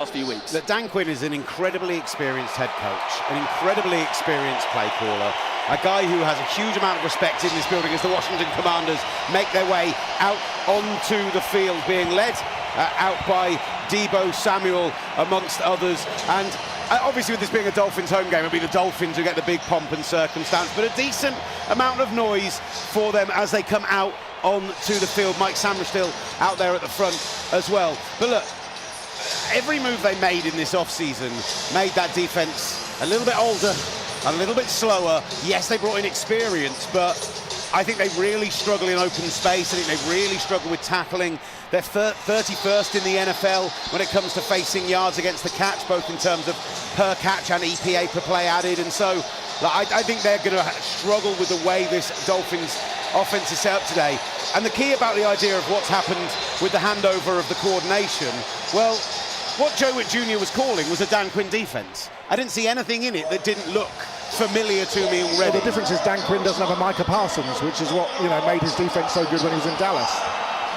last few weeks. That Dan Quinn is an incredibly experienced head coach, an incredibly experienced play caller, a guy who has a huge amount of respect in this building as the Washington Commanders make their way out onto the field, being led out by Deebo Samuel amongst others. And obviously with this being a Dolphins home game, it'll be the Dolphins who get the big pomp and circumstance, but a decent amount of noise for them as they come out onto the field. Mike Samra still out there at the front as well. But look, every move they made in this off-season made that defense a little bit older, a little bit slower. Yes, they brought in experience, but I think they really struggle in open space. I think they really struggle with tackling. They're 31st in the NFL when it comes to facing yards against the catch, both in terms of per catch and EPA per play added. And so I think they're going to struggle with the way this Dolphins offense is set up today. And the key about the idea of what's happened with the handover of the coordination, well, what Joe Witt Jr. was calling was a Dan Quinn defense. I didn't see anything in it that didn't look familiar to me already. Well, the difference is Dan Quinn doesn't have a Micah Parsons, which is what, made his defense so good when he was in Dallas.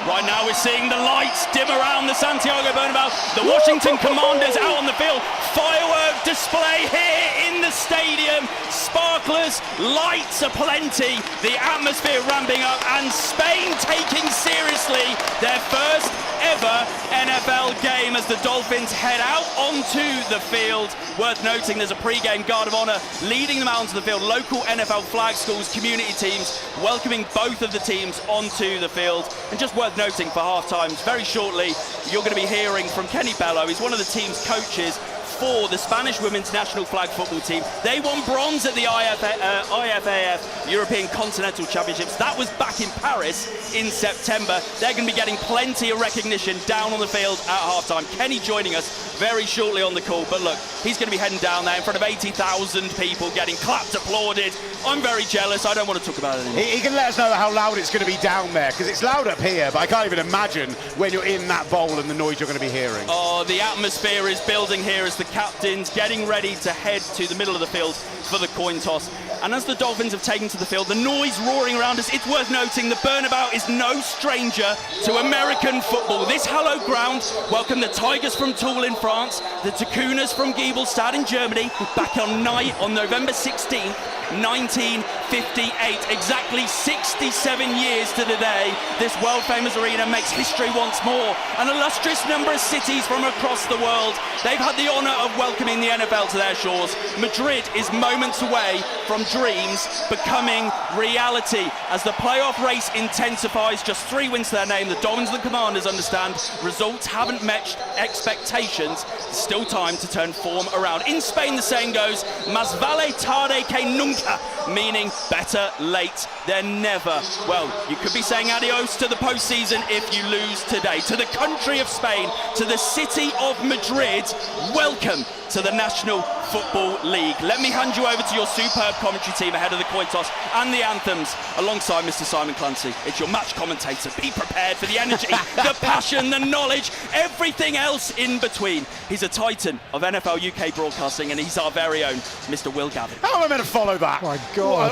Right now we're seeing the lights dim around the Santiago Bernabéu. The Washington Commanders out on the field. Firework display here in the stadium. Sparklers, lights aplenty. The atmosphere ramping up, and Spain taking seriously their first ever NFL game as the Dolphins head out onto the field. Worth noting, there's a pre-game guard of honor leading them out onto the field. Local NFL flag schools, community teams welcoming both of the teams onto the field. And just worth noting for half-times, very shortly, you're going to be hearing from Kenny Bello. He's one of the team's coaches for the Spanish women's national flag football team. They won bronze at the IFAF European Continental Championships. That was back in Paris in September. They're going to be getting plenty of recognition down on the field at halftime. Kenny joining us very shortly on the call, but look, he's going to be heading down there in front of 80,000 people getting clapped, applauded. I'm very jealous. I don't want to talk about it anymore. He can let us know how loud it's going to be down there, because it's loud up here, but I can't even imagine when you're in that bowl and the noise you're going to be hearing. Oh, the atmosphere is building here as the captains getting ready to head to the middle of the field for the coin toss. And as the Dolphins have taken to the field, the noise roaring around us, it's worth noting the Bernabéu is no stranger to American football. This hallowed ground welcomed the Tigers from Toul in France, the Ticunas from Giebelstadt in Germany, back on November 16th, 1958. Exactly 67 years to the day, this world-famous arena makes history once more. An illustrious number of cities from across the world, they've had the honour of welcoming the NFL to their shores. Madrid is moments away from dreams becoming reality as the playoff race intensifies. Just 3 wins to their name. The Dolphins and the Commanders understand results haven't matched expectations. Still time to turn form around. In Spain, the saying goes, más vale tarde que nunca, meaning better late than never. Well, you could be saying adios to the postseason if you lose today. To the country of Spain, to the city of Madrid, welcome to the National Football League. Let me hand you over to your superb commentary team ahead of the coin toss and the anthems, alongside Mr. Simon Clancy. It's your match commentator. Be prepared for the energy, the passion, the knowledge, everything else in between. He's a titan of NFL UK broadcasting, and he's our very own Mr. Will Gavin. How am I meant to follow that? My God.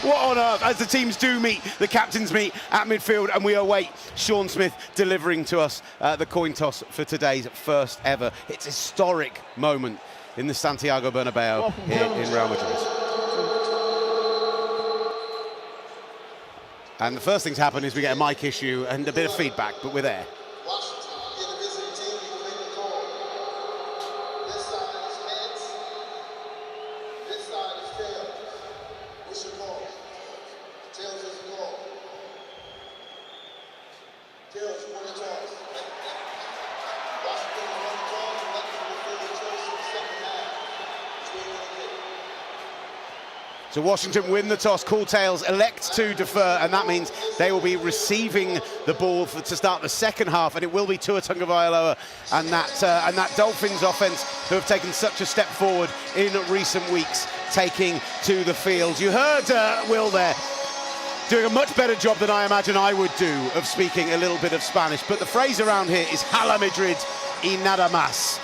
What on earth? As the teams do meet, the captains meet at midfield, and we await Sean Smith delivering to us the coin toss for today's first ever. It's a historic moment in the Santiago Bernabéu here in Real Madrid. And the first thing to happen is we get a mic issue and a bit of feedback, but we're there. So Washington win the toss, call tails, elect to defer, and that means they will be receiving the ball to start the second half, and it will be Tua Tagovailoa and that Dolphins offense who have taken such a step forward in recent weeks, taking to the field. You heard Will there doing a much better job than I imagine I would do of speaking a little bit of Spanish, but the phrase around here is Hala Madrid y nada más.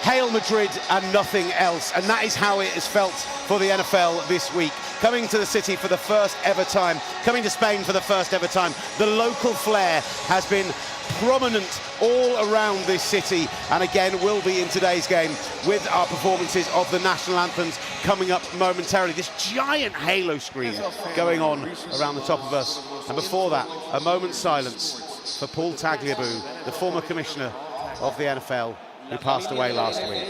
Hail Madrid and nothing else, and that is how it has felt for the NFL this week. Coming to the city for the first ever time, coming to Spain for the first ever time, the local flair has been prominent all around this city, and again will be in today's game with our performances of the national anthems coming up momentarily. This giant halo screen going on around the top of us, and before that, a moment's silence for Paul Tagliabue, the former commissioner of the NFL, who passed away last week.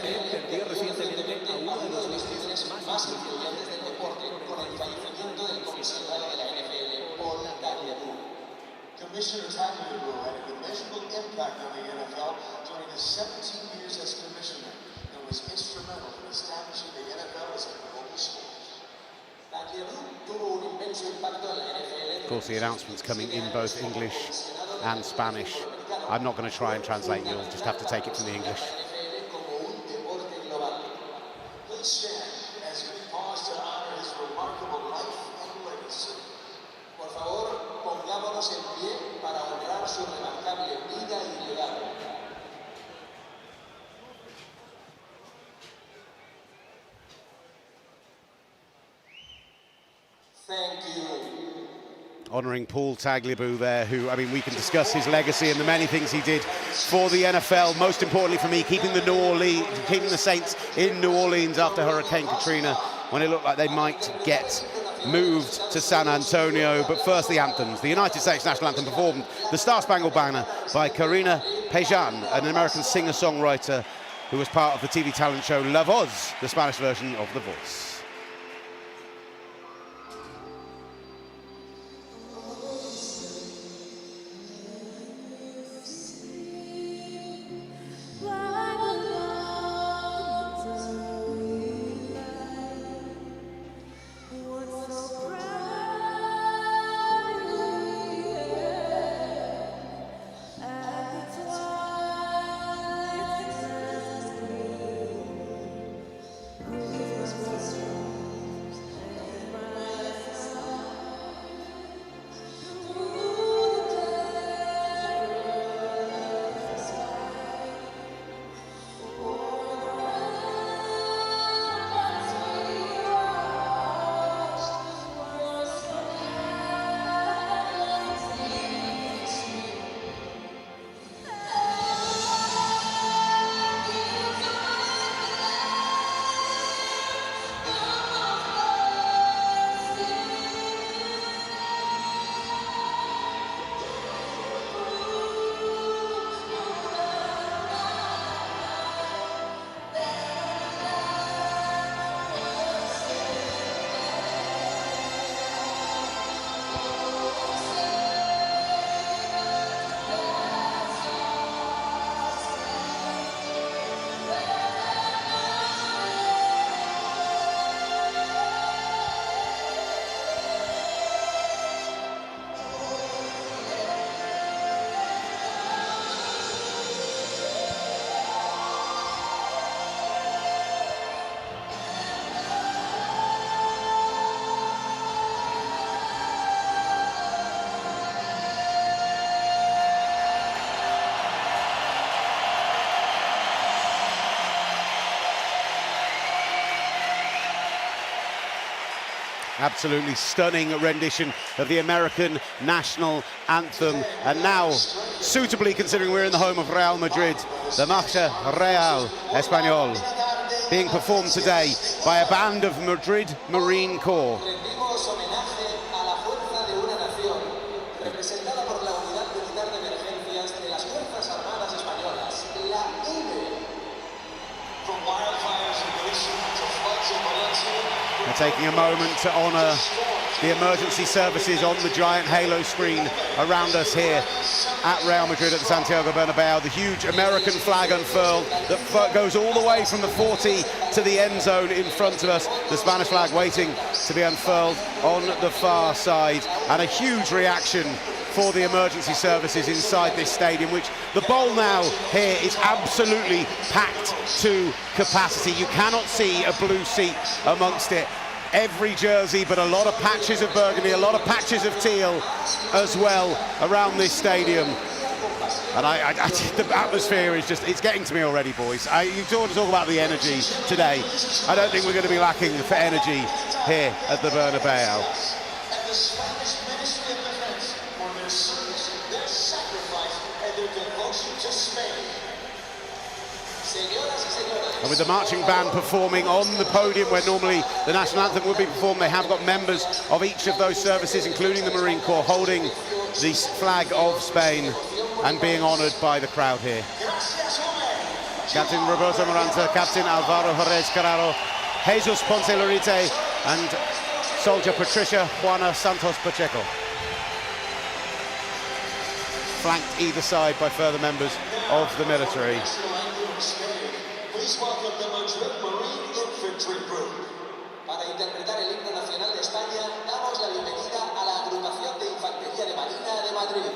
Commissioner Tagliabue had an immeasurable impact on the NFL during his 17 years as commissioner and was instrumental in establishing the NFL as a global sport. Of course, the announcements coming in both English and Spanish. I'm not going to try and translate, you'll just have to take it from the English. Please stand as we pause to honor his remarkable life and legacy. Por favor, pongámonos en pie para honrar su remarcable vida y legado. Thank you. Honouring Paul Tagliabue there, who, I mean, we can discuss his legacy and the many things he did for the NFL. Most importantly for me, keeping the Saints in New Orleans after Hurricane Katrina, when it looked like they might get moved to San Antonio. But first, the anthems. The United States national anthem performed, the Star Spangled Banner, by Karina Pejan, an American singer-songwriter who was part of the TV talent show La Voz, the Spanish version of The Voice. Absolutely stunning rendition of the American national anthem. And now, suitably considering we're in the home of Real Madrid, the Marcha Real Español, being performed today by a band of Madrid Marine Corps. They're taking a moment to honour the emergency services on the giant halo screen around us here at Real Madrid at the Santiago Bernabéu. The huge American flag unfurled that goes all the way from the 40 to the end zone in front of us. The Spanish flag waiting to be unfurled on the far side, and a huge reaction for the emergency services inside this stadium, which the bowl now here is absolutely packed to capacity. You cannot see a blue seat amongst it. Every jersey, but a lot of patches of burgundy, a lot of patches of teal as well around this stadium. And the atmosphere is just, it's getting to me already, boys. You want to talk about the energy today. I don't think we're going to be lacking for energy here at the Bernabéu. And the Spanish Ministry of Defense for their service, their sacrifice, and their And with the marching band performing on the podium where normally the national anthem would be performed, they have got members of each of those services, including the Marine Corps, holding the flag of Spain and being honoured by the crowd here. Captain Roberto Moranta, Captain Alvaro Jerez Carraro, Jesus Ponce Lorite and soldier Patricia Juana Santos Pacheco. Flanked either side by further members of the military. Please welcome the Madrid Marine Infantry Group. Para interpretar el himno nacional de España, damos la bienvenida a la agrupación de infantería de Marina de Madrid.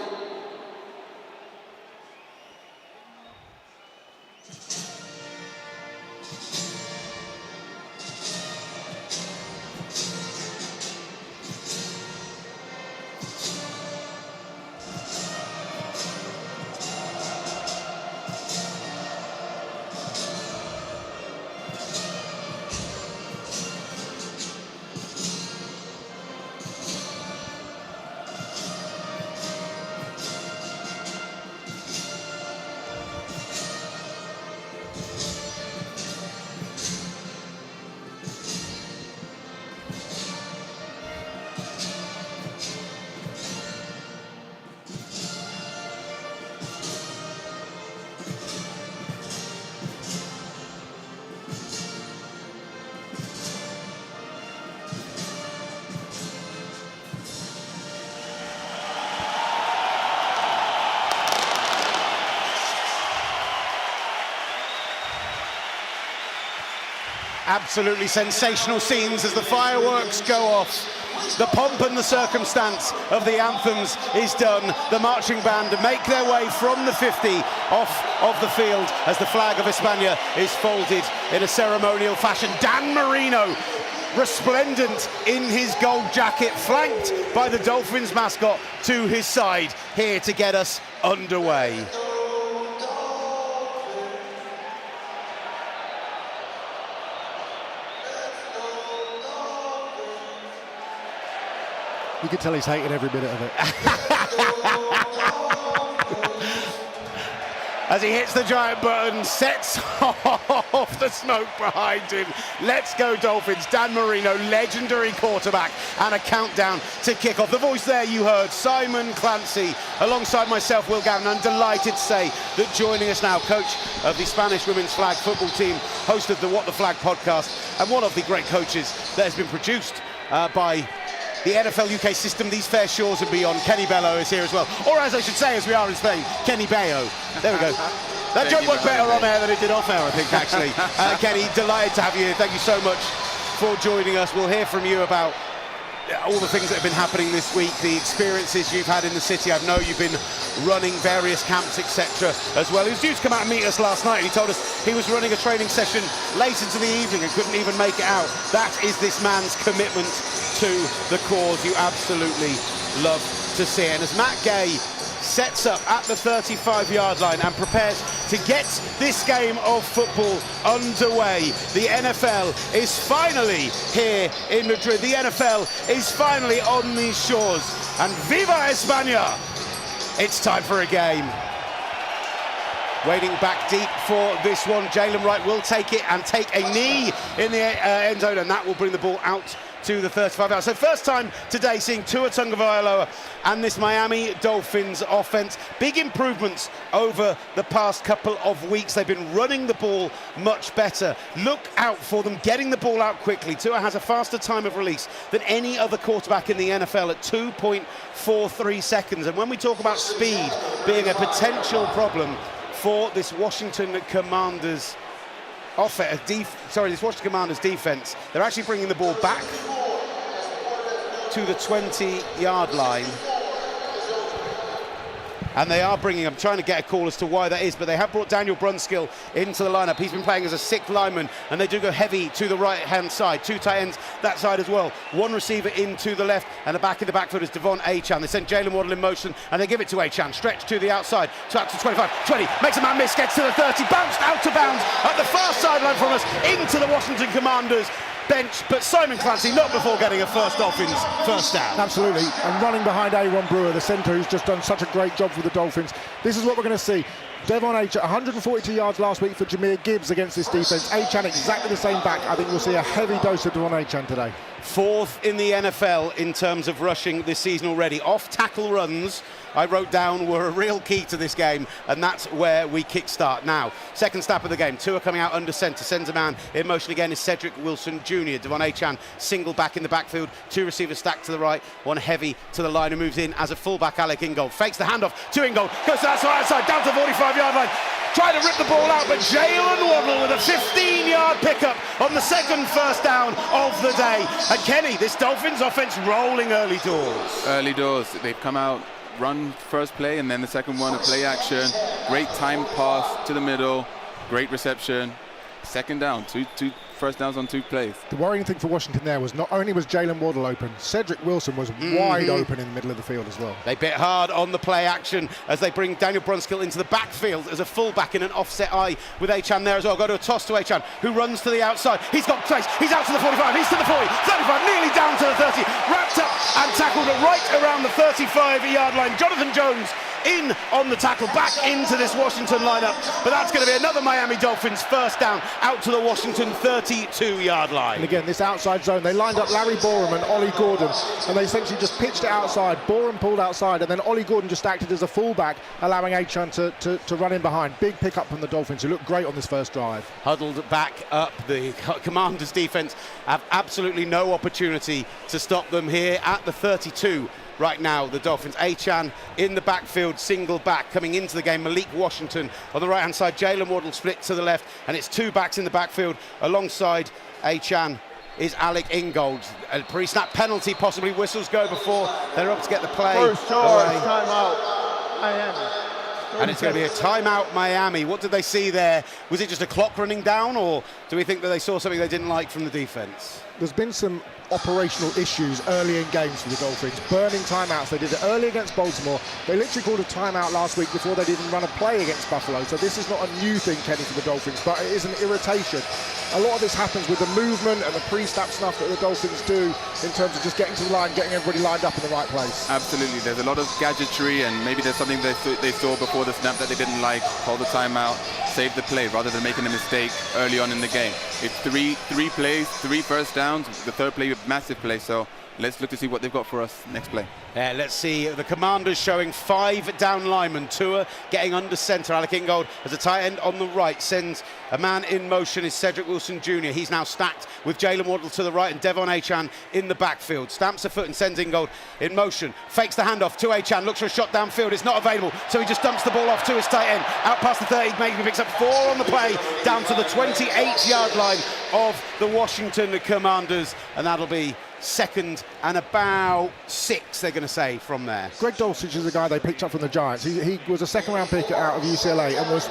Absolutely sensational scenes as the fireworks go off. The pomp and the circumstance of the anthems is done. The marching band make their way from the 50 off of the field as the flag of España is folded in a ceremonial fashion. Dan Marino, resplendent in his gold jacket, flanked by the Dolphins mascot to his side, here to get us underway. You can tell he's hating every minute of it. As he hits the giant button, sets off the smoke behind him. Let's go Dolphins. Dan Marino, legendary quarterback, and a countdown to kick off. The voice there you heard, Simon Clancy, alongside myself, Will Gavin. I'm delighted to say that joining us now, coach of the Spanish women's flag football team, host of the What the Flag podcast, and one of the great coaches that has been produced by the NFL UK system, these fair shores and beyond. Kenny Bello is here as well. Or as I should say, as we are in Spain, Kenny Bayo. There we go. That joke worked better on air than it did off air, I think, actually. Kenny, delighted to have you here. Thank you so much for joining us. We'll hear from you about all the things that have been happening this week, the experiences you've had in the city. I know you've been running various camps, etc. as well. He was due to come out and meet us last night, and he told us he was running a training session late into the evening and couldn't even make it out. That is this man's commitment to the cause. You absolutely love to see it. And as Matt Gay sets up at the 35-yard line and prepares to get this game of football underway, the NFL is finally here in Madrid. The NFL is finally on these shores. And Viva España! It's time for a game. Waiting back deep for this one. Jalen Wright will take it and take a knee in the end zone, and that will bring the ball out to the 35 yards. So first time today seeing Tua Tagovailoa and this Miami Dolphins offense. Big improvements over the past couple of weeks. They've been running the ball much better. Look out for them getting the ball out quickly. Tua has a faster time of release than any other quarterback in the NFL at 2.43 seconds. And when we talk about speed being a potential problem for this Washington Commanders this Washington Commanders defense, they're actually bringing the ball back to the 20-yard line. And they are bringing, I'm trying to get a call as to why that is, but they have brought Daniel Brunskill into the lineup. He's been playing as a sixth lineman, and they do go heavy to the right-hand side. Two tight ends that side as well. One receiver into the left, and a back in the backfield is Devon Achane. They send Jalen Waddle in motion, and they give it to Achane. Stretch to the outside, to out to 25, 20, makes a man miss, gets to the 30, bounced out of bounds at the far sideline from us, into the Washington Commanders bench, but Simon Clancy not before getting a first Dolphins first down. Absolutely, and running behind Aaron Brewer, the centre, who's just done such a great job for the Dolphins. This is what we're going to see. Devon Achan, 142 yards last week for Jameer Gibbs against this defence. Achan exactly the same back. I think we'll see a heavy dose of Devon Achan today. Fourth in the NFL in terms of rushing this season already. Off-tackle runs, I wrote down, were a real key to this game, and that's where we kickstart. Now, second snap of the game, Tua coming out under centre, sends a man in motion again is Cedric Wilson Jr. Devon Achan single back in the backfield, two receivers stacked to the right, one heavy to the line, who moves in as a fullback. Alec Ingold fakes the handoff to Ingold, goes to the outside, down to the 45-yard line, trying to rip the ball out, but Jalen Waddle with a 15-yard pickup on the second first down of the day. And Kenny, this Dolphins offense rolling early doors. Early doors, they've come out, run first play, and then the second one, a play action. Great time pass to the middle, great reception. Second down, two first downs on 2 plays. The worrying thing for Washington there was not only was Jalen Waddle open, Cedric Wilson was wide open in the middle of the field as well. They bit hard on the play action as they bring Daniel Brunskill into the backfield as a fullback in an offset eye with Achan there as well. Go to a toss to Achan, who runs to the outside. He's got space. He's out to the 45. He's to the 40, 35, nearly down to the 30. Wrapped up and tackled right around the 35-yard line. Jonathan Jones in on the tackle, back into this Washington lineup, but that's going to be another Miami Dolphins first down out to the Washington 32-yard line. And again, this outside zone, they lined up Larry Borum and Ollie Gordon, and they essentially just pitched it outside. Borum pulled outside, and then Ollie Gordon just acted as a fullback, allowing Achan to run in behind. Big pickup from the Dolphins, who looked great on this first drive. Huddled back up, the Commanders defense have absolutely no opportunity to stop them here at the 32. Right now, the Dolphins. Achan in the backfield, single back coming into the game. Malik Washington on the right-hand side. Jalen Waddle split to the left, and it's 2 backs in the backfield. Alongside Achan is Alec Ingold. A pre-snap penalty, possibly. Whistles go before they're up to get the play. First charge, timeout, Miami. And it's going to be a timeout, Miami. What did they see there? Was it just a clock running down, or do we think that they saw something they didn't like from the defense? There's been some operational issues early in games for the Dolphins, burning timeouts. They did it early against Baltimore. They literally called a timeout last week before they'd even run a play against Buffalo. So this is not a new thing, Kenny, for the Dolphins, but it is an irritation. A lot of this happens with the movement and the pre-snap stuff that the Dolphins do in terms of just getting to the line, getting everybody lined up in the right place. Absolutely, there's a lot of gadgetry, and maybe there's something they saw before the snap that they didn't like. Call the timeout, save the play rather than making a mistake early on in the game. It's three plays, 3 first downs. The third play, a massive play. So let's look to see what they've got for us next play. Yeah, let's see the Commanders showing 5 down linemen. Tua getting under centre. Alec Ingold as a tight end on the right sends a man in motion is Cedric Wilson Jr. He's now stacked with Jalen Waddle to the right and Devon Achan in the backfield. Stamps a foot and sends Ingold in motion. Fakes the handoff to Achan. Looks for a shot downfield. It's not available. So he just dumps the ball off to his tight end. Out past the 30. Maybe picks up 4 on the play. Down to the 28-yard line of the Washington Commanders. And that'll be second and about 6, they're going to say, from there. Greg Dulcich is a guy they picked up from the Giants. He was a second-round pick out of UCLA and was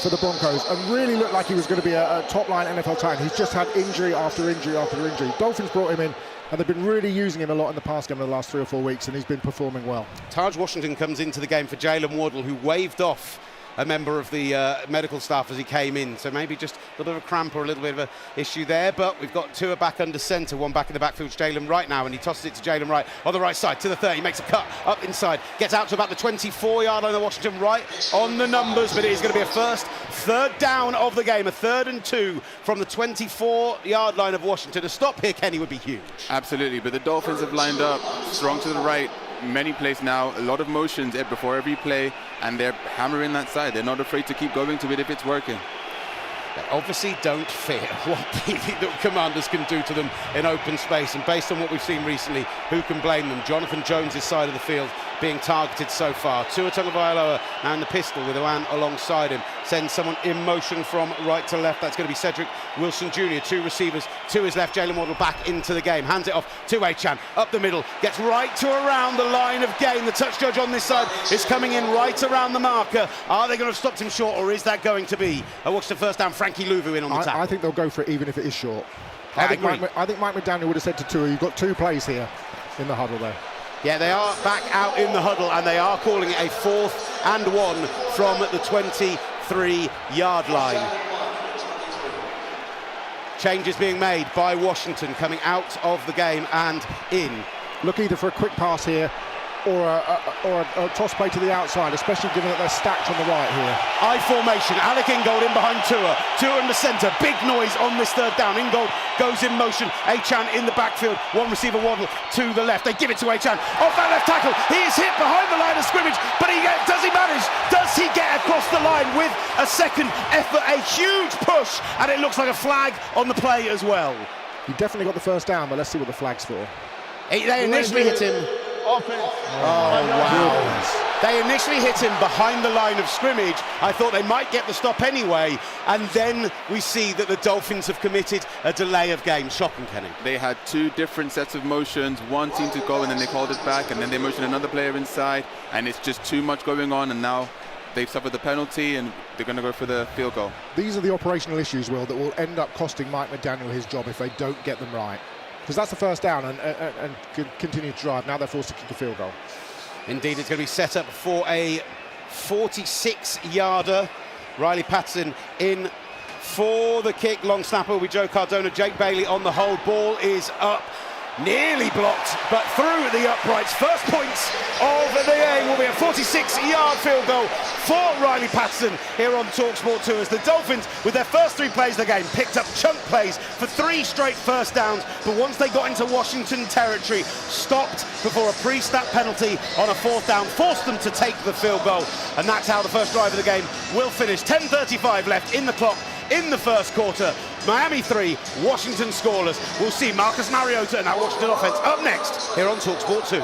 for the Broncos, and really looked like he was going to be a top-line NFL tight end. He's just had injury after injury after injury. Dolphins brought him in, and they've been really using him a lot in the pass game in the last 3 or 4 weeks, and he's been performing well. Taj Washington comes into the game for Jalen Waddle, who waved off a member of the medical staff as he came in, so maybe just a little bit of a cramp or a little bit of an issue there, but we've got 2 back under centre, 1 back in the backfield, Jalen Wright now, and he tosses it to Jalen Wright on the right side to the 30, he makes a cut up inside, gets out to about the 24-yard line of Washington, right on the numbers, but it is going to be a third down of the game, a 3rd and 2 from the 24-yard line of Washington. A stop here, Kenny, would be huge. Absolutely, but the Dolphins have lined up strong to the right. Many plays now, a lot of motions before every play, and they're hammering that side. They're not afraid to keep going to it if it's working. They obviously don't fear what the Commanders can do to them in open space, and based on what we've seen recently, who can blame them? Jonathan Jones' side of the field being targeted so far. Tua Tagovailoa now in the pistol with a man alongside him. Sends someone in motion from right to left. That's going to be Cedric Wilson Jr. 2 receivers to his left. Jalen Waddle back into the game. Hands it off to Achan. Up the middle. Gets right to around the line of game. The touch judge on this side is coming in right around the marker. Are they going to have stopped him short, or is that going to be a Washington first down? Frankie Louvu in on the tackle. I think they'll go for it even if it is short. I think Mike McDaniel would have said to Tua, you've got 2 plays here in the huddle there. Yeah, they are back out in the huddle, and they are calling it a 4th and 1 from the 23-yard line. Changes being made by Washington, coming out of the game and in. Look either for a quick pass here or a toss play to the outside, especially given that they're stacked on the right here. I formation, Alec Ingold in behind Tua in the centre, big noise on this third down. Ingold goes in motion, Achan in the backfield, one receiver waddle to the left, they give it to Achan, off that left tackle, he is hit behind the line of scrimmage, but does he manage? Does he get across the line with a second effort, a huge push, and it looks like a flag on the play as well. He definitely got the first down, but let's see what the flag's for. They initially hit him. Offense. Oh, wow. They initially hit him behind the line of scrimmage. I thought they might get the stop anyway. And then we see that the Dolphins have committed a delay of game. Shocking, Kenny. They had two different sets of motions. One seemed to go and then they called it back, and then they motioned another player inside, and it's just too much going on, and now they've suffered the penalty and they're going to go for the field goal. These are the operational issues, Will, that will end up costing Mike McDaniel his job if they don't get them right. Because that's the first down and continue to drive. Now they're forced to kick a field goal. Indeed, it's going to be set up for a 46-yarder. Riley Patterson in for the kick. Long snapper will be Joe Cardona. Jake Bailey on the hold. Ball is up. Nearly blocked, but through the uprights. First points of the game will be a 46-yard field goal for Riley Patterson here on TalkSport 2 as the Dolphins, with their first three plays of the game, picked up chunk plays for 3 straight first downs, but once they got into Washington territory, stopped before a pre-snap penalty on a 4th down, forced them to take the field goal, and that's how the first drive of the game will finish. 10:35 left in the clock in the first quarter. Miami 3, Washington scoreless. We'll see Marcus Mariota and that Washington offense up next here on TalkSport 2.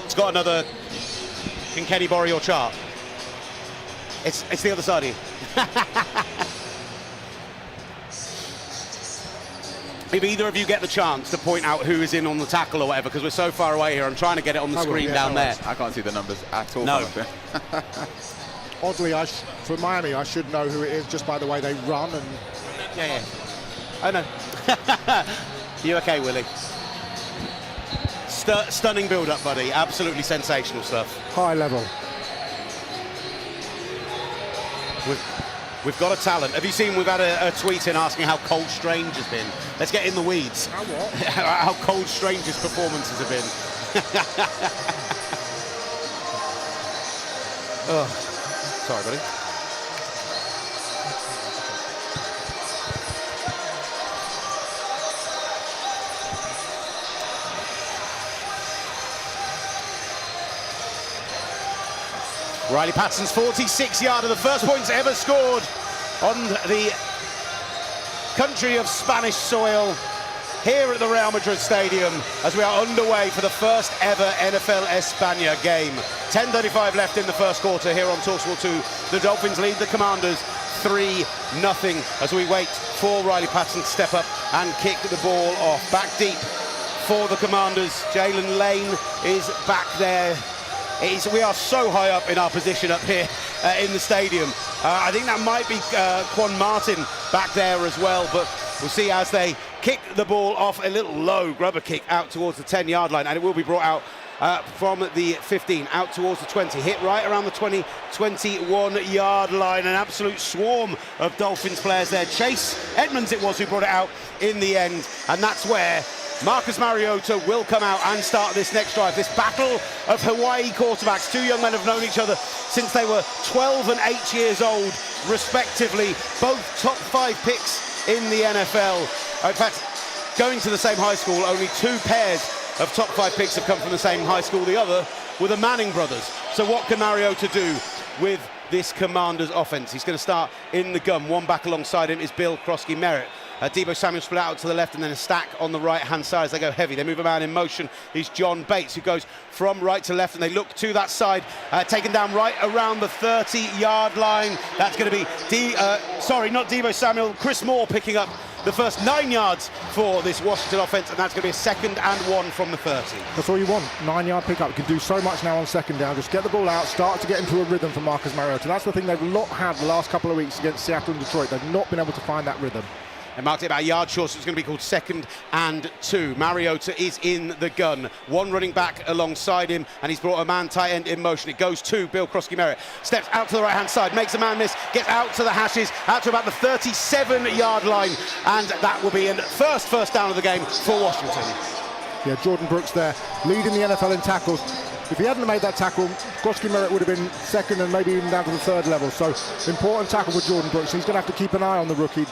It's got another. Can Kenny borrow your chart? It's the other side of you. If either of you get the chance to point out who is in on the tackle or whatever, because we're so far away here, I'm trying to get it on the screen down there. I can't see the numbers at all. No. Oddly, for Miami, I should know who it is just by the way they run and. Yeah. Oh no. You okay, Willie? Stunning build-up, buddy. Absolutely sensational stuff. High level. We've got a talent. Have you seen we've had a tweet in asking how Cold Strange has been? Let's get in the weeds. How what? How Cold Strange's performances have been. Oh, sorry, buddy. Riley Patterson's 46-yarder, the first points ever scored on the country of Spanish soil here at the Real Madrid Stadium as we are underway for the first ever NFL España game. 10:35 left in the first quarter here on TalkSport 2. The Dolphins lead the Commanders 3-0 as we wait for Riley Patterson to step up and kick the ball off. Back deep for the Commanders. Jalen Lane is back there. We are so high up in our position up here in the stadium. I think that might be Quan Martin back there as well, but we'll see as they kick the ball off. A little low grubber kick out towards the 10-yard line, and it will be brought out from the 15 out towards the 20, hit right around the 21-yard line. An absolute swarm of Dolphins players there. Chase Edmonds it was who brought it out in the end, and that's where Marcus Mariota will come out and start this next drive. This battle of Hawaii quarterbacks. Two young men have known each other since they were 12 and 8 years old, respectively. Both top 5 picks in the NFL. In fact, going to the same high school, only 2 pairs of top 5 picks have come from the same high school. The other were the Manning brothers. So what can Mariota do with this Commanders offense? He's going to start in the gun. One back alongside him is Bill Krosky Merritt, Deebo Samuel split out to the left, and then a stack on the right-hand side as they go heavy. They move a man in motion. Is John Bates, who goes from right to left, and they look to that side, taken down right around the 30-yard line. That's going to be not Deebo Samuel, Chris Moore picking up the first 9 yards for this Washington offense, and that's going to be a 2nd and 1 from the 30. That's all you want, 9-yard pickup. You can do so much now on 2nd down. Just get the ball out, start to get into a rhythm for Marcus Mariota. That's the thing they've not had the last couple of weeks against Seattle and Detroit. They've not been able to find that rhythm. And marked it about a yard short, so it's going to be called 2nd and 2. Mariota is in the gun. One running back alongside him, and he's brought a man tight end in motion. It goes to Bill Krosky-Merritt. Steps out to the right-hand side, makes a man miss, gets out to the hashes, out to about the 37-yard line, and that will be a first down of the game for Washington. Yeah, Jordan Brooks there, leading the NFL in tackles. If he hadn't made that tackle, Krosky-Merritt would have been 2nd and maybe even down to the 3rd level. So, important tackle for Jordan Brooks. He's going to have to keep an eye on the rookie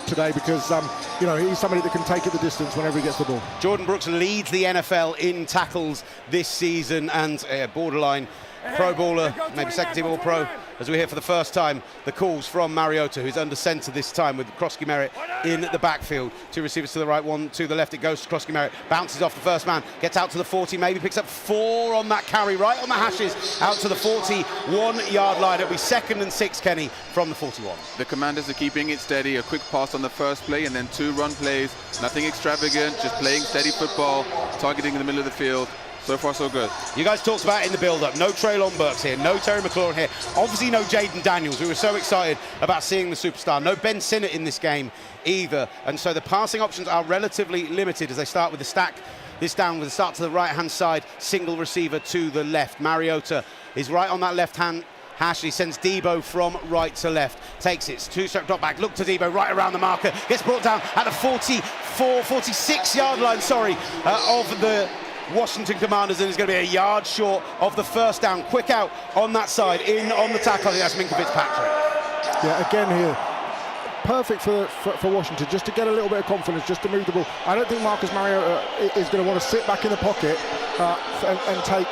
today because he's somebody that can take it the distance whenever he gets the ball. Jordan Brooks leads the NFL in tackles this season, and borderline Pro Bowler, maybe 2nd team All Pro, as we hear for the first time the calls from Mariota, who's under centre this time with Krosky-Merritt in the backfield. 2 receivers to the right, 1 to the left. It goes to Krosky-Merritt, bounces off the first man, gets out to the 40, maybe picks up 4 on that carry, right on the hashes, out to the 41-yard line. It'll be 2nd and 6, Kenny, from the 41. The Commanders are keeping it steady. A quick pass on the first play and then 2 run plays. Nothing extravagant, just playing steady football, targeting in the middle of the field. So far, so good. You guys talked about it in the build-up. No Treylon Burks here, no Terry McLaurin here. Obviously, no Jaden Daniels. We were so excited about seeing the superstar. No Ben Sinnott in this game either. And so the passing options are relatively limited as they start with the stack. This down with the start to the right-hand side, single receiver to the left. Mariota is right on that left-hand hash. He sends Deebo from right to left. Takes it, 2-step drop back, look to Deebo right around the marker. Gets brought down at the 46-yard line, of the Washington Commanders, and is going to be a yard short of the first down. Quick out on that side, in on the tackle. I think that's Minkah Fitzpatrick. Yeah, again here, perfect for Washington, just to get a little bit of confidence, just to move the ball. I don't think Marcus Mariota is going to want to sit back in the pocket and take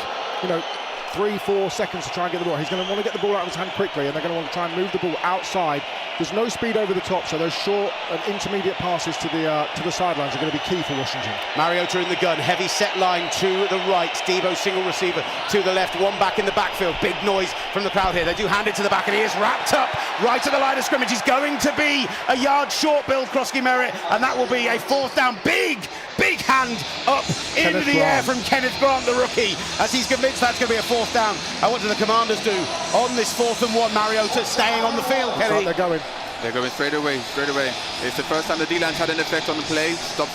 3-4 seconds to try and get the ball. He's going to want to get the ball out of his hand quickly, and they're going to want to try and move the ball outside. There's no speed over the top, so those short and intermediate passes to the sidelines are going to be key for Washington. Mariota in the gun, heavy set line to the right. Deebo single receiver to the left, 1 back in the backfield. Big noise from the crowd here. They do hand it to the back, and he is wrapped up right at the line of scrimmage. He's going to be a yard short, Bill Krosky-Merritt, and that will be a 4th down. Big hand up into the air from Kenneth Grant, the rookie, as he's convinced that's going to be a 4th down. And what do the Commanders do on this 4th and 1? Mariota staying on the field, Kenny. They're going. They're going straight away. It's the first time the D-line's had an effect on the play. Stop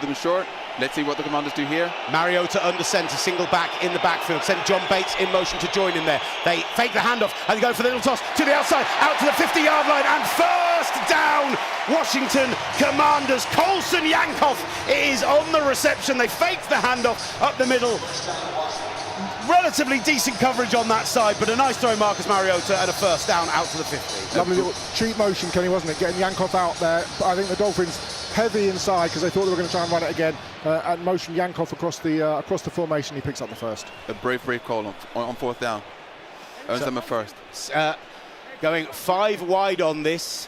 them short. Let's see what the Commanders do here. Mariota under centre, single back in the backfield. Send John Bates in motion to join him there. They fake the handoff and they go for the little toss to the outside, out to the 50-yard line, and first down, Washington Commanders. Colson Yankoff is on the reception. They faked the handoff up the middle. Relatively decent coverage on that side, but a nice throw, Marcus Mariota, and a first down out to the 50. Lovely little cheap motion, Kenny, wasn't it? Getting Yankoff out there. I think the Dolphins heavy inside because they thought they were going to try and run it again, and motion Yankoff across the formation. He picks up the first. A brave call on 4th down. Earns them a first. Going 5 wide on this.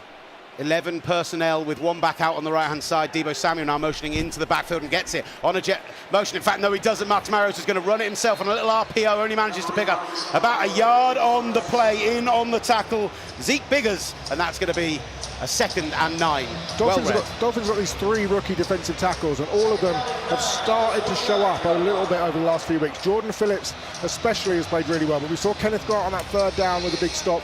11 personnel with 1 back out on the right-hand side. Deebo Samuel now motioning into the backfield and gets it on a jet motion. In fact, no, he doesn't. Marcus Mariota is going to run it himself on a little RPO. Only manages to pick up about a yard on the play, in on the tackle. Zeke Biggers, and that's going to be a 2nd and 9. Dolphins got these 3 rookie defensive tackles, and all of them have started to show up a little bit over the last few weeks. Jordan Phillips especially has played really well, but we saw Kenneth Grant on that 3rd down with a big stop.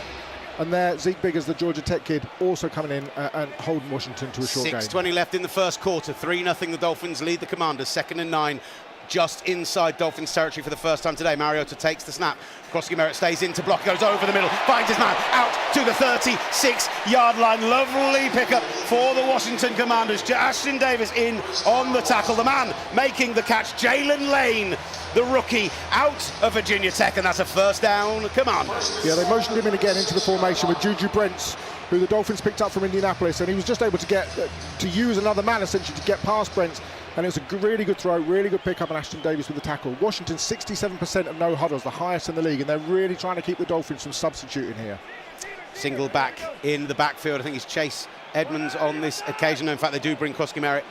And there, Zeke Biggers, the Georgia Tech kid, also coming in and holding Washington to a short game. 6:20 left in the first quarter. 3-0 the Dolphins lead the Commanders. 2nd and 9. Just inside Dolphins territory for the first time today. Mariota takes the snap. Krosky-Merritt stays in to block, goes over the middle, finds his man out to the 36-yard line. Lovely pickup for the Washington Commanders. Ashton Davis in on the tackle. The man making the catch, Jalen Lane, the rookie, out of Virginia Tech, and that's a first down, Commanders. Yeah, they motioned him in again into the formation with Juju Brents, who the Dolphins picked up from Indianapolis, and he was just able to use another man essentially to get past Brents. And it was a really good throw, really good pickup, and Ashton Davis with the tackle. Washington 67% of no huddles, the highest in the league, and they're really trying to keep the Dolphins from substituting here. Single back in the backfield. I think it's Chase Edmonds on this occasion. No, in fact, they do bring Krosky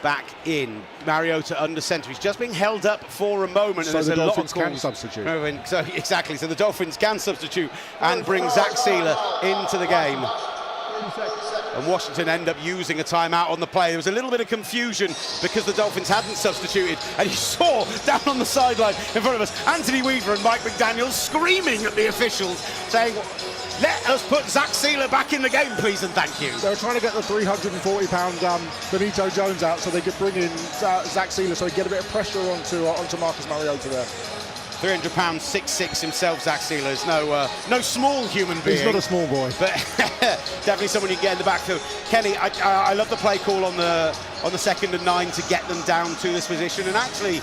back in. Mariota under centre. He's just being held up for a moment. So and the there's a lot Dolphins of calls. can substitute. So exactly. So the Dolphins can substitute and bring Zach Sealer into the game. And Washington end up using a timeout on the play. There was a little bit of confusion because the Dolphins hadn't substituted, and you saw down on the sideline in front of us Anthony Weaver and Mike McDaniel screaming at the officials, saying, "Let us put Zach Sealer back in the game, please and thank you." They were trying to get the 340-pound Benito Jones out so they could bring in Zach Sealer so he'd get a bit of pressure onto Marcus Mariota there. 300 pounds, 6'6" himself, Zach Sealer. Is no small human being. He's not a small boy, but definitely someone you can get in the backfield. Kenny, I love the play call on the 2nd and 9 to get them down to this position, and actually I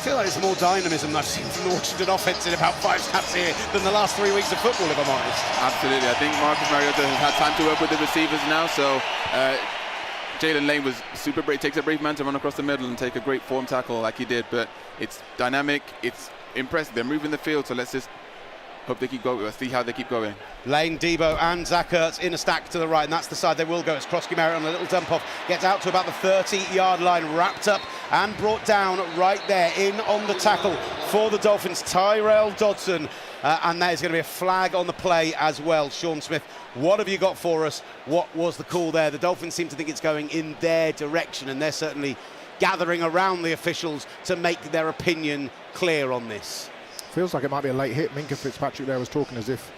feel like there's more dynamism I've seen from the Washington offense in about 5 snaps here than the last 3 weeks of football, if I'm honest. Absolutely. I think Marcus Mariota has had time to work with the receivers now, so Jalen Lane was super brave. Takes a brave man to run across the middle and take a great form tackle like he did, but it's dynamic, it's impressive. They're moving the field, so let's just hope they keep going. Let's see how they keep going. Lane, Debo and Zach Ertz in a stack to the right, and that's the side they will go. It's Krosky on a little dump off, gets out to about the 30-yard line, wrapped up and brought down right there in on the tackle for the Dolphins, Tyrell Dodson, and that is going to be a flag on the play as well. Sean Smith, what have you got for us? What was the call there? The Dolphins seem to think it's going in their direction, and they're certainly gathering around the officials to make their opinion clear on this. Feels like it might be a late hit. Minka Fitzpatrick there was talking as if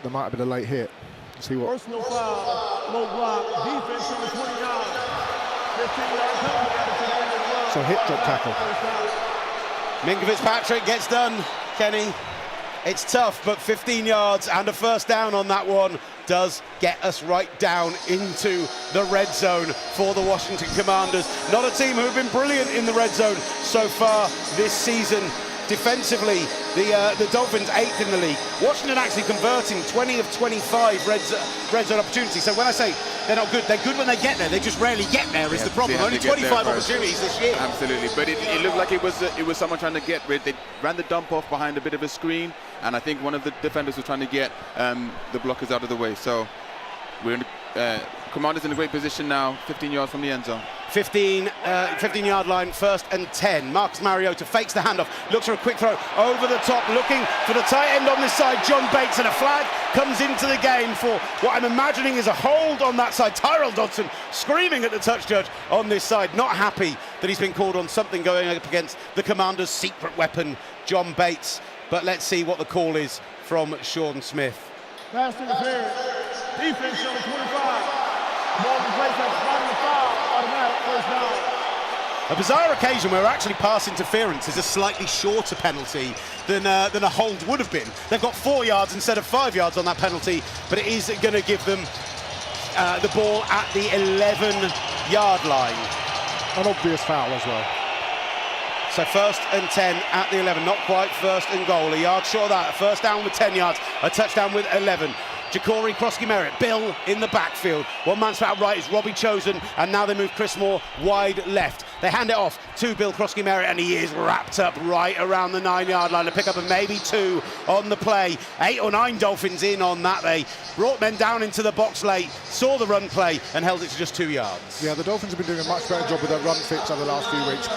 there might have been a late hit. Let's see what. Personal foul, low block, defense on the 29. 15-yard penalty. So hit drop tackle. Minka Fitzpatrick gets done, Kenny. It's tough, but 15 yards and a first down on that one does get us right down into the red zone for the Washington Commanders. Not a team who have been brilliant in the red zone so far this season. Defensively, the Dolphins 8th in the league. Washington actually converting 20 of 25 red zone opportunities. So when I say they're not good, they're good when they get there. They just rarely get there is the problem. Only 25 opportunities this year. Absolutely, but it looked like it was someone trying to get rid. They ran the dump off behind a bit of a screen, and I think one of the defenders was trying to get the blockers out of the way. So we're in Commanders in a great position now, 15 yards from the end zone. 15-yard line, 1st and 10. Marcus Mariota fakes the handoff, looks for a quick throw over the top, looking for the tight end on this side, John Bates, and a flag comes into the game for what I'm imagining is a hold on that side. Tyrell Dodson screaming at the touch judge on this side, not happy that he's been called on something going up against the Commanders' secret weapon, John Bates. But let's see what the call is from Sean Smith. Pass interference, defense on the 25. Ball in place at the bottom of the foul, automatic first down. A bizarre occasion where actually pass interference is a slightly shorter penalty than a hold would have been. They've got 4 yards instead of 5 yards on that penalty, but it is going to give them the ball at the 11-yard line. An obvious foul as well. So 1st and 10 at the 11, not quite 1st and goal. A yard short of that, a first down with 10 yards, a touchdown with 11. Ja'Cory Krosky-Merritt, Bill in the backfield. One man out right is Robbie Chosen, and now they move Chris Moore wide left. They hand it off to Bill Krosky-Merritt, and he is wrapped up right around the 9-yard line. A pick up of maybe 2 on the play. 8 or 9 Dolphins in on that. They brought men down into the box late, saw the run play, and held it to just 2 yards. Yeah, the Dolphins have been doing a much better job with their run fix over the last few weeks.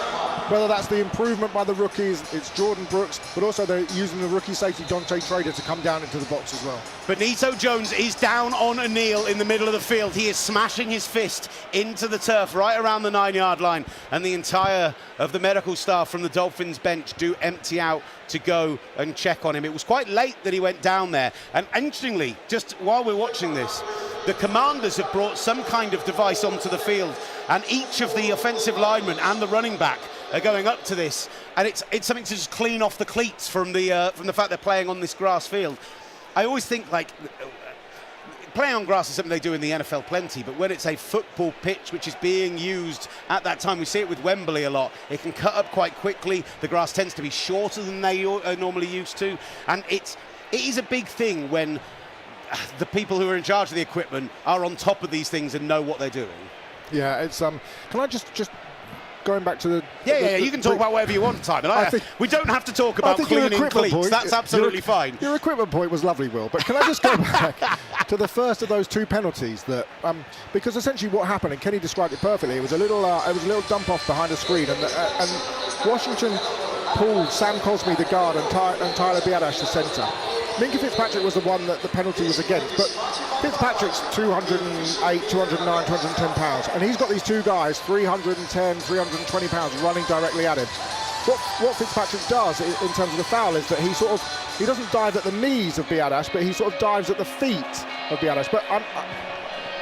Whether that's the improvement by the rookies, it's Jordan Brooks, but also they're using the rookie safety Dante Trader to come down into the box as well. Benito Jones is down on a kneel in the middle of the field. He is smashing his fist into the turf right around the 9-yard line, and the entire of the medical staff from the Dolphins bench do empty out to go and check on him. It was quite late that he went down there, and interestingly, just while we're watching this, the Commanders have brought some kind of device onto the field, and each of the offensive linemen and the running back are going up to this, and it's something to just clean off the cleats from the fact they're playing on this grass field. I always think like playing on grass is something they do in the NFL plenty, but when it's a football pitch which is being used at that time, we see it with Wembley a lot, it can cut up quite quickly. The grass tends to be shorter than they are normally used to, and it is a big thing when the people who are in charge of the equipment are on top of these things and know what they're doing. Yeah, it's can I just going back to the... Yeah, you can talk about whatever you want, Simon. We don't have to talk about cleaning cleats. That's absolutely fine. Your equipment point was lovely, Will, but can I just go back to the first of those 2 penalties? That because essentially what happened, and Kenny described it perfectly, it was a little dump off behind the screen, and Washington pulled Sam Cosme, the guard, and Tyler Biadasz, the centre. Minka Fitzpatrick was the one that the penalty was against, but Fitzpatrick's 208, 209, 210 pounds, and he's got these 2 guys, 310, 320 pounds, running directly at him. What Fitzpatrick does in terms of the foul is that he doesn't dive at the knees of Biadasz, but he sort of dives at the feet of Biadasz. But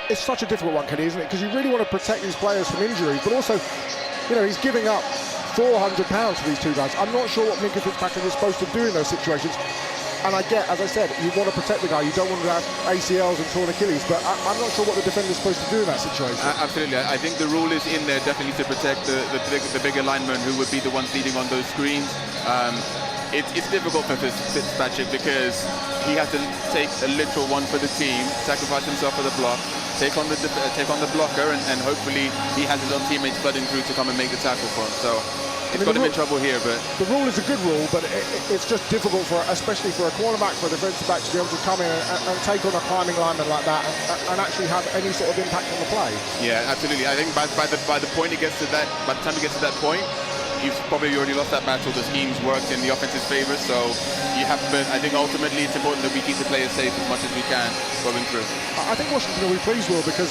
it's such a difficult one, Kenny, isn't it? Because you really want to protect these players from injuries, but also, he's giving up £400 for these 2 guys. I'm not sure what Minka Fitzpatrick is supposed to do in those situations. And I get, as I said, you want to protect the guy. You don't want to have ACLs and torn Achilles. But I'm not sure what the defender's supposed to do in that situation. Absolutely. I think the rule is in there definitely to protect the bigger lineman who would be the ones leading on those screens. It's difficult for Fitzpatrick because he has to take a literal one for the team, sacrifice himself for the block, take on the blocker, and hopefully he has his own teammates flooding through to come and make the tackle for him. So it's got him in trouble here, but the rule is a good rule, but it's just difficult especially for a cornerback, for a defensive back, to be able to come in and take on a climbing lineman like that and actually have any sort of impact on the play. Yeah, absolutely. I think by the point he gets to that, by the time he gets to that point, he's probably already lost that battle. The scheme's worked in the offense's favour, so you have. But I think ultimately it's important that we keep the players safe as much as we can going through. I think Washington will be pleased, Will, because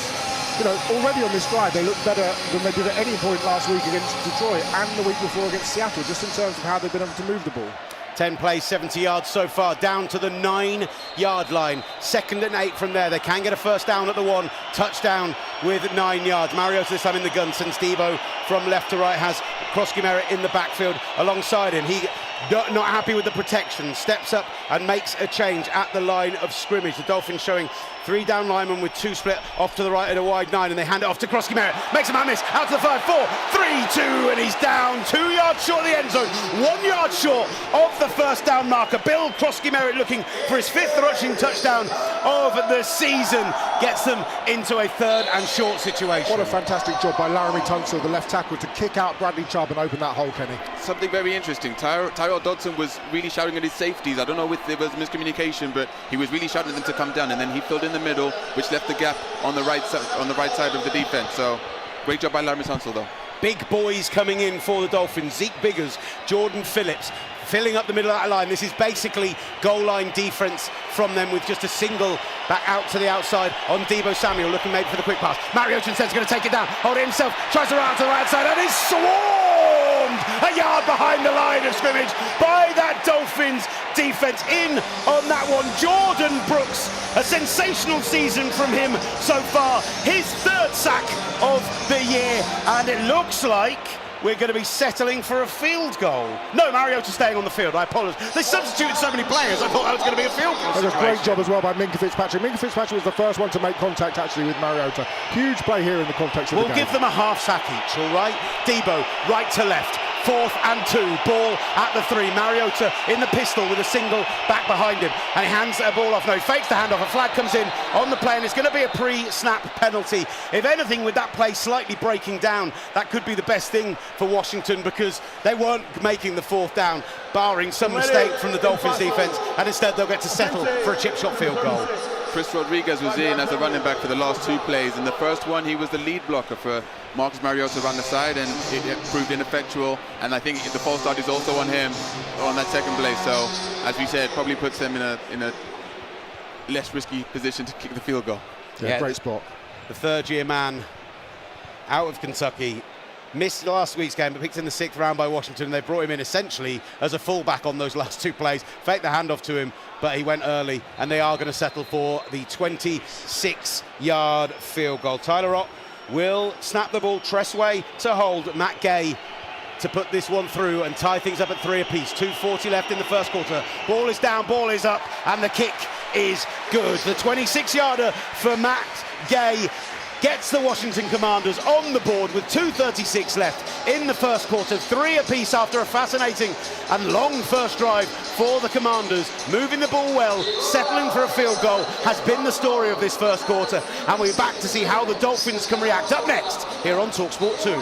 already on this drive they look better than they did at any point last week against Detroit and the week before against Seattle, just in terms of how they've been able to move the ball. 10 plays, 70 yards so far, down to the 9-yard line. 2nd and 8 from there. They can get a first down at the 1. Touchdown with 9 yards. Mariota this time in the gun. Sends Debo from left to right. Has Krosky Merritt in the backfield alongside him. He not happy with the protection. Steps up and makes a change at the line of scrimmage. The Dolphins showing 3 down linemen with 2 split off to the right at a wide 9, and they hand it off to Krosky Merritt. Makes a man miss. Out to the 5, 4, 3, 2, and he's down 2 yards short of the end zone. 1 yard short of the first down marker. Bill Krosky Merritt looking for his 5th rushing touchdown of the season. Gets them into a 3rd and short situation. What a fantastic job by Laramie Tunsil, the left tackle, to kick out Bradley Chubb and open that hole, Kenny. Something very interesting. Tyrell Dodson was really shouting at his safeties. I don't know if there was miscommunication, but he was really shouting at them to come down, and then he filled in the middle, which left the gap on the right side of the defense. So great job by Laramie Tunsil, though. Big boys coming in for the Dolphins. Zeke Biggers, Jordan Phillips, filling up the middle of that line. This is basically goal line defense from them, with just a single back out to the outside on Debo Samuel, looking maybe for the quick pass. Mario Chinsen's going to take it down, hold it himself, tries to run out to the right side, and is swarmed a yard behind the line of scrimmage by that Dolphins defense. In on that one, Jordan Brooks, a sensational season from him so far, his 3rd sack of the year, and it looks like we're going to be settling for a field goal. No, Mariota's staying on the field. I apologise. They substituted so many players, I thought that was going to be a field goal situation. That was a great job as well by Minka Fitzpatrick. Minka Fitzpatrick was the first one to make contact, actually, with Mariota. Huge play here in the context of the game. We'll give them a half sack each, all right? Debo, right to left. 4th and 2, ball at the 3. Mariota in the pistol with a single back behind him, and he hands a ball off. No, he fakes the handoff. A flag comes in on the play, and it's going to be a pre-snap penalty. If anything, with that play slightly breaking down, that could be the best thing for Washington, because they weren't making the 4th down, barring some mistake from the Dolphins defense, and instead they'll get to settle for a chip shot field goal. Chris Rodriguez was in as a running back for the last 2 plays. In the first one, he was the lead blocker for Marcus Mariota around the side, and it proved ineffectual. And I think the false start is also on him on that 2nd play. So, as we said, probably puts them in a less risky position to kick the field goal. Yeah, great spot. The 3rd-year man out of Kentucky. Missed last week's game, but picked in the 6th round by Washington. They brought him in essentially as a fullback on those last 2 plays. Faked the handoff to him, but he went early, and they are going to settle for the 26-yard field goal. Tyler Ott will snap the ball. Tressway to hold. Matt Gay to put this one through and tie things up at 3 apiece. 2:40 left in the first quarter. Ball is down, ball is up, and the kick is good. The 26-yarder for Matt Gay gets the Washington Commanders on the board with 2:36 left in the first quarter. 3 apiece after a fascinating and long first drive for the Commanders. Moving the ball well, settling for a field goal has been the story of this first quarter, and we're back to see how the Dolphins can react. Up next here on TalkSport 2.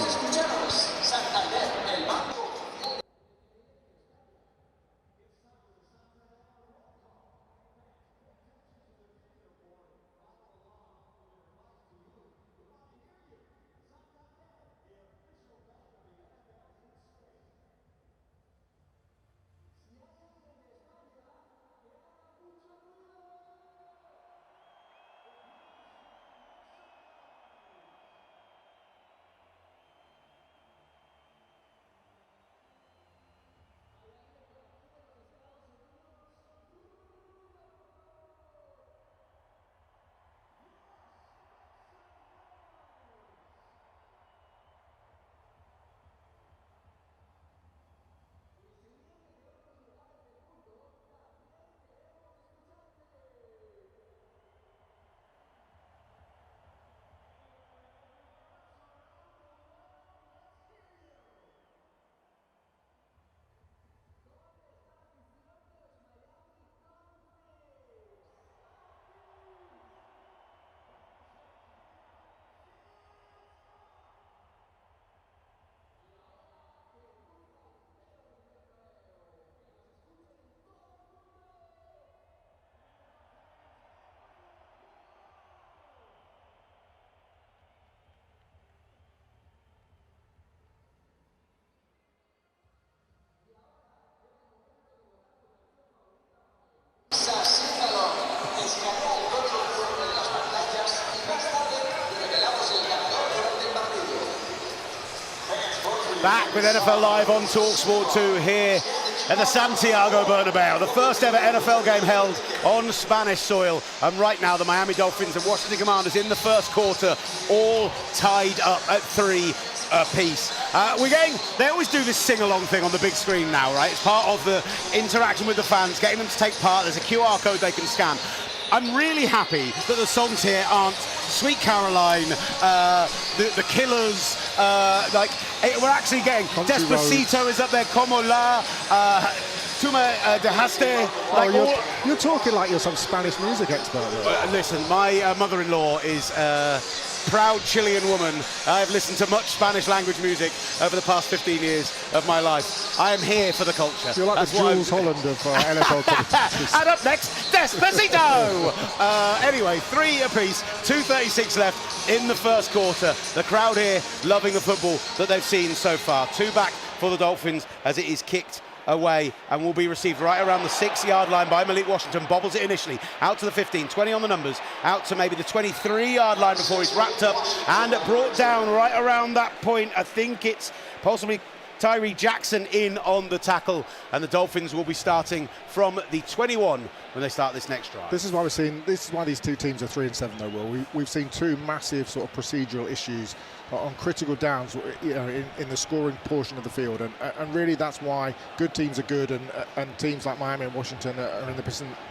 Back with NFL Live on TalkSport 2 here at the Santiago Bernabéu, the first ever NFL game held on Spanish soil. And right now the Miami Dolphins and Washington Commanders in the first quarter, all tied up at 3 apiece. They always do this sing-along thing on the big screen now, right? It's part of the interaction with the fans, getting them to take part. There's a QR code they can scan. I'm really happy that the songs here aren't Sweet Caroline, the Killers, we're actually getting Country Despacito Road. is up there, Como La, Tu me dejaste. You're talking like you're some Spanish music expert. Listen, my mother-in-law is proud Chilean woman. I've listened to much Spanish language music over the past 15 years of my life. I am here for the culture. You're like That's the what Jules Holland of NFL commentators. And up next, Despacito! Anyway, 3 apiece, 2:36 left in the first quarter. The crowd here loving the football that they've seen so far. 2 back for the Dolphins as it is kicked away and will be received right around the 6-yard line by Malik Washington. Bobbles it initially out to the 15, 20 on the numbers, out to maybe the 23-yard line before he's wrapped up and brought down right around that point. I think it's possibly Tyree Jackson in on the tackle, and the Dolphins will be starting from the 21 when they start this next drive. This is why these two teams are 3-7 though, Will. We've seen 2 massive sort of procedural issues on critical downs, in the scoring portion of the field, and really that's why good teams are good, and teams like Miami and Washington are in the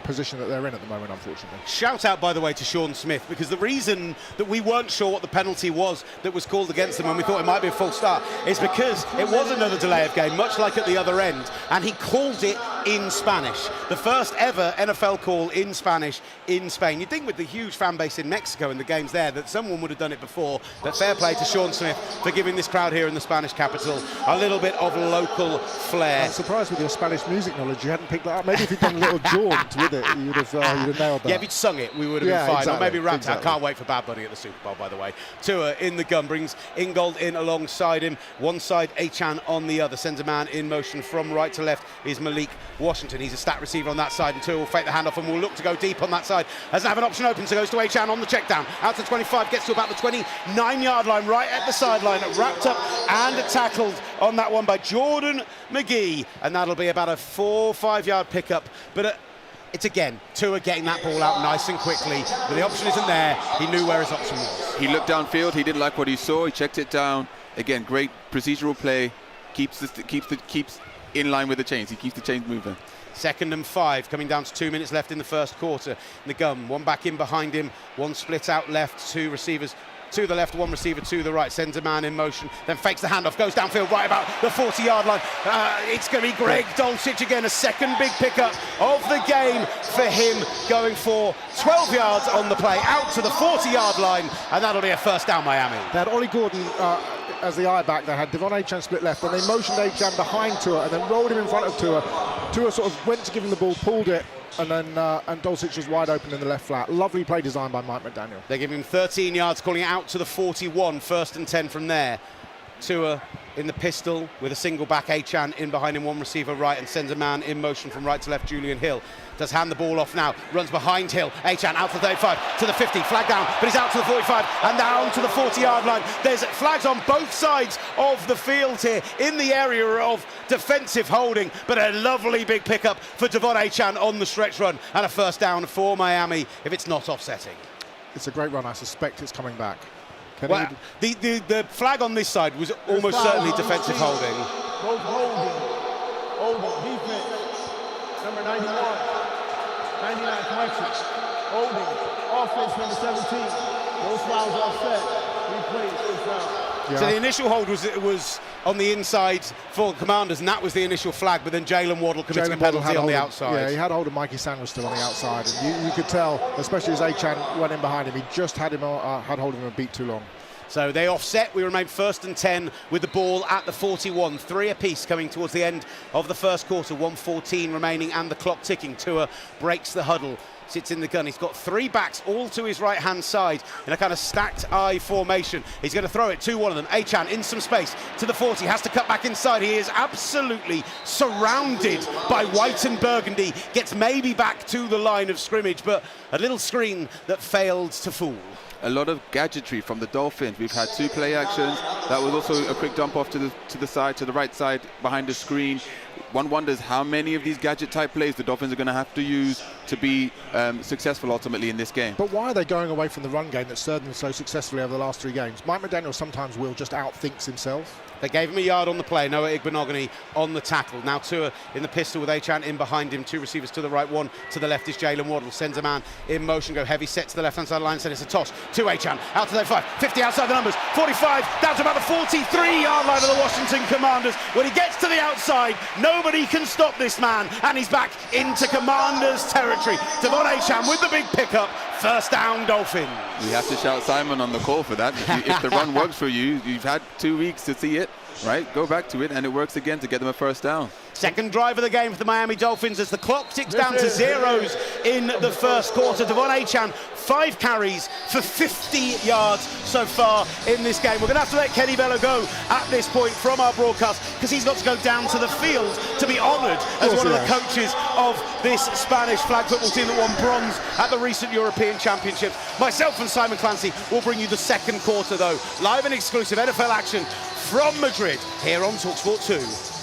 position that they're in at the moment, unfortunately. Shout out, by the way, to Sean Smith, because the reason that we weren't sure what the penalty was that was called against them when we thought it might be a false start is because it was another delay of game, much like at the other end, and he called it in Spanish. The first ever NFL call in Spanish in Spain. You'd think with the huge fan base in Mexico and the games there that someone would have done it before, but fair play to Sean Smith for giving this crowd here in the Spanish capital a little bit of local flair. I'm surprised with your Spanish music knowledge you hadn't picked that up. Maybe if you'd done a little jaunt with it, you'd have nailed that. Yeah, if you'd sung it, we would have been fine. Exactly, Or maybe rapped it. I exactly. can't wait for Bad Bunny at the Super Bowl, by the way. Tua in the gun, brings Ingold in alongside him. One side, Achan on the other. Sends a man in motion from right to left is Malik Washington. He's a stat receiver on that side, and Tua will fake the handoff and will look to go deep on that side. Doesn't have an option open, so goes to Achan on the check down. Out to 25, gets to about the 29-yard line, right at the sideline. Wrapped up and tackled on that one by Jordan McGee, and that'll be about a 4-5 yard pickup, but it's again Tua getting that ball out nice and quickly, but the option isn't there. He knew where his option was. He looked downfield, he didn't like what he saw, he checked it down. Again, great procedural play, keeps in line with the chains, he keeps the chains moving. 2nd and 5, coming down to 2 minutes left in the first quarter. In the gun, one back in behind him, one split out left, 2 receivers to the left, 1 receiver to the right, sends a man in motion, then fakes the handoff, goes downfield right about the 40-yard line. It's going to be Greg Dulcich again, a second big pickup of the game for him, going for 12 yards on the play, out to the 40-yard line, and that'll be a first down, Miami. They had Ollie Gordon as the eye back. They had Devon Achan split left, and they motioned Achan behind Tua and then rolled him in front of Tua. Tua sort of went to give him the ball, pulled it, and then Dulcich was wide open in the left flat. Lovely play design by Mike McDaniel. They give him 13 yards, calling it out to the 41, 1st and 10 from there. Tua in the pistol with a single back, Achan in behind him, 1 receiver right, and sends a man in motion from right to left. Julian Hill does hand the ball off now, runs behind Hill. Achan out to the 35, to the 50, flag down, but he's out to the 45 and down to the 40-yard line. There's flags on both sides of the field here in the area of defensive holding, but a lovely big pickup for Devon Achan on the stretch run, and a first down for Miami if it's not offsetting. It's a great run. I suspect it's coming back. Well, the flag on this side was almost certainly defensive holding. Both holding, defense, number 91, 99 corrections, holding, offense number 17, those fouls offset, replays, first down. Yeah. So the initial hold was on the inside for Commanders, and that was the initial flag, but then Jalen Waddle committing a penalty on the outside. Yeah, he had hold of Mikey Sanders still on the outside, and you could tell, especially as Achan went in behind him, he just had hold of him a beat too long. So they offset. We remain 1st and 10 with the ball at the 41. 3 apiece coming towards the end of the first quarter. 1:14 remaining and the clock ticking. Tua breaks the huddle, sits in the gun. He's got 3 backs all to his right-hand side in a kind of stacked eye formation. He's going to throw it to one of them. Achan in some space to the 40. Has to cut back inside. He is absolutely surrounded by white and burgundy. Gets maybe back to the line of scrimmage, but a little screen that failed to fool. a lot of gadgetry from the Dolphins. We've had 2 play actions. That was also a quick dump off to the side, to the right side, behind the screen. One wonders how many of these gadget-type plays the Dolphins are going to have to use to be successful ultimately in this game. But why are they going away from the run game that served them so successfully over the last 3 games? Mike McDaniel sometimes will just outthinks himself. They gave him a yard on the play. Noah Igbenogany on the tackle. Now Tua in the pistol with Achan in behind him. 2 receivers to the right, 1 to the left is Jalen Waddle. Sends a man in motion, go heavy set to the left-hand side of the line. Send it's a toss to Achan. Out to their 5, 50 outside the numbers, 45, down to about the 43-yard line of the Washington Commanders. When he gets to the outside, nobody can stop this man, and he's back into Commanders territory. Devon Achan with the big pickup. First down, Dolphins. You have to shout Simon on the call for that. If the run works for you, you've had 2 weeks to see it, right? Go back to it, and it works again to get them a first down. Second drive of the game for the Miami Dolphins as the clock ticks down to zeros in the first quarter. Devon Achan, 5 carries for 50 yards so far in this game. We're going to have to let Kenny Bello go at this point from our broadcast because he's got to go down to the field to be honoured as one of the coaches of this Spanish flag football team that won bronze at the recent European Championships. Myself and Simon Clancy will bring you the second quarter though. Live and exclusive NFL action from Madrid here on TalkSport 2.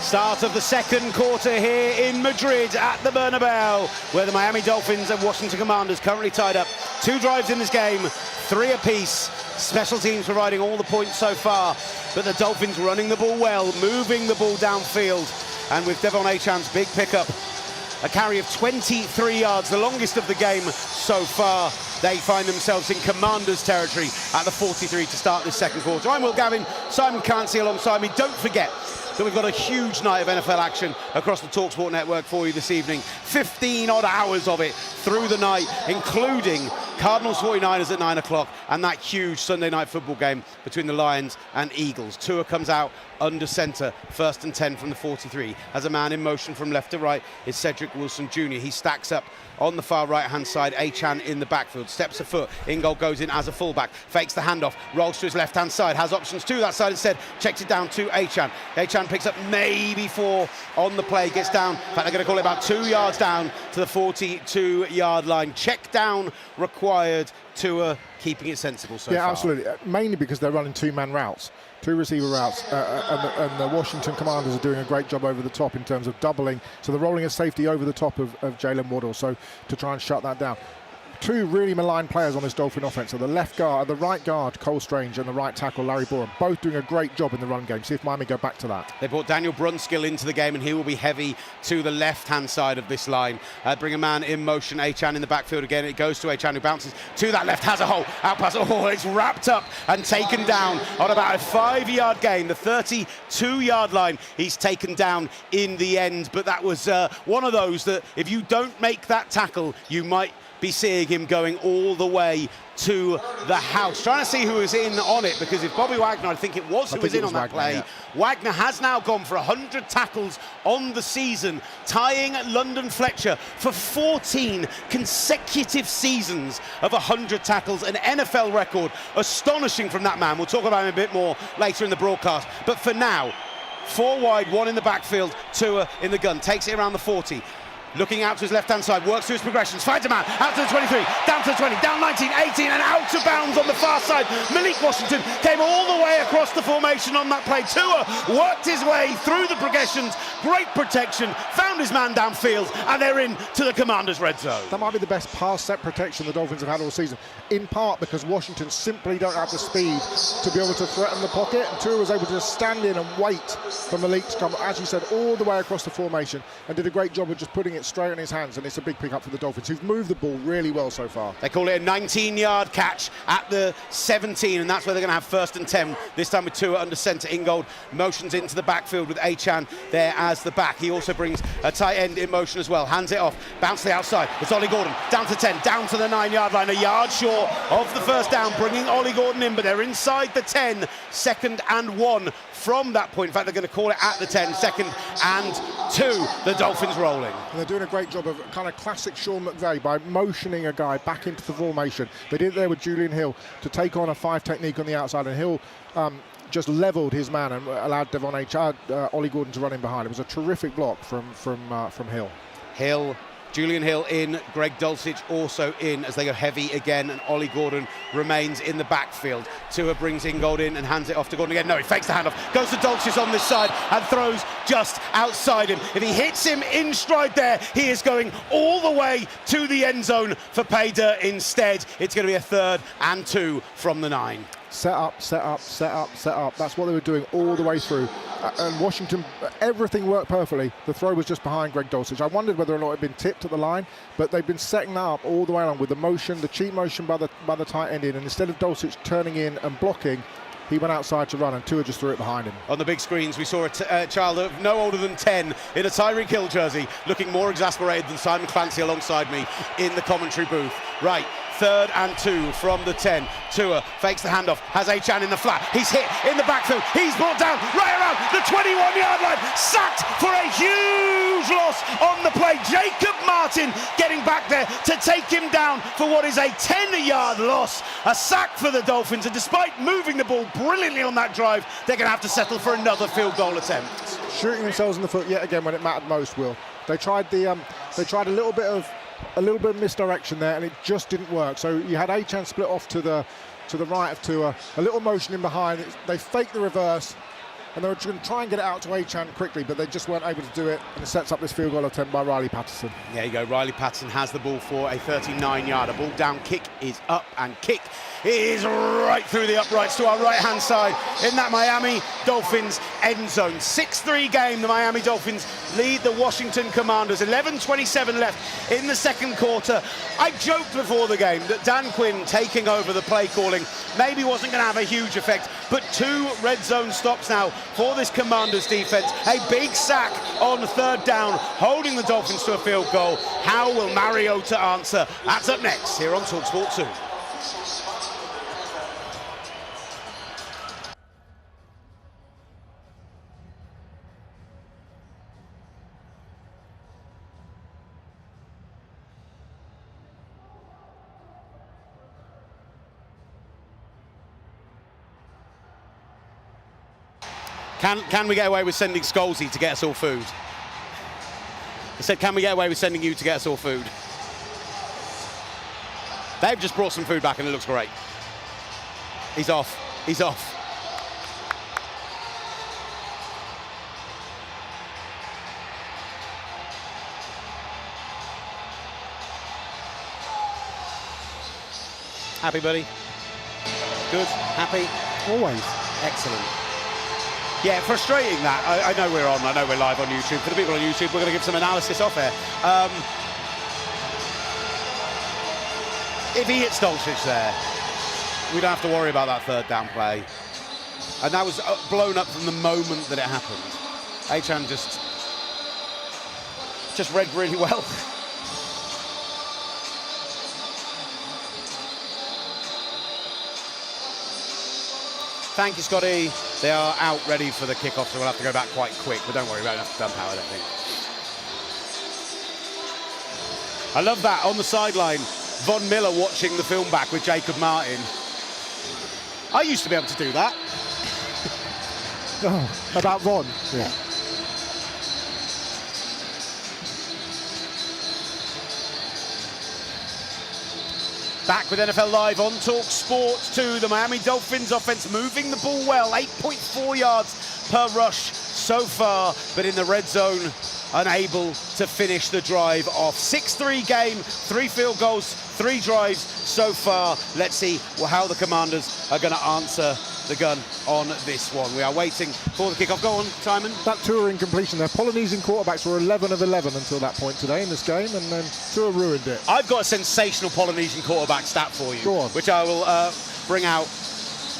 Start of the second quarter here in Madrid at the Bernabéu, where the Miami Dolphins and Washington Commanders currently tied up. 2 drives in this game, 3 apiece. Special teams providing all the points so far, but the Dolphins running the ball well, moving the ball downfield, and with Devon Achan's big pickup, a carry of 23 yards, the longest of the game so far. They find themselves in Commanders territory at the 43 to start this second quarter. I'm Will Gavin, Simon Clancy alongside me. Don't forget that we've got a huge night of NFL action across the TalkSport network for you this evening. 15 odd hours of it through the night, including Cardinals 49ers at 9 o'clock and that huge Sunday night football game between the Lions and Eagles. Tua comes out under centre, 1st and 10 from the 43. As a man in motion from left to right is Cedric Wilson Jr. He stacks up on the far right-hand side, Achan in the backfield, steps a foot, in goal goes in as a fullback, fakes the handoff, rolls to his left-hand side, has options to that side instead, checks it down to Achan. Achan picks up maybe 4 on the play, gets down, in fact they're going to call it about 2 yards down to the 42-yard line. Check down required. Tua keeping it sensible so far. Yeah, absolutely, mainly because they're running 2-man routes. 2 receiver routes, and the Washington Commanders are doing a great job over the top in terms of doubling. So they're rolling a safety over the top of Jalen Waddle, so to try and shut that down. 2 really maligned players on this Dolphin offense. So the left guard, the right guard, Cole Strange, and the right tackle, Larry Borum, both doing a great job in the run game. See if Miami go back to that. They brought Daniel Brunskill into the game, and he will be heavy to the left-hand side of this line. Bring a man in motion, Achan in the backfield again. It goes to Achan, who bounces to that left, has a hole, out pass. Oh, it's wrapped up and taken down on about a 5-yard gain. The 32-yard line, he's taken down in the end. But that was one of those that if you don't make that tackle, you might be seeing him going all the way to the house. Trying to see who was in on it, because if Bobby Wagner, I think it was who was in on that play. Yeah. Wagner has now gone for 100 tackles on the season, tying London Fletcher for 14 consecutive seasons of 100 tackles, an NFL record. Astonishing from that man. We'll talk about him a bit more later in the broadcast. But for now, 4 wide, 1 in the backfield, Tua in the gun, takes it around the 40. Looking out to his left-hand side, works through his progressions, finds a man, out to the 23, down to the 20, down 19, 18, and out of bounds on the far side. Malik Washington came all the way across the formation on that play. Tua worked his way through the progressions, great protection, found his man downfield, and they're in to the Commanders' red zone. That might be the best pass set protection the Dolphins have had all season, in part because Washington simply don't have the speed to be able to threaten the pocket, and Tua was able to stand in and wait for Malik to come, as you said, all the way across the formation, and did a great job of just putting it straight in his hands, and it's a big pick up for the Dolphins, who've moved the ball really well so far. They call it a 19-yard catch at the 17, and that's where they're going to have 1st and 10, this time with Tua under centre. Ingold motions into the backfield with Achan there as the back. He also brings a tight end in motion as well, hands it off, bounce to the outside. It's Ollie Gordon, down to 10, down to the 9-yard line, a yard short of the first down, bringing Ollie Gordon in, but they're inside the 10, 2nd and 1 from that point. In fact, they're going to call it at the 10, 2nd and 2, the Dolphins rolling. And they're doing a great job of kind of classic Sean McVay by motioning a guy back into the formation. They did it there with Julian Hill to take on a 5 technique on the outside, and Hill just levelled his man and allowed Ollie Gordon to run in behind. It was a terrific block from Hill. Julian Hill in, Greg Dulcich also in as they go heavy again, and Ollie Gordon remains in the backfield. Tua brings Ingold in and hands it off to Gordon again. No, he fakes the handoff, goes to Dulcich on this side and throws just outside him. If he hits him in stride there, he is going all the way to the end zone for pay dirt instead. It's going to be a 3rd and 2 from the 9. Set up, set up, set up, set up. That's what they were doing all the way through. And Washington, everything worked perfectly. The throw was just behind Greg Dulcich. I wondered whether or not it had been tipped at the line, but they've been setting that up all the way along with the motion, the cheat motion by the tight end in. And instead of Dulcich turning in and blocking, he went outside to run, and Tua just threw it behind him. On the big screens, we saw a child of no older than 10 in a Tyreek Hill jersey, looking more exasperated than Simon Clancy alongside me in the commentary booth. Right, 3rd and 2 from the 10. Tua fakes the handoff, has Achan in the flat. He's hit in the backfield. He's brought down right around the 21-yard line. Sacked for a huge loss on the play. Jacob Martin getting back there to take him down for what is a 10-yard loss. A sack for the Dolphins, and despite moving the ball brilliantly on that drive, they're going to have to settle for another field goal attempt. Shooting themselves in the foot yet again when it mattered most, Will. They tried a little bit of misdirection there, and it just didn't work. So you had Achan split off to the right of Tua, a little motion in behind. They faked the reverse, and they were going to try and get it out to Achan quickly, but they just weren't able to do it, and it sets up this field goal attempt by Riley Patterson. There you go, Riley Patterson has the ball for a 39-yarder. Ball down, kick is up, and kick is right through the uprights to our right-hand side in that Miami Dolphins end zone. 6-3 game, the Miami Dolphins lead the Washington Commanders. 11:27 left in the 2nd quarter. I joked before the game that Dan Quinn taking over the play calling maybe wasn't going to have a huge effect, but 2 red zone stops now for this Commanders defense. A big sack on 3rd down, holding the Dolphins to a field goal. How will Mariota answer? That's up next here on TalkSport 2. Can we get away with sending Scholesy to get us all food? I said, can we get away with sending you to get us all food? They've just brought some food back and it looks great. He's off. He's off. Happy, buddy? Good? Happy? Always. Excellent. Yeah, frustrating that. I know we're on, I know we're live on YouTube. For the people on YouTube, we're going to give some analysis off here. If he hits Dulcich there, we don't have to worry about that 3rd down play. And that was blown up from the moment that it happened. Achan just read really well. Thank you, Scotty. They are out ready for the kickoff, so we'll have to go back quite quick, but don't worry, we don't have to dump power, I don't think. I love that, on the sideline, Von Miller watching the film back with Jacob Martin. I used to be able to do that. Oh, about Von? Yeah. Back with NFL Live on Talk Sports 2. The Miami Dolphins offense moving the ball well, 8.4 yards per rush so far, but in the red zone, unable to finish the drive off. 6-3 game, 3 field goals, 3 drives so far. Let's see how the Commanders are going to answer the gun on this one. We are waiting for the kickoff. Go on, Simon. That Tua incompletion there. Polynesian quarterbacks were 11 of 11 until that point today in this game, and then Tua ruined it. I've got a sensational Polynesian quarterback stat for you, Go on. which I will bring out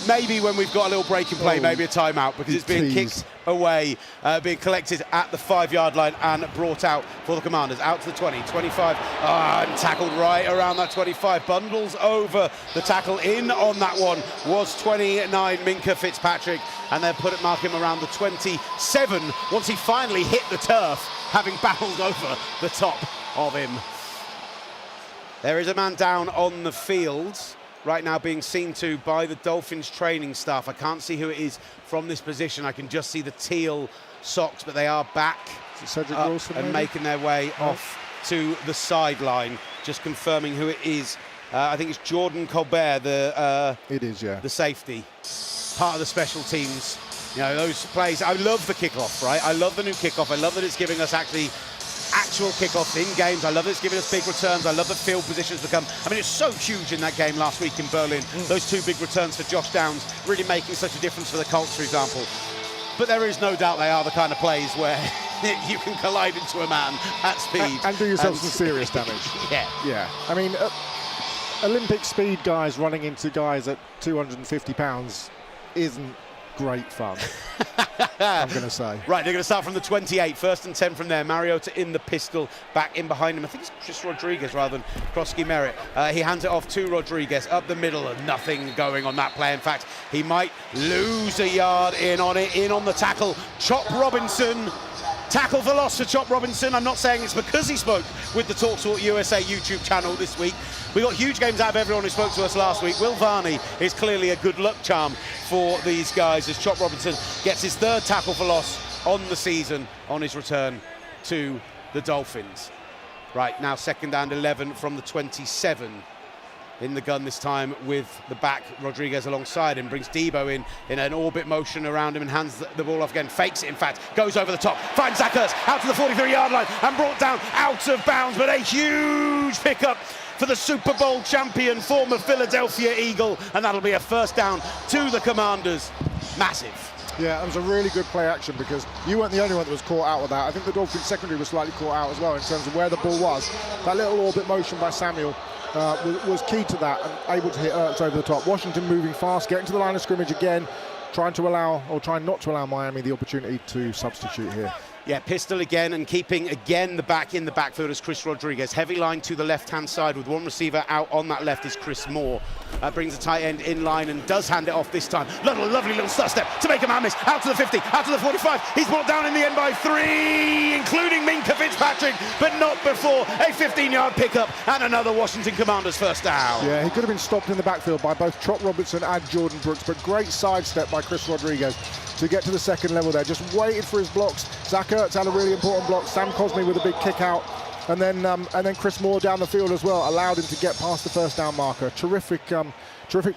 maybe when we've got a little break in play, maybe a timeout, because it's being kicked away, being collected at the 5-yard line and brought out for the Commanders. Out to the 20, 25, and tackled right around that 25. Bundles over the tackle. In on that one was 29, Minka Fitzpatrick, and they'll mark him around the 27 once he finally hit the turf, having barreled over the top of him. There is a man down on the field right now, being seen to by the Dolphins training staff. I can't see who it is from this position. I can just see the teal socks, but they are back and making their way off to the sideline. Just confirming who it is. I think it's Jordan Colbert, the safety, part of the special teams. You know, those plays. I love the kickoff, right? I love the new kickoff. I love that it's giving us actual kickoffs in games. I love that it's giving us big returns. I love that field positions become, I mean, it's so huge in that game last week in Berlin. Those 2 big returns for Josh Downs really making such a difference for the Colts, for example. But there is no doubt they are the kind of plays where you can collide into a man at speed. And do yourself some serious damage. Yeah. I mean, Olympic speed guys running into guys at 250 pounds isn't great fun, I'm going to say. Right, they're going to start from the 28, 1st and 10 from there. Mariota in the pistol, back in behind him. I think it's Chris Rodriguez rather than Krosky Merritt. He hands it off to Rodriguez up the middle, and nothing going on that play. In fact, he might lose a yard in on it, in on the tackle. Chop Robinson. Tackle for loss for Chop Robinson. I'm not saying it's because he spoke with the TalkSport USA YouTube channel this week. We got huge games out of everyone who spoke to us last week. Will Varney is clearly a good luck charm for these guys as Chop Robinson gets his 3rd tackle for loss on the season on his return to the Dolphins. Right, now 2nd and 11 from the 27. In the gun this time with the back, Rodriguez alongside him, brings Debo in an orbit motion around him and hands the ball off again, fakes it in fact, goes over the top, finds Zach Ertz out to the 43-yard line and brought down out of bounds, but a huge pickup for the Super Bowl champion, former Philadelphia Eagle, and that'll be a 1st down to the Commanders. Massive. Yeah, that was a really good play action, because you weren't the only one that was caught out with that. I think the Dolphins secondary was slightly caught out as well in terms of where the ball was. That little orbit motion by Samuel was key to that, and able to hit Ertz over the top. Washington moving fast, getting to the line of scrimmage again, trying not to allow Miami the opportunity to substitute here. Yeah, pistol again, and keeping again the back in the backfield is Chris Rodriguez. Heavy line to the left-hand side with one receiver out on that left is Chris Moore. Brings the tight end in line and does hand it off this time. Lovely little step to make a man miss. Out to the 50, out to the 45. He's brought down in the end by 3, including Minka Fitzpatrick, but not before a 15-yard pickup and another Washington Commanders 1st down. Yeah, he could have been stopped in the backfield by both Chop Robinson and Jordan Brooks, but great sidestep by Chris Rodriguez to get to the 2nd level there. Just waited for his blocks. Zach Ertz had a really important block. Sam Cosmi with a big kick out. And then Chris Moore down the field as well, allowed him to get past the 1st down marker. Terrific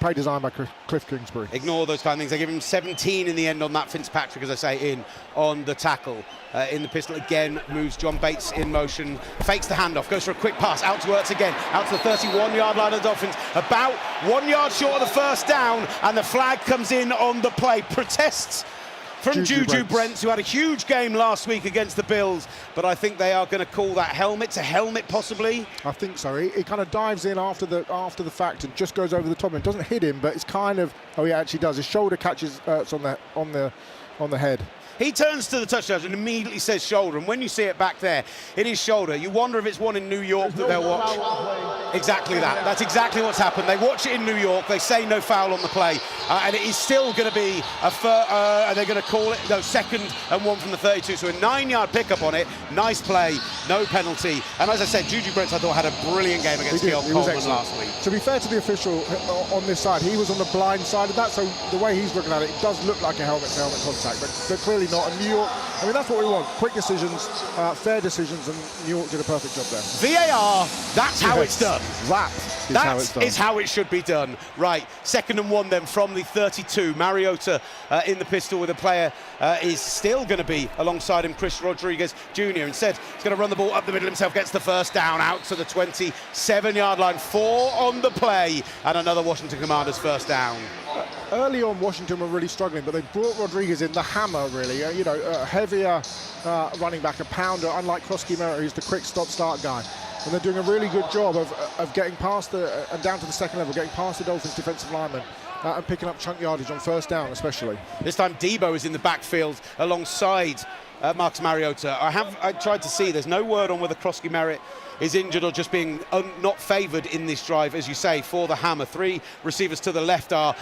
play design by Cliff Kingsbury. Ignore those kind of things. They give him 17 in the end on that Fitzpatrick, as I say, in on the tackle. In the pistol again, moves John Bates in motion, fakes the handoff, goes for a quick pass, out to Ertz again, out to the 31-yard line of the Dolphins, about 1 yard short of the 1st down, and the flag comes in on the play. Protests from Juju Brents, who had a huge game last week against the Bills, but I think they are going to call that helmet to helmet, possibly. I think so. He kind of dives in after the fact and just goes over the top. It doesn't hit him, but it's kind of, oh, he actually does. His shoulder catches Ertz on the head. He turns to the touchdown and immediately says shoulder, and when you see it back there, it is shoulder. You wonder if it's one in New York that they'll watch. Exactly that. That's exactly what's happened. They watch it in New York, they say no foul on the play, and it is still going to be are they going to call it? No, 2nd and 1 from the 32, so a 9-yard pickup on it. Nice play, no penalty, and as I said, Juju Brents, I thought, had a brilliant game against Keon Coleman last week. To be fair to the official on this side, he was on the blind side of that, so the way he's looking at it, it does look like a helmet-to-helmet contact, but clearly not. And New York, I mean, that's what we want. Quick decisions, fair decisions, and New York did a perfect job there. VAR, that's how it's done. That is how it should be done. Right, 2nd and 1 then from the 32. Mariota in the pistol with a player is still going to be alongside him, Chris Rodriguez Jr. Instead, he's going to run the ball up the middle himself, gets the first down out to the 27-yard line. 4 on the play, and another Washington Commanders first down. Early on, Washington were really struggling, but they brought Rodriguez in, the hammer, really. A heavier running back, a pounder, unlike Krosky-Merritt, who's the quick stop-start guy. And they're doing a really good job of getting past and down to the second level, getting past the Dolphins' defensive linemen and picking up chunk yardage on first down, especially. This time, Debo is in the backfield alongside Marcus Mariota. I tried to see, there's no word on whether Krosky-Merritt is injured or just being not favoured in this drive, as you say, for the hammer. 3 receivers to the left are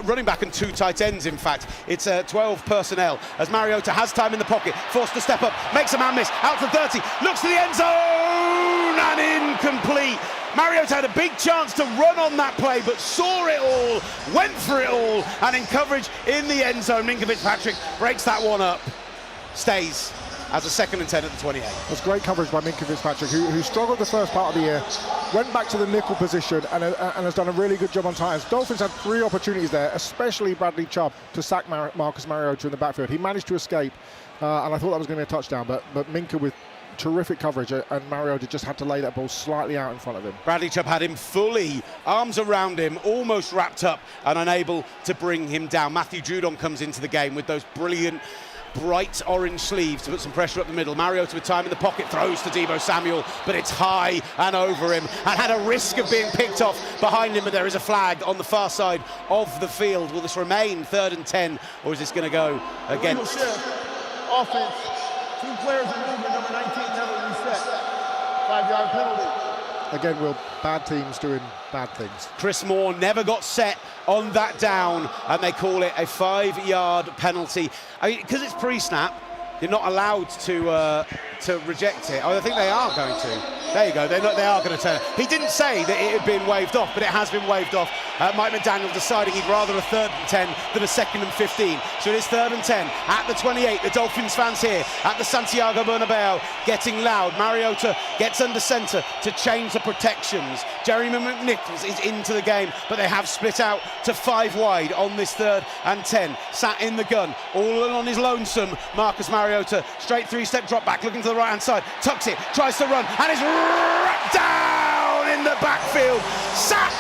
running back and 2 tight ends, in fact. It's 12 personnel as Mariota has time in the pocket, forced to step up, makes a man miss, out to 30, looks to the end zone and incomplete. Mariota had a big chance to run on that play, but saw it all, went for it all, and in coverage in the end zone, Minkah Fitzpatrick breaks that one up, stays as a 2nd and 10 at the 28. That's great coverage by Minkah Fitzpatrick, who struggled the first part of the year, went back to the nickel position and has done a really good job on times. Dolphins had 3 opportunities there, especially Bradley Chubb, to sack Marcus Mariota in the backfield. He managed to escape, and I thought that was going to be a touchdown, but Minkah with terrific coverage, and Mariota just had to lay that ball slightly out in front of him. Bradley Chubb had him fully, arms around him, almost wrapped up and unable to bring him down. Matthew Judon comes into the game with those brilliant bright orange sleeves to put some pressure up the middle. Mariota with time in the pocket, throws to Deebo Samuel, but it's high and over him, and had a risk of being picked off behind him, but there is a flag on the far side of the field. Will this remain 3rd and 10, or is this going to go against? Offense, 2 players in movement, number 19 never reset. 5-yard penalty. Again, Will, bad teams doing bad things. Chris Moore never got set on that down, and they call it a 5-yard penalty. I mean, because it's pre-snap, you're not allowed to reject it. Oh, I think they are going to. There you go, they are going to turn it. He didn't say that it had been waved off, but it has been waved off. Mike McDaniel deciding he'd rather a 3rd and 10 than a 2nd and 15. So it is 3rd and 10 at the 28. The Dolphins fans here at the Santiago Bernabéu getting loud. Mariota gets under centre to change the protections. Jeremy McNichols is into the game, but they have split out to 5 wide on this 3rd and 10. Sat in the gun, all on his lonesome. Marcus Mariota, straight 3-step drop back, looking to the right-hand side, tucks it, tries to run, and is wrapped down in the backfield. Sack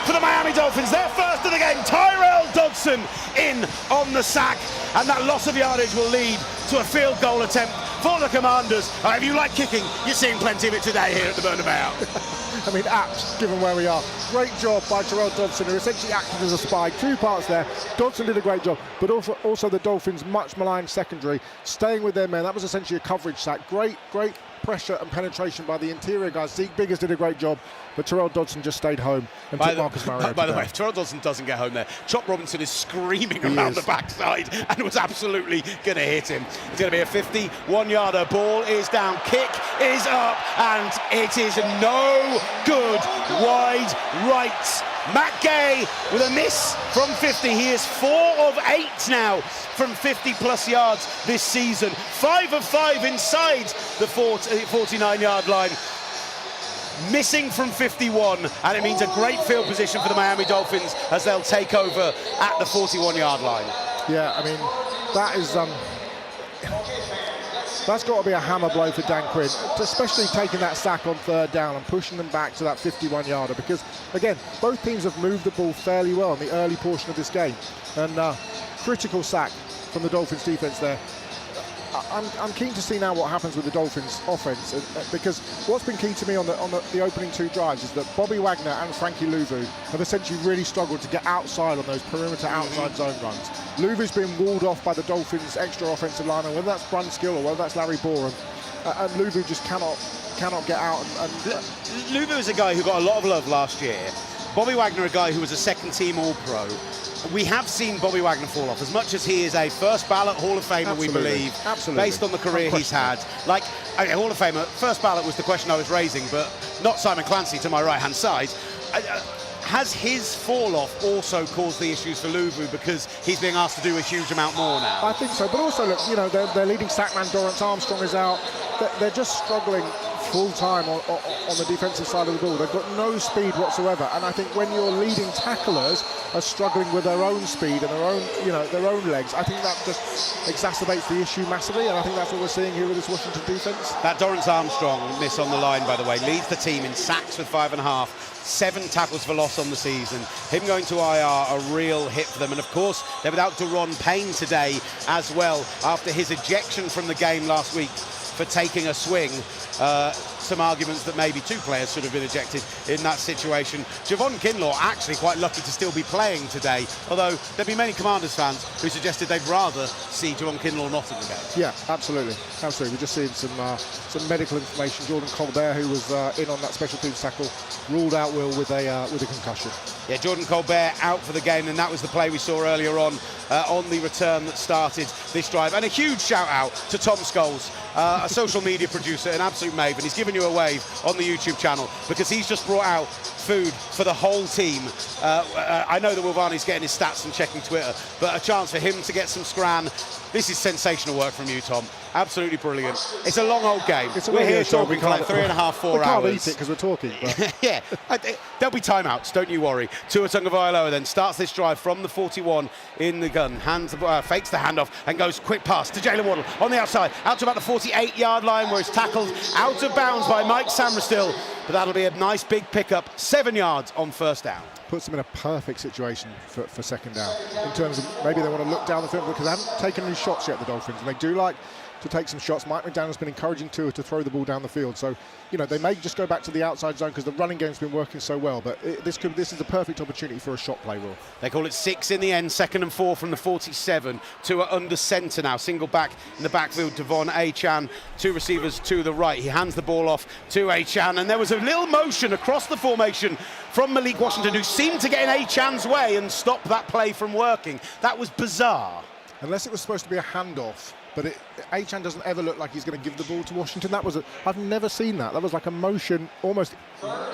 for the Miami Dolphins, their first of the game. Tyrell Dodson in on the sack, and that loss of yardage will lead to a field goal attempt for the Commanders. If you like kicking, you're seeing plenty of it today here at the Bernabéu. I mean, apt, given where we are. Great job by Tyrell Dodson, who essentially acted as a spy. 2 parts there. Dodson did a great job, but also the Dolphins' much maligned secondary, staying with their men. That was essentially a coverage sack. Great pressure and penetration by the interior guys. Zeke Biggers did a great job, but Tyrell Dodson just stayed home and took Marcus Mariota. By the way, if Tyrell Dodson doesn't get home there, Chop Robinson is screaming around the backside and was absolutely going to hit him. It's going to be a 51-yarder. Ball is down, kick is up, and it is no good. Wide right. Matt Gay with a miss from 50. He is 4 of 8 now from 50-plus yards this season. 5 of 5 inside the 49-yard line. Missing from 51, and it means a great field position for the Miami Dolphins as they'll take over at the 41-yard line. Yeah, I mean, that is that's got to be a hammer blow for Dan Quinn, especially taking that sack on 3rd down and pushing them back to that 51-yarder, because again, both teams have moved the ball fairly well in the early portion of this game, and critical sack from the Dolphins defense there. I'm keen to see now what happens with the Dolphins offense, because what's been key to me on the opening 2 drives is that Bobby Wagner and Frankie Louvu have essentially really struggled to get outside on those perimeter outside zone runs. Louvu's been walled off by the Dolphins' extra offensive lineman, whether that's Brunskill or whether that's Larry Borum, and Louvu just cannot get out. Louvu is a guy who got a lot of love last year. Bobby Wagner, a guy who was a second-team All-Pro. We have seen Bobby Wagner fall off. As much as he is a first-ballot Hall of Famer, we believe, based on the career he's had. Like, Hall of Famer, first ballot was the question I was raising, but not Simon Clancy to my right-hand side. Has his fall-off also caused the issues for Louvu because he's being asked to do a huge amount more now? I think so, but also, look, you know, their leading sackman, Dorrance Armstrong, is out. They're just struggling full-time on the defensive side of the ball. They've got no speed whatsoever, and I think when your leading tacklers are struggling with their own speed and their own legs, I think that just exacerbates the issue massively, and I think that's what we're seeing here with this Washington defense. That Dorrance Armstrong miss on the line, by the way, leads the team in sacks with 5.5. 7 tackles for loss on the season. Him going to IR, a real hit for them. And of course, they're without Deron Payne today as well, after his ejection from the game last week for taking a swing. Some arguments that maybe 2 players should have been ejected in that situation. Javon Kinlaw actually quite lucky to still be playing today, although there'd be many Commanders fans who suggested they'd rather see Javon Kinlaw not in the game. Yeah, absolutely. We're just seeing some medical information. Jordan Colbert, who was in on that special teams tackle, ruled out Will with a concussion. Yeah, Jordan Colbert out for the game, and that was the play we saw earlier on the return that started this drive. And a huge shout out to Tom Scholes, a social media producer, an absolute maven. He's given you a wave on the YouTube channel because he's just brought out food for the whole team. I know that Will Varney's getting his stats and checking Twitter, but a chance for him to get some scran. This is sensational work from you, Tom. Absolutely brilliant. It's a long old game. We're here talking for like 3.5, 4 hours. We can't eat it because we're talking. But. Yeah, there'll be timeouts, don't you worry. Tua Tagovailoa then starts this drive from the 41 in the gun, fakes the handoff and goes quick pass to Jalen Waddle on the outside, out to about the 48-yard line where he's tackled out of bounds by Mike Sammerstill. But that'll be a nice big pickup, 7 yards on first down. Puts them in a perfect situation for second down. In terms of maybe they want to look down the field because they haven't taken any shots yet, the Dolphins, and they do like to take some shots. Mike McDaniel's been encouraging Tua to throw the ball down the field, so they may just go back to the outside zone because the running game's been working so well. But this is the perfect opportunity for a shot play, Will. They call it 6 in the end, 2nd and 4 from the 47. Tua under centre now, single back in the backfield. Devon Achane, 2 receivers to the right. He hands the ball off to Achane, and there was a little motion across the formation from Malik Washington, who seemed to get in Achane's way and stop that play from working. That was bizarre. Unless it was supposed to be a handoff. But Achane doesn't ever look like he's going to give the ball to Washington. I've never seen that. That was like a motion, almost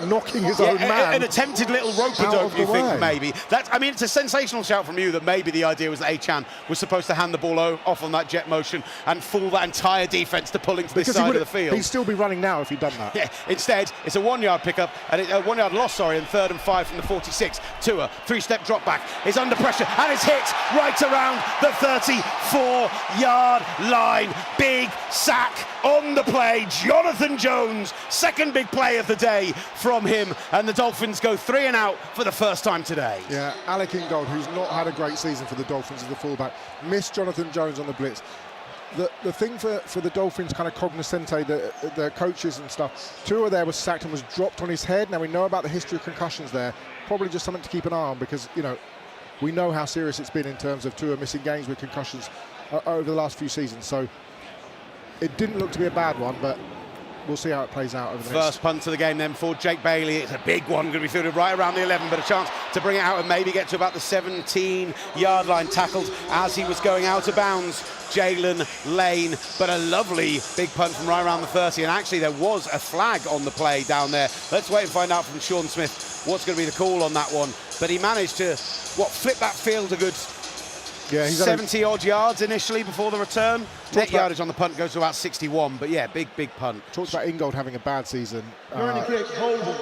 knocking his own man. An attempted little rope-a-dope, you think, maybe. It's a sensational shout from you that maybe the idea was that Achane was supposed to hand the ball off on that jet motion and fool that entire defence to pull into this side of the field. He'd still be running now if he'd done that. Yeah, instead, it's a 1-yard pickup, and a 1-yard loss, and 3rd and 5 from the 46. Tua, 3-step drop back, is under pressure, and is hit right around the 34-yard line. Big sack on the play. Jonathan Jones, second big play of the day from him, and the Dolphins go 3 and out for the first time today. Yeah, Alec Ingold, who's not had a great season for the Dolphins as the fullback, missed Jonathan Jones on the blitz. The thing for the Dolphins kind of cognoscente, the coaches and stuff, Tua there was sacked and was dropped on his head. Now we know about the history of concussions there, probably just something to keep an eye on because we know how serious it's been in terms of Tua missing games with concussions over the last few seasons. So it didn't look to be a bad one, but we'll see how it plays out over the next. First punt of the game then for Jake Bailey. It's a big one, going to be fielded right around the 11, but a chance to bring it out and maybe get to about the 17-yard line, tackled as he was going out of bounds. Jalen Lane, but a lovely big punt from right around the 30, and actually there was a flag on the play down there. Let's wait and find out from Sean Smith what's going to be the call on that one, but he managed to flip that field a good 70-odd yards initially before the return. Net yardage on the punt goes to about 61, but yeah, big punt. Talked about Ingold having a bad season. Returning kick, holding.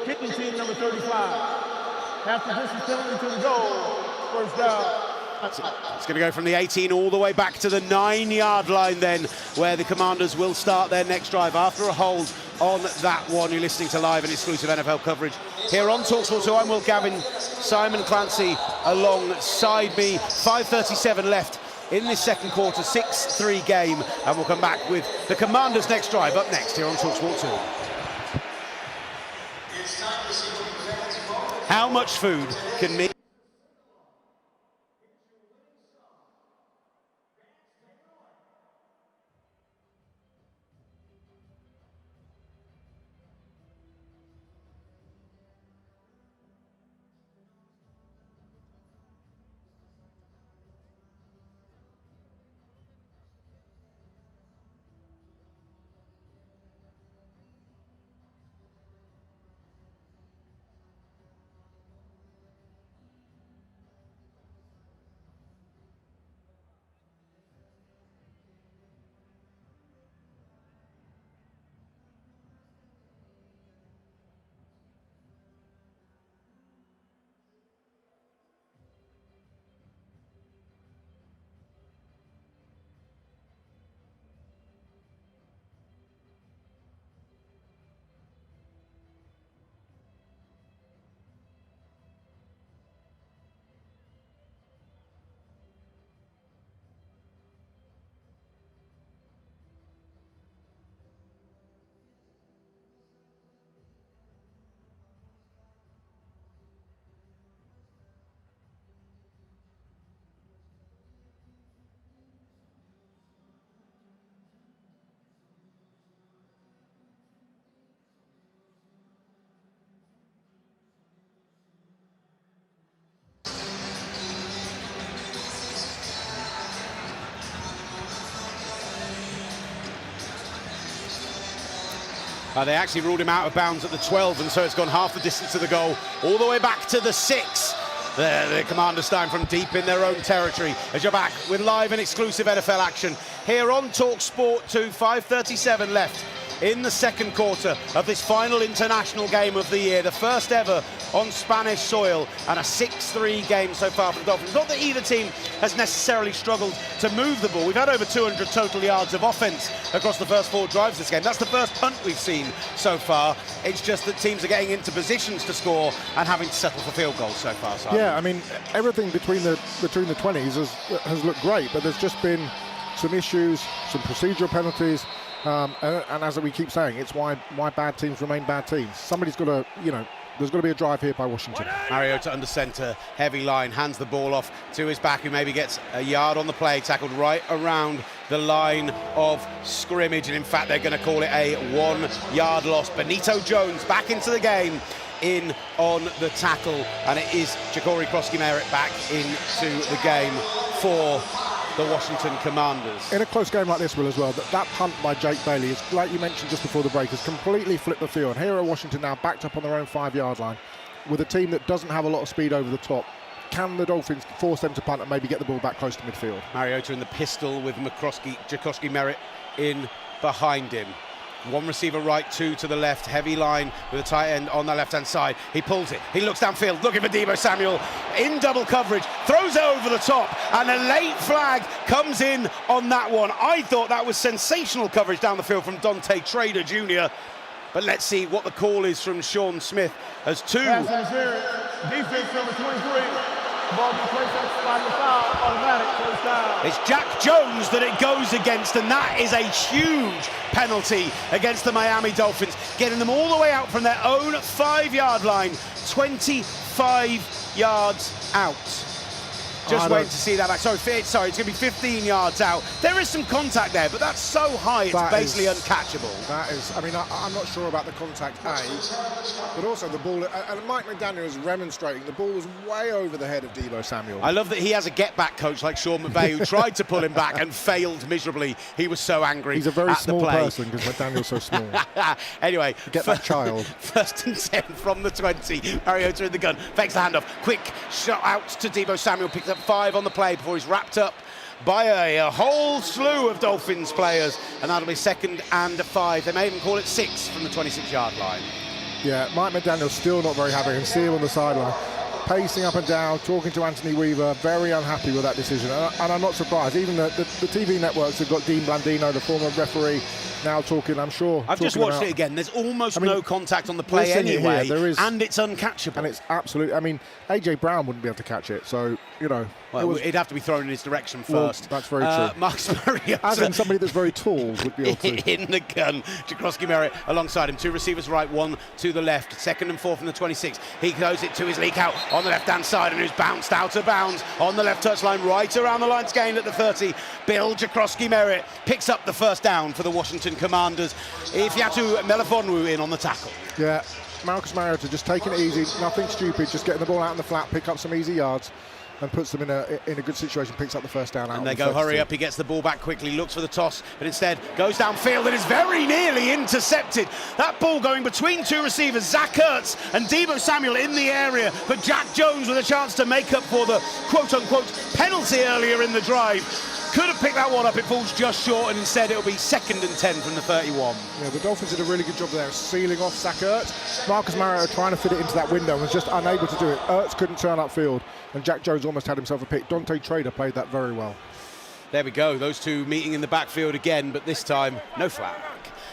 Kicking team number 35. Half the distance penalty to the goal. First down. It's going to go from the 18 all the way back to the 9-yard line then, where the Commanders will start their next drive after a hold on that one. You're listening to live and exclusive NFL coverage here on TalkSport 2. I'm Will Gavin, Simon Clancy alongside me. 5:37 left in this second quarter, 6-3 game, and we'll come back with the Commanders' next drive up next here on TalkSport 2. How much food can me? They actually ruled him out of bounds at the 12, and so it's gone half the distance to the goal, all the way back to the 6. The Commanders starting from deep in their own territory. As you're back with live and exclusive NFL action here on Talk Sport 2, 5:37 left in the second quarter of this final international game of the year, the first ever on Spanish soil, and a 6-3 game so far for the Dolphins. Not that either team has necessarily struggled to move the ball. We've had over 200 total yards of offense across the first 4 drives this game. That's the first punt we've seen so far. It's just that teams are getting into positions to score and having to settle for field goals so far. Simon. Yeah, I mean, everything between the 20s has looked great, but there's just been some issues, some procedural penalties. And as we keep saying, it's why bad teams remain bad teams. Somebody's got to, there's got to be a drive here by Washington. Mariota under centre, heavy line, hands the ball off to his back, who maybe gets a yard on the play, tackled right around the line of scrimmage, and in fact they're going to call it a 1-yard loss. Benito Jones back into the game, in on the tackle, and it is Ja'Cory Krosky-Merritt back into the game for the Washington Commanders. In a close game like this, Will, as well, that punt by Jake Bailey is, like you mentioned just before the break, has completely flipped the field. Here are Washington now backed up on their own 5-yard line with a team that doesn't have a lot of speed over the top. Can the Dolphins force them to punt and maybe get the ball back close to midfield? Mariota in the pistol with Ja'Cory-Merritt in behind him. One receiver right, 2 to the left, heavy line with a tight end on the left-hand side. He pulls it, he looks downfield, looking for Deebo Samuel in double coverage, throws it over the top, and a late flag comes in on that one. I thought that was sensational coverage down the field from Dante Trader Jr., but let's see what the call is from Sean Smith as 2. Pass interference. Defense number 23. Ball be placed at the spot of the foul. Automatic first down. It's Jack Jones that it goes against, and that is a huge penalty against the Miami Dolphins, getting them all the way out from their own 5-yard line, 25 yards out. Just waiting to see that back. Sorry, it's going to be 15 yards out. There is some contact there, but that's so high, it's basically uncatchable. That is, I mean, I'm not sure about the contact, but also the ball, and Mike McDaniel is remonstrating, the ball was way over the head of Deebo Samuel. I love that he has a get-back coach like Sean McVay who tried to pull him back and failed miserably. He was so angry. He's a very small person because McDaniel's so small. Anyway, get that child. First and 10 from the 20. Mariota in the gun, fakes the handoff. Quick shot out to Deebo Samuel, picks up 5 on the play before he's wrapped up by a whole slew of Dolphins players, and that'll be 2nd and 5. They may even call it 6 from the 26-yard line. Yeah, Mike McDaniel's still not very happy. I can see him on the sideline, pacing up and down, talking to Anthony Weaver, very unhappy with that decision. And I'm not surprised. Even the TV networks have got Dean Blandino, the former referee, now talking, I'm sure. I've just watched it again. There's almost no contact on the play anyway, and it's uncatchable. And it's absolutely, I mean, A.J. Brown wouldn't be able to catch it, so, Well, it'd have to be thrown in his direction first. That's very true. Marcus Mariota. As in somebody that's very tall would be able to. In the gun. Ja'Cory-Merritt alongside him. 2 receivers right, 1 to the left. 2nd and 4 from the 26. He goes it to his leak out on the left-hand side, and who's bounced out of bounds on the left touchline, right around the line's gained at the 30. Bill Ja'Cory-Merritt picks up the first down for the Washington Commanders. Ifeatu Melifonwu in on the tackle. Yeah, Marcus Mariota just taking it easy, nothing stupid, just getting the ball out in the flat, pick up some easy yards, and puts them in a good situation, picks up the first down. And they go hurry up, he gets the ball back quickly, looks for the toss, but instead goes downfield and is very nearly intercepted. That ball going between 2 receivers, Zach Ertz and Deebo Samuel in the area, but Jack Jones with a chance to make up for the quote-unquote penalty earlier in the drive. Could have picked that one up, it falls just short, and instead it'll be 2nd and 10 from the 31. Yeah, the Dolphins did a really good job there, sealing off Zach Ertz. Marcus Mariota trying to fit it into that window and was just unable to do it. Ertz couldn't turn upfield, and Jack Jones almost had himself a pick. Dante Trader played that very well. There we go, those two meeting in the backfield again, but this time no flag.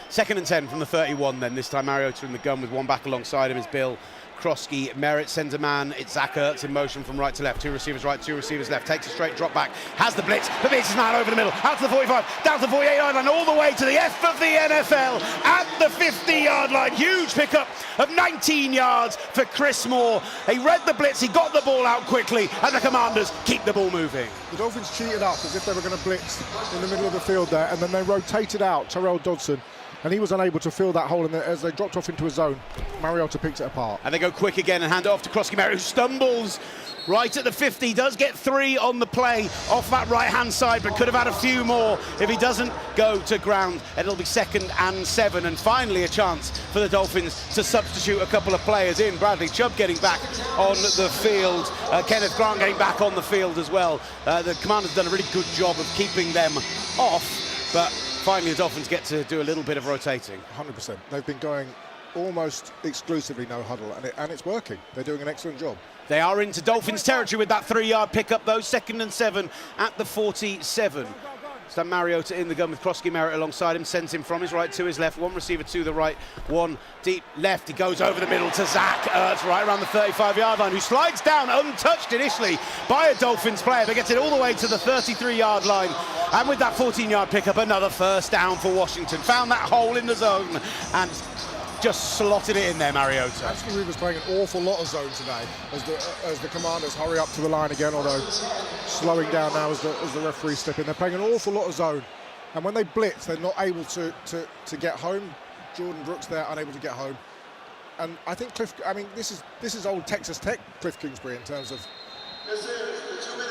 2nd and 10 from the 31 then, this time Mariota in the gun with one back alongside him is Bill Krosky-Merritt, sends a man, it's Zach Ertz in motion from right to left, 2 receivers right, 2 receivers left, takes a straight drop back, has the blitz, but this is man over the middle, out to the 45, down to the 48-yard line, all the way to the F of the NFL, at the 50-yard line, huge pickup of 19 yards for Chris Moore. He read the blitz, he got the ball out quickly, and the Commanders keep the ball moving. The Dolphins cheated up as if they were going to blitz in the middle of the field there, and then they rotated out Terrell Dodson and he was unable to fill that hole. And as they dropped off into a zone, Mariota picked it apart. And they go quick again and hand it off to Krosky-Merritt, who stumbles right at the 50. Does get 3 on the play off that right-hand side, but could have had a few more if he doesn't go to ground. And it'll be 2nd and 7. And finally a chance for the Dolphins to substitute a couple of players in. Bradley Chubb getting back on the field. Kenneth Grant getting back on the field as well. The Commanders done a really good job of keeping them off, but finally the Dolphins get to do a little bit of rotating. 100%. They've been going almost exclusively no huddle, and it's working. They're doing an excellent job. They are into Dolphins territory with that 3-yard pickup, though. 2nd and 7 at the 47. Stan Mariota in the gun with Krosky-Merritt alongside him, sends him from his right to his left. One receiver to the right, one deep left. He goes over the middle to Zach Ertz right around the 35-yard line, who slides down untouched initially by a Dolphins player, but gets it all the way to the 33-yard line. And with that 14-yard pickup, another first down for Washington. Found that hole in the zone and just slotted it in there, Mariota. Actually, Reaver's playing an awful lot of zone today as the Commanders hurry up to the line again, although slowing down now as the referees step in. They're playing an awful lot of zone, and when they blitz, they're not able to get home. Jordan Brooks there, unable to get home. And I think this is old Texas Tech Cliff Kingsbury in terms of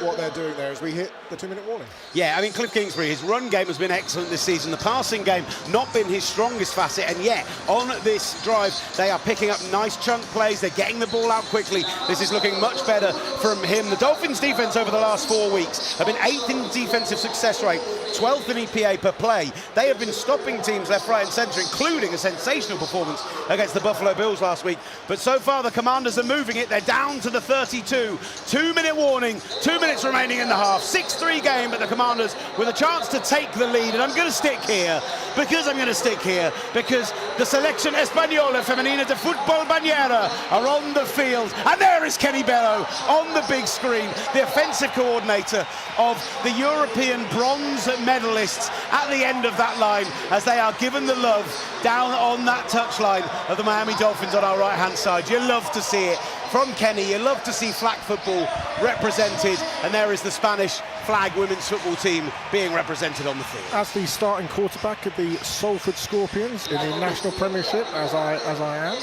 what they're doing there as we hit the 2-minute warning. Yeah, I mean, Cliff Kingsbury, his run game has been excellent this season. The passing game not been his strongest facet, and yet on this drive they are picking up nice chunk plays. They're getting the ball out quickly. This is looking much better from him. The Dolphins defense over the last 4 weeks have been 8th in defensive success rate, 12th in EPA per play. They have been stopping teams left, right and centre, including a sensational performance against the Buffalo Bills last week. But so far the Commanders are moving it. They're down to the 32. 2-minute warning, 2 minutes remaining in the half. 6-3 game, but the Commanders with a chance to take the lead. And I'm going to stick here because the Selección Española Femenina de Fútbol Bañera are on the field. And there is Kenny Bello on the big screen, the offensive coordinator of the European bronze medalists at the end of that line as they are given the love down on that touchline of the Miami Dolphins on our right-hand side. You love to see it from Kenny. You love to see flag football represented, and there is the Spanish flag women's football team being represented on the field. As the starting quarterback of the Salford Scorpions in the National Premiership, as I am,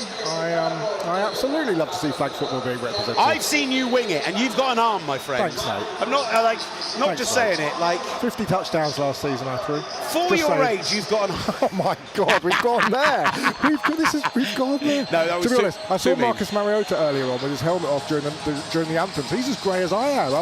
I absolutely love to see flag football being represented. I've seen you wing it, and you've got an arm, my friend. Thanks, mate. I'm not Thanks, just mate. saying it. Like 50 touchdowns last season, I threw. For Just your saying. age, you've got an Oh my God, we've gone there. We've gone there. No, that was to be honest, I saw too mean. Marcus Mariota earlier on with his helmet off during the anthems. He's as grey as I am.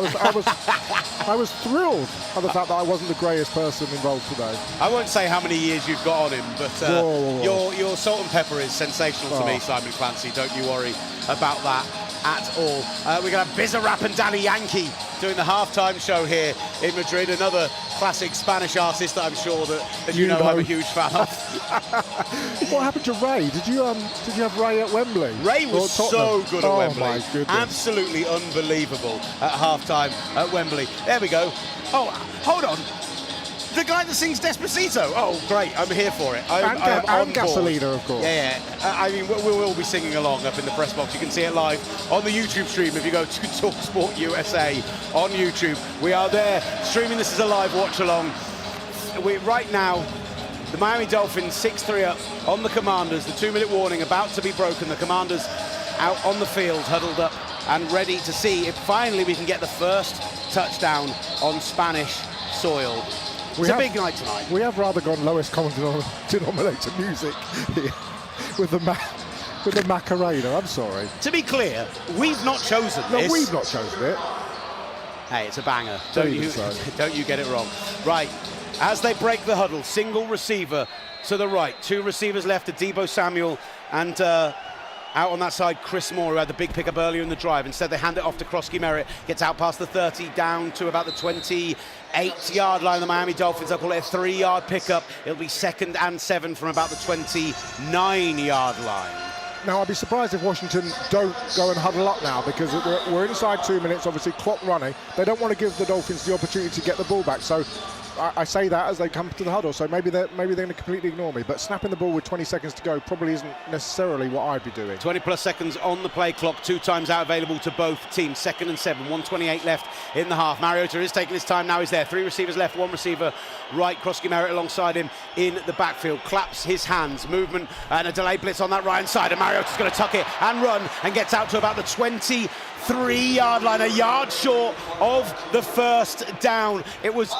I was thrilled at the fact that I wasn't the greyest person involved today. I won't say how many years you've got on him, but whoa. Your salt and pepper is sensational to me, Simon Clancy. Don't you worry about that at all. We're going to have Bizarrap and Daddy Yankee doing the halftime show here in Madrid. Another classic Spanish artist that I'm sure that you know I'm a huge fan of. What happened to Ray? Did you have Ray at Wembley? Ray was so good at Wembley. My goodness. Absolutely unbelievable at halftime at Wembley. There we go. Oh, hold on. The guy that sings Despacito. Oh, great. I'm here for it. I'm on and board. Gasolina, of course. Yeah. I mean, we will be singing along up in the press box. You can see it live on the YouTube stream if you go to TalkSport USA on YouTube. We are there streaming this as a live watch-along. Right now, the Miami Dolphins 6-3 up on the Commanders. The 2-minute warning about to be broken. The Commanders out on the field, huddled up and ready to see if finally we can get the first touchdown on Spanish soil. It's a big night tonight. We have rather gone lowest common denominator music here with the Macarena. I'm sorry. To be clear, we've not chosen this. No, we've not chosen it. Hey, it's a banger. Don't you get it wrong. Right, as they break the huddle, single receiver to the right. 2 receivers left, Deebo Samuel and out on that side, Chris Moore, who had the big pickup earlier in the drive. Instead, they hand it off to Krosky-Merritt. Gets out past the 30, down to about the 28-yard line. The Miami Dolphins, they'll call it a 3-yard pickup. It'll be 2nd and 7 from about the 29-yard line. Now, I'd be surprised if Washington don't go and huddle up now, because we're inside 2 minutes, obviously clock running. They don't want to give the Dolphins the opportunity to get the ball back. So I say that as they come to the huddle, so maybe they're going to completely ignore me. But snapping the ball with 20 seconds to go probably isn't necessarily what I'd be doing. 20 plus seconds on the play clock, 2 times out available to both teams. 2nd and 7, 1:28 left in the half. Mariota is taking his time now. He's there. 3 receivers left, 1 receiver right. Crosby Merritt alongside him in the backfield. Claps his hands. Movement and a delayed blitz on that right hand side. And Mariota's going to tuck it and run and gets out to about the 23-yard line, a yard short of the first down. It was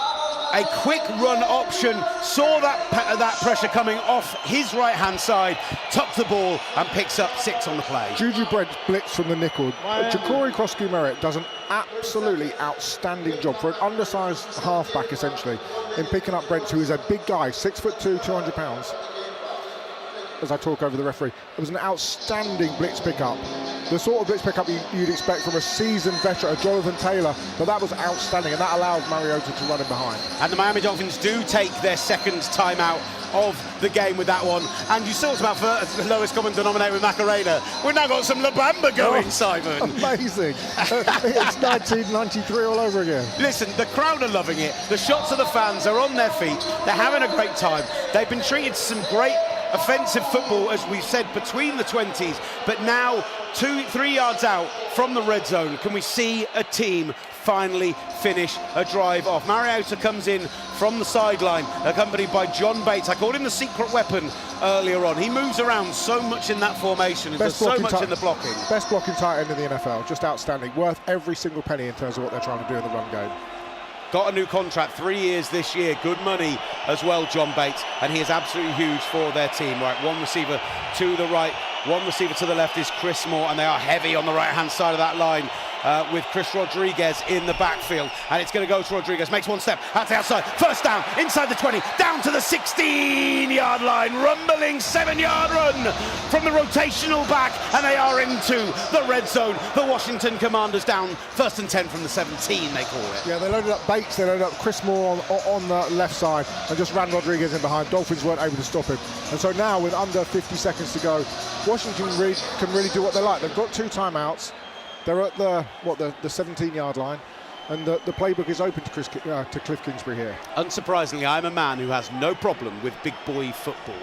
a quick run option, saw that pressure coming off his right hand side, tucked the ball and picks up 6 on the play. Juju Brent's blitz from the nickel. Ja'Cory Crosby Merritt does an absolutely outstanding job for an undersized halfback essentially in picking up Brent, who is a big guy, 6'2", 200 pounds. As I talk over the referee, it was an outstanding blitz pickup. The sort of blitz pickup you'd expect from a seasoned veteran, Jonathan Taylor, but that was outstanding, and that allowed Mariota to run him behind. And the Miami Dolphins do take their 2nd timeout of the game with that one. And you talked about the lowest common denominator with Macarena. We've now got some La Bamba going, Simon. Amazing. It's 1993 all over again. Listen, the crowd are loving it. The shots of the fans are on their feet. They're having a great time. They've been treated to some great offensive football, as we've said, between the 20s, but now 2-3 yards out from the red zone, can we see a team finally finish a drive off? Mariota comes in from the sideline, accompanied by John Bates. I called him the secret weapon earlier on. He moves around so much in that formation and does so much in the blocking. Best blocking tight end in the NFL, just outstanding. Worth every single penny in terms of what they're trying to do in the run game. Got a new contract, 3 years this year, good money as well, John Bates, and he is absolutely huge for their team. Right, 1 receiver to the right, 1 receiver to the left is Chris Moore, and they are heavy on the right-hand side of that line with Chris Rodriguez in the backfield, and it's going to go to Rodriguez, makes 1 step, out the outside, first down, inside the 20, down to the 16-yard line, rumbling 7-yard run from the rotational back, and they are into the red zone. The Washington Commanders down 1st and 10 from the 17, they call it. Yeah, they loaded up Bates, they loaded up Chris Moore on the left side and just ran Rodriguez in behind. Dolphins weren't able to stop him. And so now, with under 50 seconds to go, Washington can really do what they like. They've got 2 timeouts. They're at the 17-yard line, and the playbook is open to Cliff Kingsbury here. Unsurprisingly, I'm a man who has no problem with big boy football.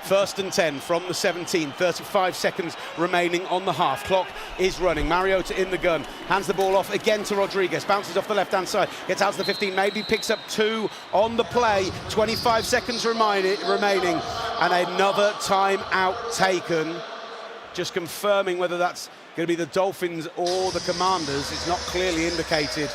1st and 10 from the 17, 35 seconds remaining on the half. Clock is running. Mariota in the gun, hands the ball off again to Rodriguez, bounces off the left-hand side, gets out to the 15, maybe picks up 2 on the play. 25 seconds remaining, and another timeout taken. Just confirming whether that's going to be the Dolphins or the Commanders. It's not clearly indicated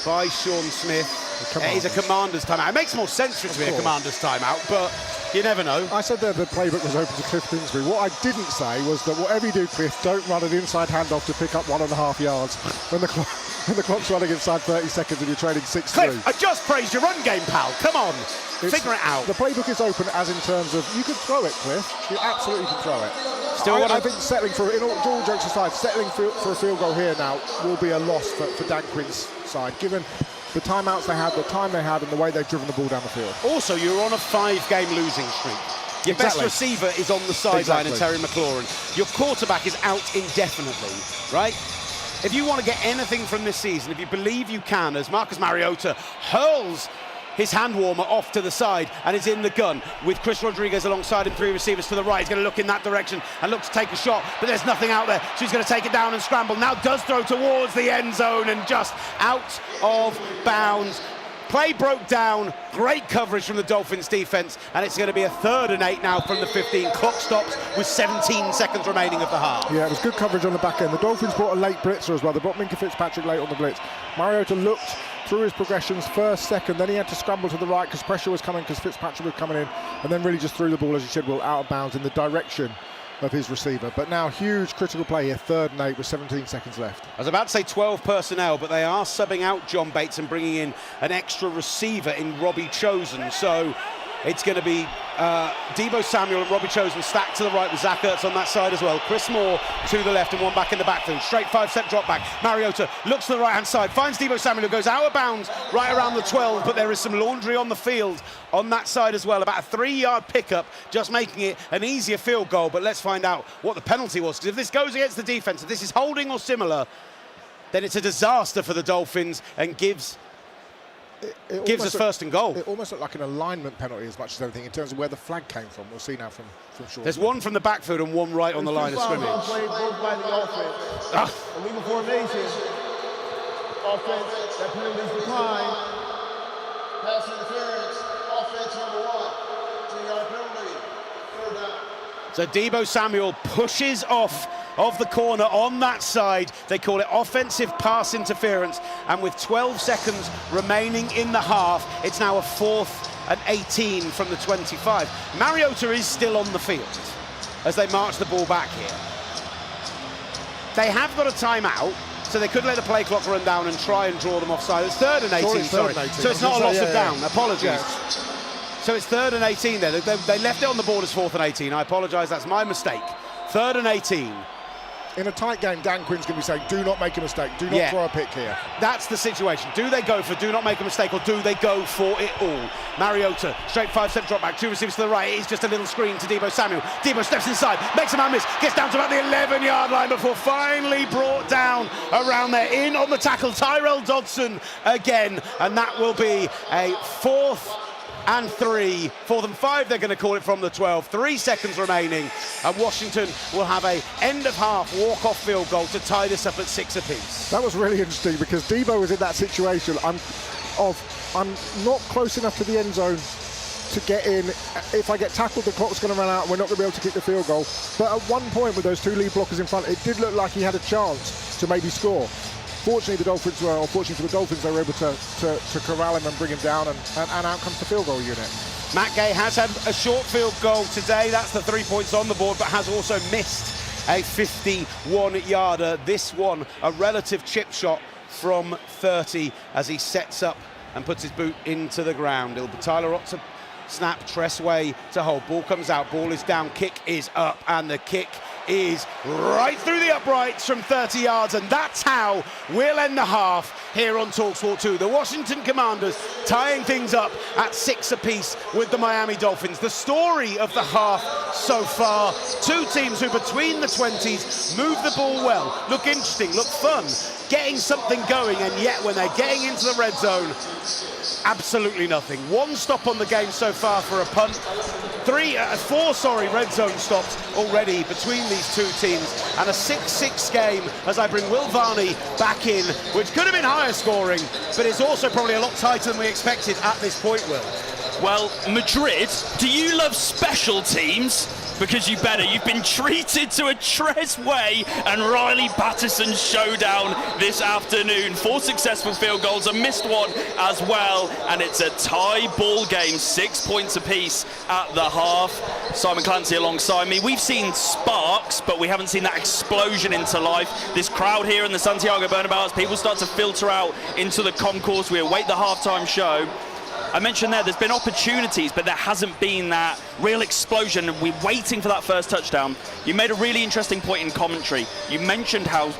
by Sean Smith. It is a Commanders timeout. It makes more sense for it to be a Commanders timeout, but you never know. I said that the playbook was open to Cliff Kingsbury. What I didn't say was that whatever you do, Cliff, don't run an inside handoff to pick up 1.5 yards when the clock's running inside 30 seconds and you're trailing 6-3. Cliff, I just praised your run game, pal. Come on, figure it out. The playbook is open as in terms of you could throw it, Cliff. You absolutely can throw it. I think settling for, all jokes aside, settling for a field goal here now will be a loss for Dan Quinn's side, given the timeouts they had, the time they had, and the way they've driven the ball down the field. Also, you're on a 5-game losing streak. Your best receiver is on the sideline, and Terry McLaurin. Your quarterback is out indefinitely, right? If you want to get anything from this season, if you believe you can, as Marcus Mariota hurls his hand warmer off to the side and is in the gun with Chris Rodriguez alongside him, 3 receivers to the right. He's going to look in that direction and look to take a shot, but there's nothing out there, so he's going to take it down and scramble. Now does throw towards the end zone and just out of bounds. Play broke down, great coverage from the Dolphins defense, and it's going to be a 3rd and 8 now from the 15. Clock stops with 17 seconds remaining of the half. Yeah, it was good coverage on the back end. The Dolphins brought a late blitzer as well. They brought Minka Fitzpatrick late on the blitz. Mariota looked through his progressions, 1st, 2nd, then he had to scramble to the right because pressure was coming, because Fitzpatrick was coming in, and then really just threw the ball, as you said, Will, out of bounds in the direction of his receiver. But now huge critical play here, 3rd and 8 with 17 seconds left. I was about to say 12 personnel, but they are subbing out John Bates and bringing in an extra receiver in Robbie Chosen. So it's going to be Deebo Samuel and Robbie Chosen stacked to the right with Zach Ertz on that side as well. Chris Moore to the left and 1 back in the backfield. Straight 5-step drop back. Mariota looks to the right-hand side, finds Deebo Samuel, who goes out of bounds right around the 12, but there is some laundry on the field on that side as well. About a 3-yard pickup, just making it an easier field goal. But let's find out what the penalty was, because if this goes against the defense, if this is holding or similar, then it's a disaster for the Dolphins and gives It gives us first and goal. It almost looked like an alignment penalty as much as anything in terms of where the flag came from. We'll see now from short. There's one from the backfield and one right on the line of scrimmage. Played both by the offense. Illegal formation. Offense, that penalty is declined. Pass interference, offense number 1. 2-yard penalty, 3rd down. So Deebo Samuel pushes off of the corner on that side. They call it offensive pass interference, and with 12 seconds remaining in the half, it's now a 4th and 18 from the 25. Mariota is still on the field as they march the ball back here. They have got a timeout, so they could let the play clock run down and try and draw them offside. It's 3rd and 18, sorry. So it's not a loss of down. Apologies. Yeah. So it's 3rd and 18 there. They left it on the board as 4th and 18. I apologise, that's my mistake. 3rd and 18. In a tight game, Dan Quinn's going to be saying, do not make a mistake, do not throw a pick here. That's the situation. Do they go for do not make a mistake, or do they go for it all? Mariota, straight 5-step drop back, 2 receivers to the right. It's just a little screen to Deebo Samuel. Deebo steps inside, makes a man miss, gets down to about the 11-yard line before finally brought down around there. In on the tackle, Tyrell Dodson again, and that will be a 4th and 3, 4th and 5, they're going to call it from the 12. 3 seconds remaining, and Washington will have a end-of-half walk-off field goal to tie this up at 6 apiece. That was really interesting because Deebo was in that situation I'm not close enough to the end zone to get in. If I get tackled, the clock's going to run out and we're not going to be able to kick the field goal. But at one point with those 2 lead blockers in front, it did look like he had a chance to maybe score. Fortunately, unfortunately for the Dolphins, they were able to corral him and bring him down, and out comes the field goal unit. Matt Gay has had a short field goal today. That's the 3 points on the board, but has also missed a 51-yarder. This one, a relative chip shot from 30 as he sets up and puts his boot into the ground. It'll be Tyler Ott to snap, Tressway to hold. Ball comes out, ball is down, kick is up, and the kick is right through the uprights from 30 yards, and that's how we'll end the half here on TalkSport 2. The Washington Commanders tying things up at 6 apiece with the Miami Dolphins. The story of the half so far, 2 teams who between the 20s move the ball well, look interesting, look fun, getting something going, and yet when they're getting into the red zone, absolutely nothing. 1 stop on the game so far for a punt. 4 red zone stops already between these 2 teams, and a 6-6 game as I bring Will Varney back in, which could have been higher scoring, but it's also probably a lot tighter than we expected at this point, Will. Well, Madrid, do you love special teams? Because you better. You've been treated to a Tressway and Riley Patterson showdown this afternoon. 4 successful field goals, a missed one as well, and it's a tie ball game, 6 points apiece at the half. Simon Clancy alongside me. We've seen sparks, but we haven't seen that explosion into life. This crowd here in the Santiago Bernabéu, as people start to filter out into the concourse, we await the halftime show. I mentioned there's been opportunities, but there hasn't been that real explosion, and we're waiting for that first touchdown. You made a really interesting point in commentary. You mentioned how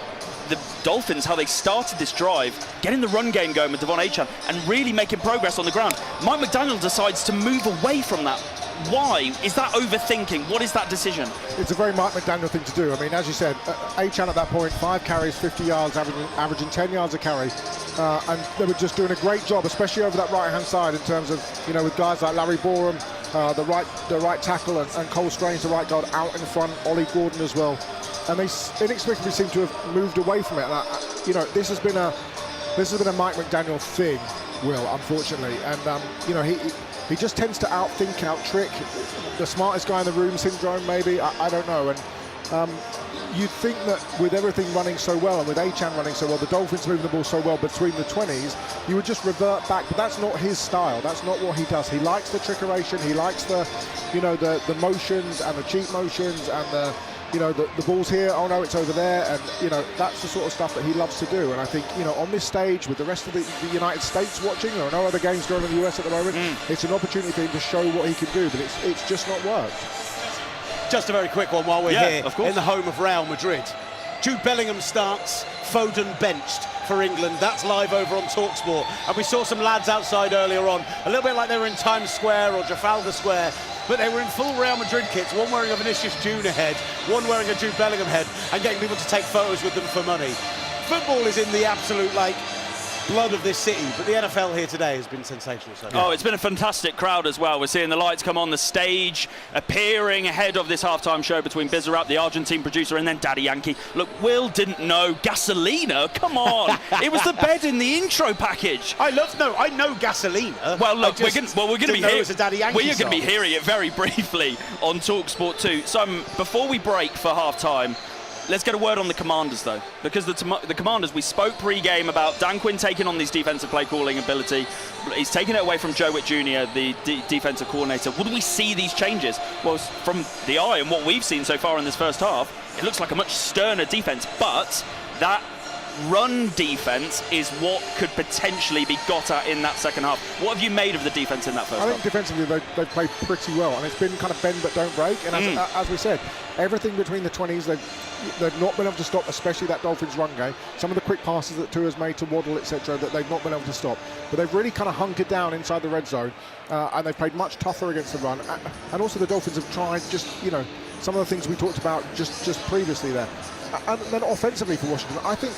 the Dolphins, how they started this drive, getting the run game going with Devon Achane and really making progress on the ground. Mike McDaniel decides to move away from that. Why? Is that overthinking? What is that decision? It's a very Mike McDaniel thing to do. I mean, as you said, Achane at that point, 5 carries, 50 yards, averaging 10 yards a carry. And they were just doing a great job, especially over that right-hand side in terms of, with guys like Larry Borum, the right tackle, and Cole Strange, the right guard, out in front, Ollie Gordon as well. And they inexplicably seem to have moved away from it. This has been a Mike McDaniel thing, Will, unfortunately. And, he just tends to outthink, out-trick. The smartest guy in the room syndrome, maybe. I don't know. And you'd think that with everything running so well and with Achane running so well, the Dolphins moving the ball so well between the 20s, you would just revert back. But that's not his style. That's not what he does. He likes the trickeration. He likes the motions and the cheat motions and the ball's here, oh no, it's over there, and that's the sort of stuff that he loves to do. And I think on this stage with the rest of the United States watching, there are no other games going on in the US at the moment, it's an opportunity for him to show what he can do, but it's just not worked. Just a very quick one while we're here in the home of Real Madrid. Jude Bellingham starts, Foden benched for England. That's live over on TalkSport. And we saw some lads outside earlier on, a little bit like they were in Times Square or Trafalgar Square, but they were in full Real Madrid kits, one wearing a Vinicius Junior head, one wearing a Jude Bellingham head, and getting people to take photos with them for money. Football is in the absolute, blood of this city, but the NFL here today has been sensational. So Oh, it's been a fantastic crowd as well. We're seeing the lights come on, the stage appearing ahead of this halftime show between Bizarrap, the Argentine producer, and then Daddy Yankee. Look, Will didn't know Gasolina. Come on, it was the bed in the intro package. I know Gasolina. Well, look, we're going to be hearing Daddy Yankee we're going to be hearing it very briefly on TalkSport 2. So before we break for halftime, let's get a word on the Commanders, though, because the Commanders, we spoke pre-game about Dan Quinn taking on these defensive play calling ability. He's taking it away from Joe Witt Jr., the defensive coordinator. Would we see these changes? Well, from the eye and what we've seen so far in this first half, it looks like a much sterner defense, but that run defense is what could potentially be got at in that second half. What have you made of the defense in that first half? I think defensively they've played pretty well, and it's been kind of bend but don't break. And as we said, everything between the 20s, they've not been able to stop, especially that Dolphins run game. Some of the quick passes that Tua's made to Waddle, etc., that they've not been able to stop. But they've really kind of hunkered down inside the red zone, and they've played much tougher against the run. And also the Dolphins have tried just, some of the things we talked about just previously there. And then offensively for Washington, I think,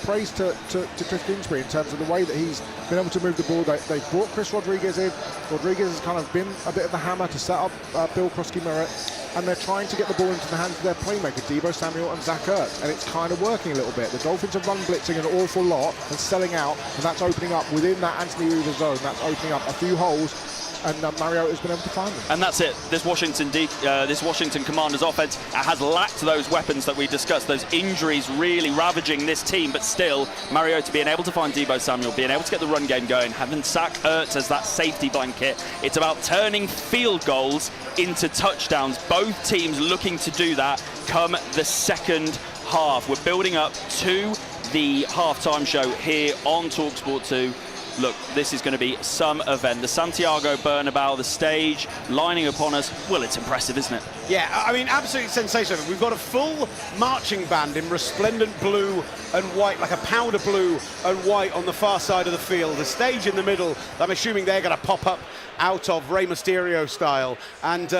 praise to Cliff Kingsbury in terms of the way that he's been able to move the ball. They've brought Chris Rodriguez in. Rodriguez has kind of been a bit of the hammer to set up Bill Krosky-Merritt, and they're trying to get the ball into the hands of their playmaker, Deebo Samuel and Zach Ertz, and it's kind of working a little bit. The Dolphins have run blitzing an awful lot and selling out, and that's opening up within that Anthony Weaver zone. That's opening up a few holes, and Mariota's been able to find them. And that's it. This Washington Commanders offense has lacked those weapons that we discussed, those injuries really ravaging this team, but still, Mariota being able to find Deebo Samuel, being able to get the run game going, having Zach Ertz as that safety blanket. It's about turning field goals into touchdowns. Both teams looking to do that come the second half. We're building up to the halftime show here on TalkSport 2. Look, this is going to be some event. The Santiago Bernabéu, the stage lining upon us. Well, it's impressive, isn't it? Yeah, I mean, absolutely sensational. We've got a full marching band in resplendent blue and white, like a powder blue and white on the far side of the field. The stage in the middle, I'm assuming they're going to pop up out of Rey Mysterio style. And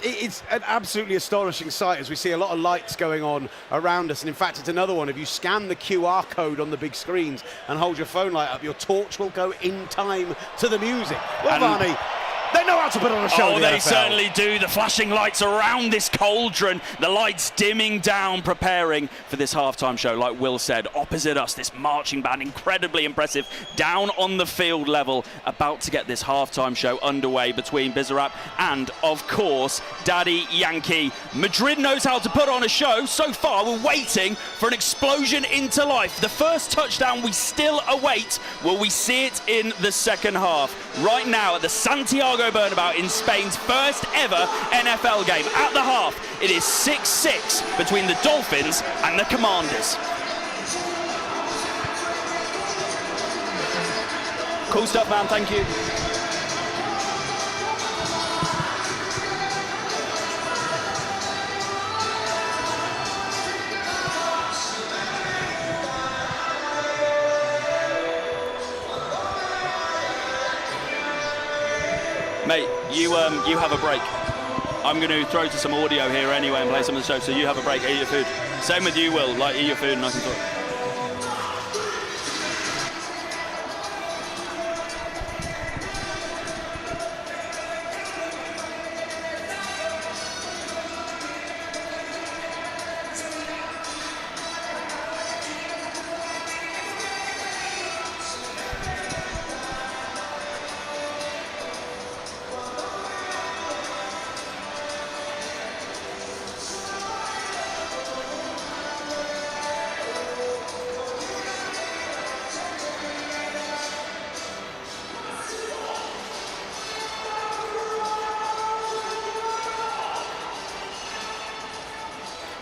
it's an absolutely astonishing sight as we see a lot of lights going on around us. And in fact, it's another one. If you scan the QR code on the big screens and hold your phone light up, your torch will go in time to the music. Well, Varney, they know how to put on a show. Oh, they certainly do. The flashing lights around this cauldron, the lights dimming down, preparing for this halftime show. Like Will said, opposite us, this marching band, incredibly impressive, down on the field level, about to get this halftime show underway between Bizarrap and, of course, Daddy Yankee. Madrid knows how to put on a show. So far, we're waiting for an explosion into life. The first touchdown we still await. Will we see it in the second half? Right now at the Santiago Bernabéu in Spain's first ever NFL game. At the half, it is 6-6 between the Dolphins and the Commanders. Cool stuff, man. Thank you. Mate, you have a break. I'm going to throw to some audio here anyway and play some of the show, so you have a break, eat your food. Same with you, Will, like eat your food and I can talk.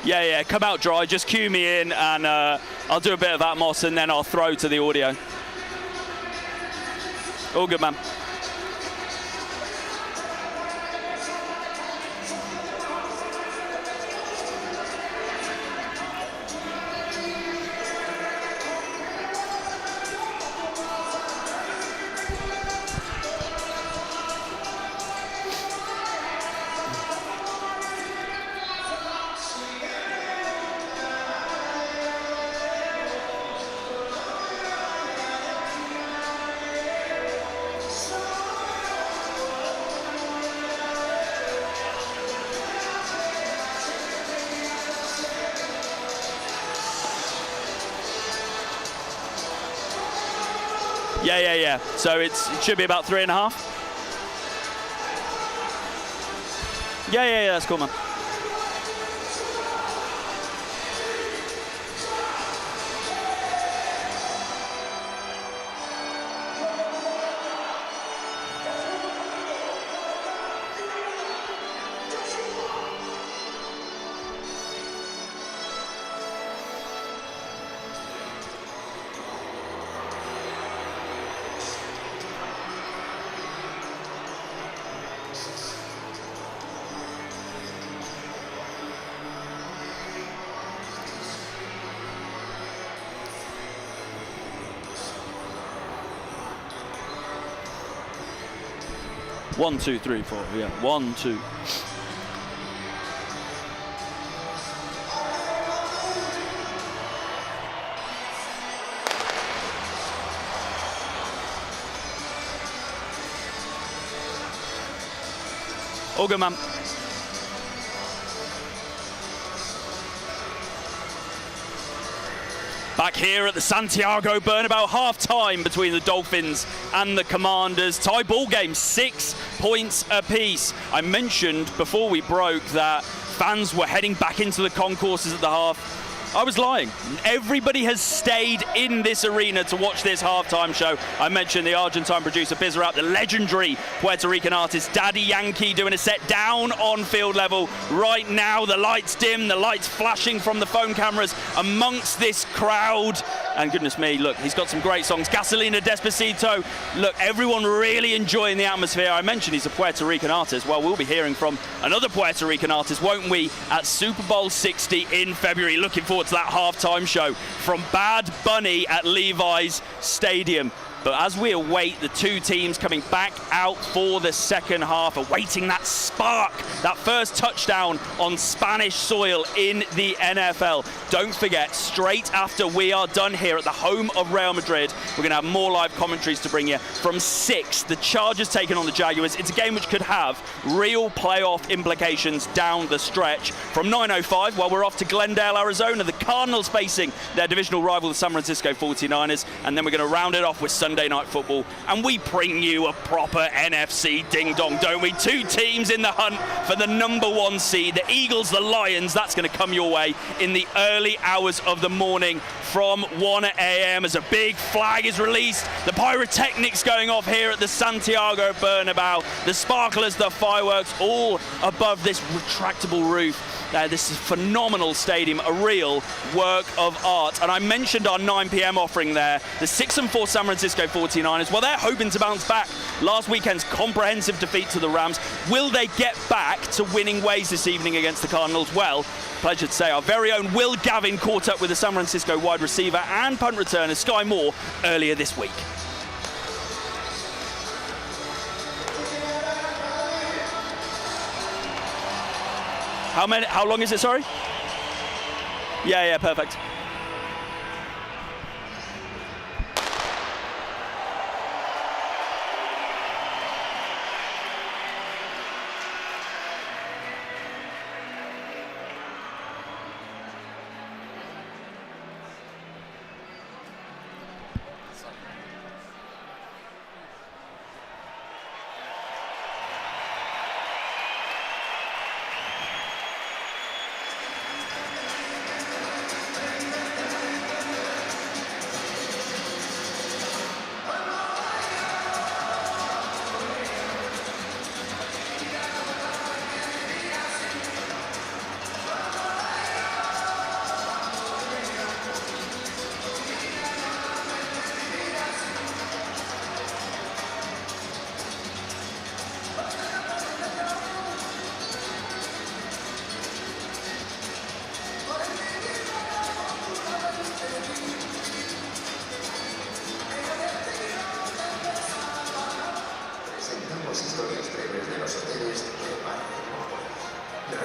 Yeah, come out dry, just cue me in and I'll do a bit of Atmos and then I'll throw to the audio. All good, man. Yeah. So it should be about 3.5. Yeah, that's cool, man. One, two, three, four. Yeah, 1, 2. All good, man. Back here at the Santiago Bernabéu, half-time between the Dolphins and the Commanders. Tie ball game, 6 points apiece. I mentioned before we broke that fans were heading back into the concourses at the half. I was lying. Everybody has stayed in this arena to watch this halftime show. I mentioned the Argentine producer Bizarrap, the legendary Puerto Rican artist Daddy Yankee doing a set down on field level. Right now, the lights dim, the lights flashing from the phone cameras amongst this crowd. And goodness me, look, he's got some great songs. Gasolina, Despacito. Look, everyone really enjoying the atmosphere. I mentioned he's a Puerto Rican artist. Well, we'll be hearing from another Puerto Rican artist, won't we, at Super Bowl 60 in February. Looking forward to that halftime show from Bad Bunny at Levi's Stadium. But as we await the two teams coming back out for the second half, awaiting that spark, that first touchdown on Spanish soil in the NFL. Don't forget, straight after we are done here at the home of Real Madrid, we're going to have more live commentaries to bring you from 6. The Chargers taking on the Jaguars. It's a game which could have real playoff implications down the stretch. From 9:05, well, we're off to Glendale, Arizona. The Cardinals facing their divisional rival, the San Francisco 49ers. And then we're going to round it off with Sunday Night Football, and we bring you a proper NFC ding-dong, don't we? 2 teams in the hunt for the #1 seed. The Eagles, the Lions, that's going to come your way in the early hours of the morning from 1 a.m. as a big flag is released. The pyrotechnics going off here at the Santiago Bernabéu. The sparklers, the fireworks, all above this retractable roof. This is a phenomenal stadium, a real work of art. And I mentioned our 9 p.m. offering there. The 6-4 San Francisco 49ers, well, they're hoping to bounce back. Last weekend's comprehensive defeat to the Rams. Will they get back to winning ways this evening against the Cardinals? Well, pleasure to say our very own Will Gavin caught up with the San Francisco wide receiver and punt returner Sky Moore earlier this week. How long is it, sorry? Yeah, perfect.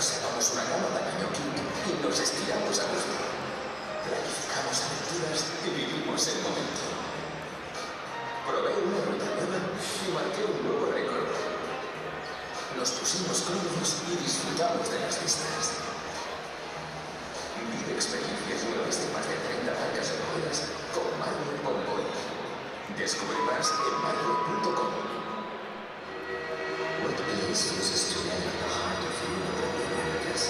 Reservamos una cama tamaño king y nos estiramos a gusto. Planificamos aventuras y vivimos el momento. Probé una ruta nueva y marqué un nuevo récord. Nos pusimos cómodos y disfrutamos de las vistas. Vive experiencias nuevas de más de 30 marcas en ruedas con Mario Convoy. Descubre más en madrid.com. What is uses to live at the heart of Europe and the Americas?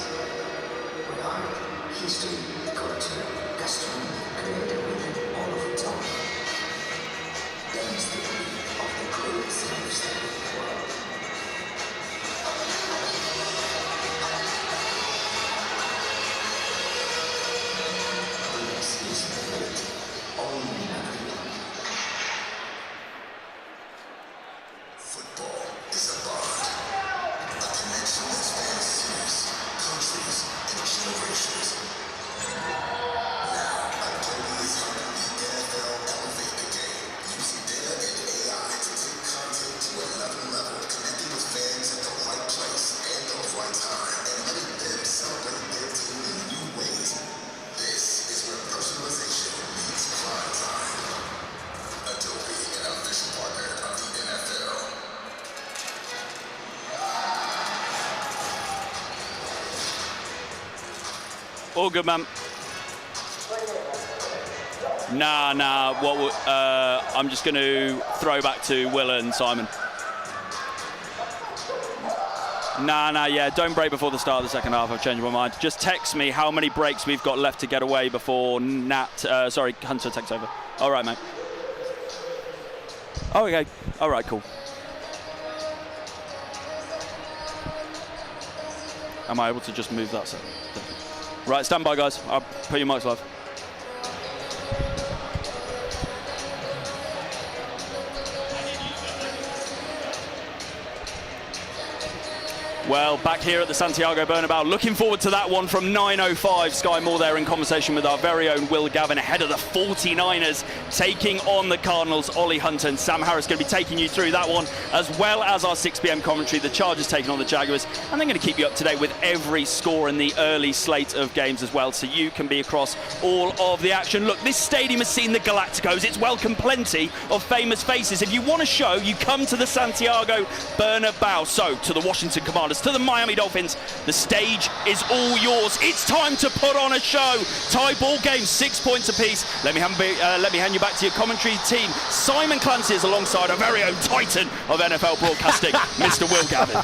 Where art, history, culture, gastronomy created within all of its own. Dance the beat of the greatest lifestyle in the world. This is Madrid, only Madrid. Football is a bond, a connection that spans cities, countries, and generations. Now, Adobe is helping the NFL elevate the game, using data and AI to take content to another level, connecting with fans at the right place and the right time, and letting them celebrate their team in new ways. This is where personalization meets prime time. Adobe, an official partner of the NFL. All good, man. Nah. I'm just going to throw back to Will and Simon. Nah, yeah, don't break before the start of the second half. I've changed my mind. Just text me how many breaks we've got left to get away before Hunter takes over. All right, mate. Oh, okay. All right, cool. Am I able to just move that set? Right, stand by, guys. I'll put your mics live. Well, back here at the Santiago Bernabéu, looking forward to that one from 9:05. Sky Moore there in conversation with our very own Will Gavin ahead of the 49ers taking on the Cardinals. Ollie Hunter and Sam Harris going to be taking you through that one, as well as our 6 p.m. commentary. The Chargers taking on the Jaguars, and they're going to keep you up to date with every score in the early slate of games as well, so you can be across all of the action. Look, this stadium has seen the Galacticos. It's welcomed plenty of famous faces. If you want a show, you come to the Santiago Bernabéu. So, to the Washington Commanders, to the Miami Dolphins, the stage is all yours. It's time to put on a show. Tie ball game, 6 points apiece. Let me hand you back to your commentary team. Simon Clancy is alongside our very own titan of NFL broadcasting, Mr. Will Gavin.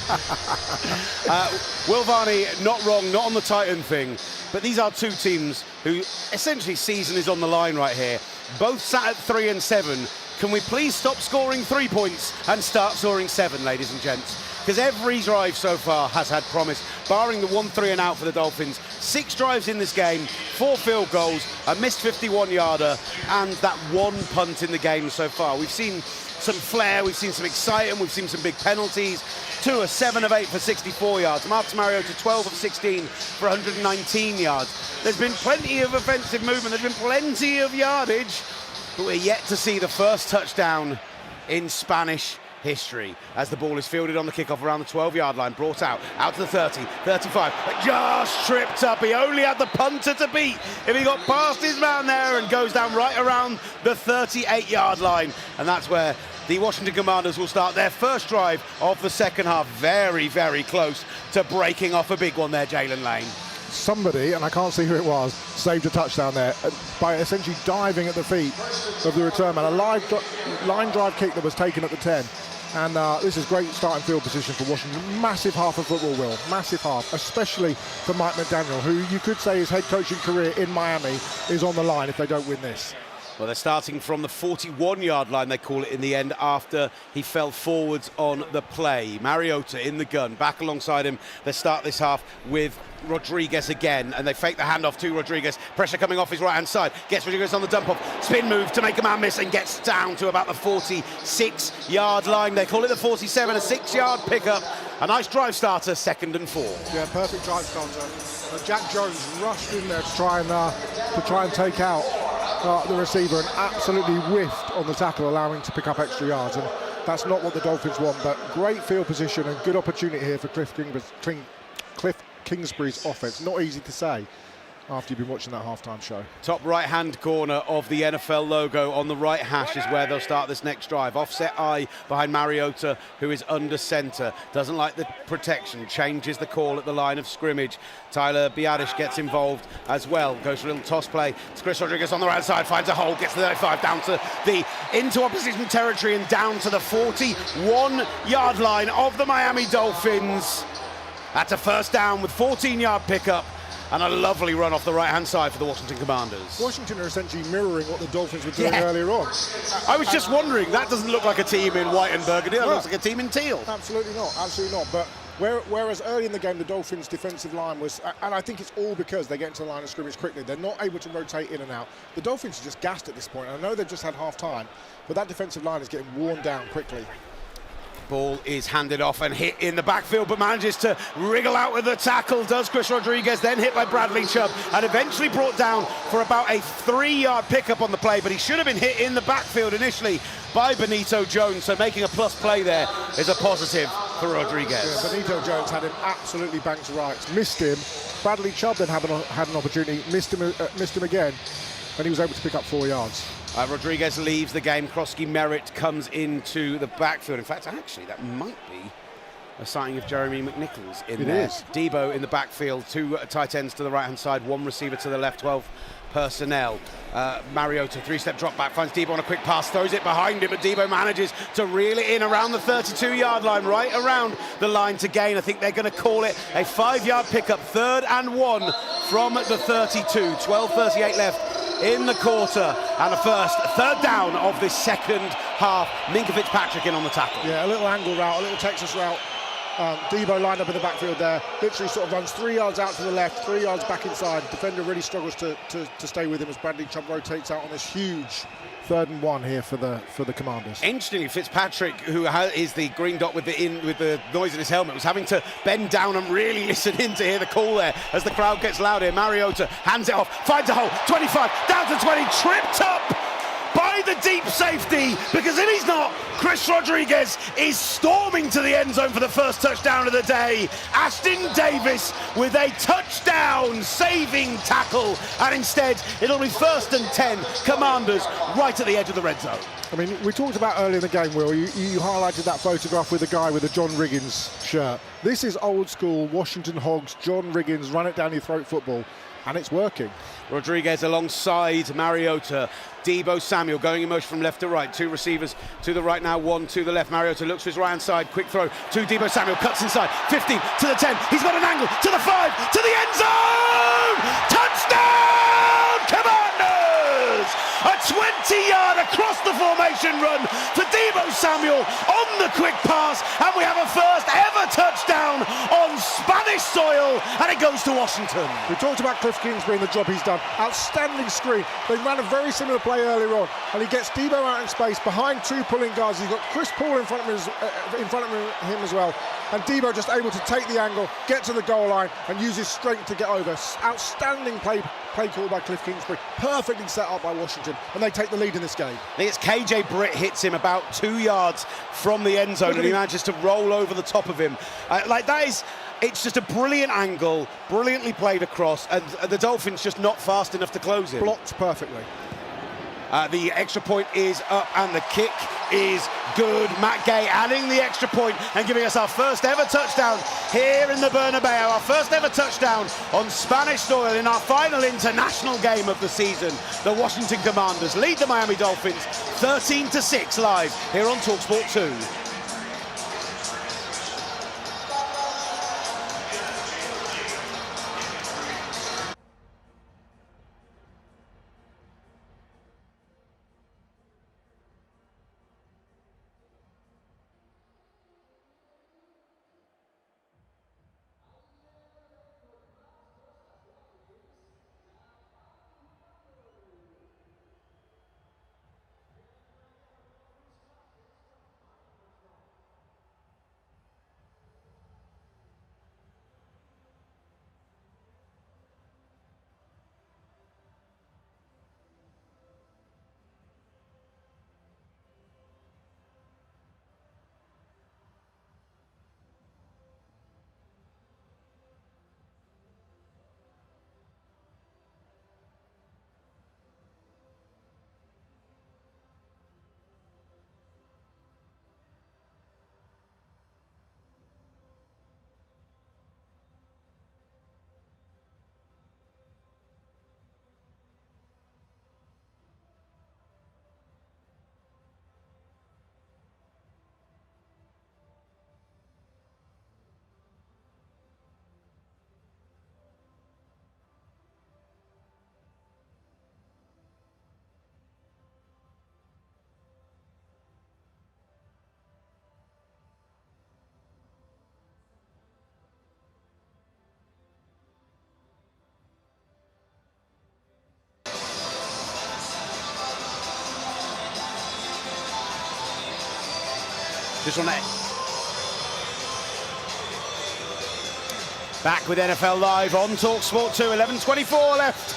Will Varney, not wrong, not on the Titan thing, but these are two teams who essentially season is on the line right here. Both sat at 3 and 7. Can we please stop scoring 3 points and start scoring 7, ladies and gents? Because every drive so far has had promise, barring the 1-3 and out for the Dolphins. 6 drives in this game, 4 field goals, a missed 51-yarder, and that 1 punt in the game so far. We've seen some flair, we've seen some excitement, we've seen some big penalties. 2 are 7 of 8 for 64 yards. Marcus Mariota 12 of 16 for 119 yards. There's been plenty of offensive movement, there's been plenty of yardage, but we're yet to see the first touchdown in Spanish history as the ball is fielded on the kickoff around the 12-yard line, brought out to the 30, 35, just tripped up. He only had the punter to beat if he got past his man there, and goes down right around the 38-yard line, and that's where the Washington Commanders will start their first drive of the second half. Very, very close to breaking off a big one there, Jalen Lane. Somebody, and I can't see who it was, saved a touchdown there by essentially diving at the feet of the return man. A line drive kick that was taken at the 10. And this is great starting field position for Washington. Massive half of football, Will. Massive half, especially for Mike McDaniel, who you could say his head coaching career in Miami is on the line if they don't win this. Well, they're starting from the 41-yard line, they call it in the end, after he fell forwards on the play. Mariota in the gun, back alongside him. They start this half with Rodriguez again, and they fake the handoff to Rodriguez. Pressure coming off his right-hand side. Gets Rodriguez on the dump-off. Spin move to make a man miss, and gets down to about the 46-yard line. They call it the 47, a 6-yard pickup. A nice drive starter, 2nd and 4. Yeah, perfect drive starter. Jack Jones rushed in there to try and take out the receiver, and absolutely whiffed on the tackle, allowing to pick up extra yards. And that's not what the Dolphins want, but great field position and good opportunity here for Cliff Kingsbury's offense. Not easy to say after you've been watching that halftime show. Top right-hand corner of the NFL logo on the right hash is where they'll start this next drive. Offset eye behind Mariota, who is under center. Doesn't like the protection, changes the call at the line of scrimmage. Tyler Biadasz gets involved as well. Goes for a little toss play. It's Chris Rodriguez on the right side, finds a hole, gets to the 35, down to the into opposition territory and down to the 41-yard line of the Miami Dolphins. That's a first down with 14-yard pickup and a lovely run off the right-hand side for the Washington Commanders. Washington are essentially mirroring what the Dolphins were doing earlier on. I was just wondering, that doesn't look like a team in white and burgundy, that looks like a team in teal. Absolutely not. But whereas early in the game, the Dolphins' defensive line was, and I think it's all because they get into the line of scrimmage quickly. They're not able to rotate in and out. The Dolphins are just gassed at this point. I know they've just had half time, but that defensive line is getting worn down quickly. Ball is handed off and hit in the backfield, but manages to wriggle out with the tackle, does Chris Rodriguez, then hit by Bradley Chubb, and eventually brought down for about a 3-yard pickup on the play, but he should have been hit in the backfield initially by Benito Jones, so making a plus play there is a positive for Rodriguez. Yeah, Benito Jones had him absolutely banked right, missed him. Bradley Chubb then had an opportunity, missed him again, and he was able to pick up 4 yards. Rodriguez leaves the game. Krosky Merritt comes into the backfield. In fact, actually, that might be a signing of Jeremy McNichols in there. Debo in the backfield, 2 tight ends to the right-hand side, 1 receiver to the left, 12 personnel. Mariota, 3-step drop back, finds Debo on a quick pass, throws it behind him, but Debo manages to reel it in around the 32-yard line, right around the line to gain. I think they're going to call it a 5-yard pickup, 3rd and 1 from the 32, 12:38 left in the quarter, and a third down of this second half. Minka Fitzpatrick in on the tackle. Yeah, a little angle route, a little Texas route. Debo lined up in the backfield there, literally sort of runs 3 yards out to the left, 3 yards back inside. Defender really struggles to stay with him as Bradley Chubb rotates out on this huge 3rd and 1 here for the Commanders. Interestingly, Fitzpatrick, who is the green dot with the noise in his helmet, was having to bend down and really listen in to hear the call there as the crowd gets louder. Mariota hands it off, finds a hole, 25, down to 20, tripped up by the deep safety, because if he's not, Chris Rodriguez is storming to the end zone for the first touchdown of the day. Ashton Davis with a touchdown saving tackle, and instead it'll be 1st and 10, Commanders right at the edge of the red zone. I mean, we talked about earlier in the game, Will, you highlighted that photograph with the guy with the John Riggins shirt. This is old school Washington Hogs, John Riggins, run it down your throat football, and it's working. Rodriguez alongside Mariota. Debo Samuel going in motion from left to right. 2 receivers to the right now, 1 to the left. Mariota looks for his right hand side. Quick throw to Debo Samuel. Cuts inside. 15 to the 10. He's got an angle to the 5 to the end zone. Touchdown, Commanders! A 20-yard across the formation run for Debo Samuel on the quick pass, and we have a first ever touchdown on Spanish soil, and it goes to Washington. We talked about Cliff Kingsbury and the job he's done. Outstanding screen. They ran a very similar play earlier on, and he gets Debo out in space behind 2 pulling guards. He's got Chris Paul in front of him as well, and Debo just able to take the angle, get to the goal line, and use his strength to get over. Outstanding play call by Cliff Kingsbury, perfectly set up by Washington, and they take the lead in this game. I think it's KJ Britt hits him about 2 yards from the end zone, and he manages to roll over the top of him. It's just a brilliant angle, brilliantly played across, and the Dolphins just not fast enough to close it. Blocked perfectly. The extra point is up and the kick is good. Matt Gay adding the extra point and giving us our first ever touchdown here in the Bernabéu. Our first ever touchdown on Spanish soil in our final international game of the season. The Washington Commanders lead the Miami Dolphins 13-6 live here on TalkSport 2. This one. Back with NFL Live on TalkSport 2. 11:24 left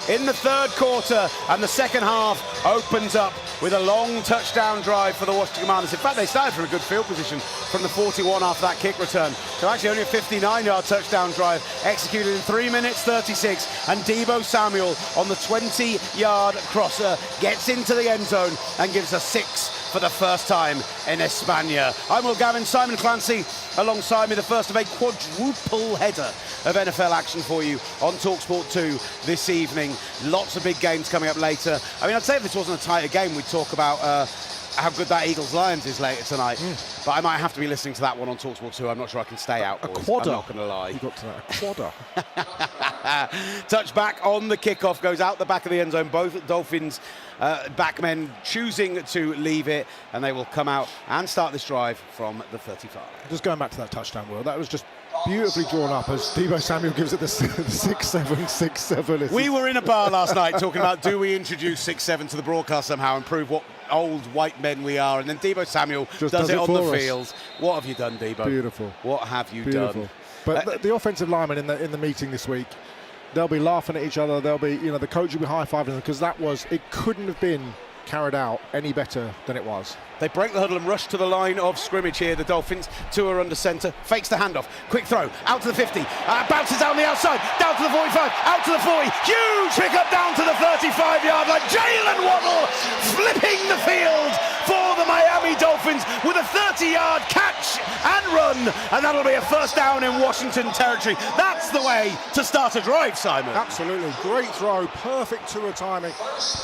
in the third quarter, and the second half opens up with a long touchdown drive for the Washington Commanders. In fact, they started from a good field position from the 41 after that kick return. So actually only a 59-yard touchdown drive executed in 3 minutes 36, and Deebo Samuel on the 20-yard crosser gets into the end zone and gives us 6 for the first time in España. I'm Will Gavin, Simon Clancy alongside me, the first of a quadruple header of NFL action for you on TalkSport 2 this evening. Lots of big games coming up later. I mean, I'd say if this wasn't a tighter game, we'd talk about how good that Eagles-Lions is later tonight. But I might have to be listening to that one on TalkSport 2. I'm not sure I can stay out, boys. I'm not going to lie. You got to that. A quadder. Touchback on the kickoff, goes out the back of the end zone. Both Dolphins backmen choosing to leave it, and they will come out and start this drive from the 35. Just going back to that touchdown, Will, that was just beautifully drawn up as Deebo Samuel gives it the 6-7. We were in a bar last night talking about, do we introduce 6-7 to the broadcast somehow and prove what old white men we are, and then Deebo Samuel just does it on the field. What have you done, Deebo? Beautiful. What have you done? But the offensive linemen in the meeting this week, they'll be laughing at each other. They'll be, the coach will be high-fiving them, because it couldn't have been carried out any better than it was. They break the huddle and rush to the line of scrimmage here. The Dolphins, Tua under centre, fakes the handoff, quick throw, out to the 50, bounces down the outside, down to the 45, out to the 40, huge pickup down to the 35-yard line. Jalen Waddle flipping the field for the Miami Dolphins with a 30-yard catch and run, and that'll be a first down in Washington territory. That's the way to start a drive, Simon. Absolutely, great throw, perfect Tua timing,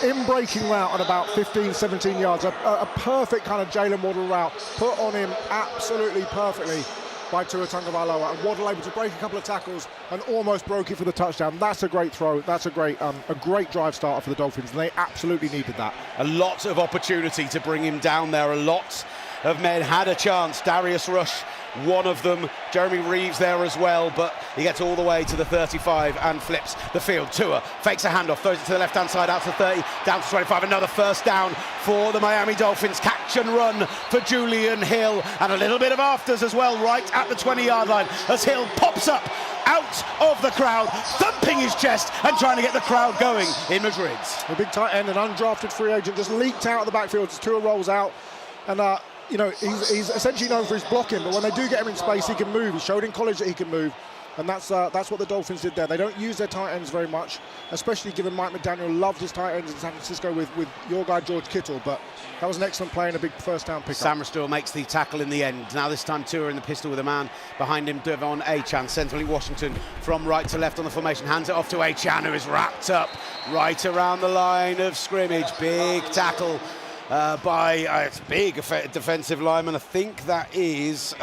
in breaking route at about 15, 17 yards, a perfect kind of Jalen Waddle route put on him absolutely perfectly by Tua Tagovailoa, and Waddle able to break a couple of tackles and almost broke it for the touchdown. That's a great throw. That's a great drive starter for the Dolphins, and they absolutely needed that. A lot of opportunity to bring him down there. A lot of men had a chance. Darius Rush, one of them. Jeremy Reeves there as well, but he gets all the way to the 35 and flips the field. Tua fakes a handoff, throws it to the left-hand side, out to 30, down to 25. Another first down for the Miami Dolphins. Catch and run for Julian Hill, and a little bit of afters as well, right at the 20-yard line, as Hill pops up out of the crowd, thumping his chest and trying to get the crowd going in Madrid. A big tight end, an undrafted free agent, just leaked out of the backfield as Tua rolls out, and he's essentially known for his blocking, but when they do get him in space, he can move. He showed in college that he can move, and that's what the Dolphins did there. They don't use their tight ends very much, especially given Mike McDaniel loved his tight ends in San Francisco with your guy George Kittle, but that was an excellent play and a big first down pickup. Sam Restore makes the tackle in the end. Now this time Tua in the pistol with a man behind him, Devon Achane, centrally Washington from right to left on the formation, hands it off to Achane, who is wrapped up right around the line of scrimmage. Big tackle by a big defensive lineman. I think that is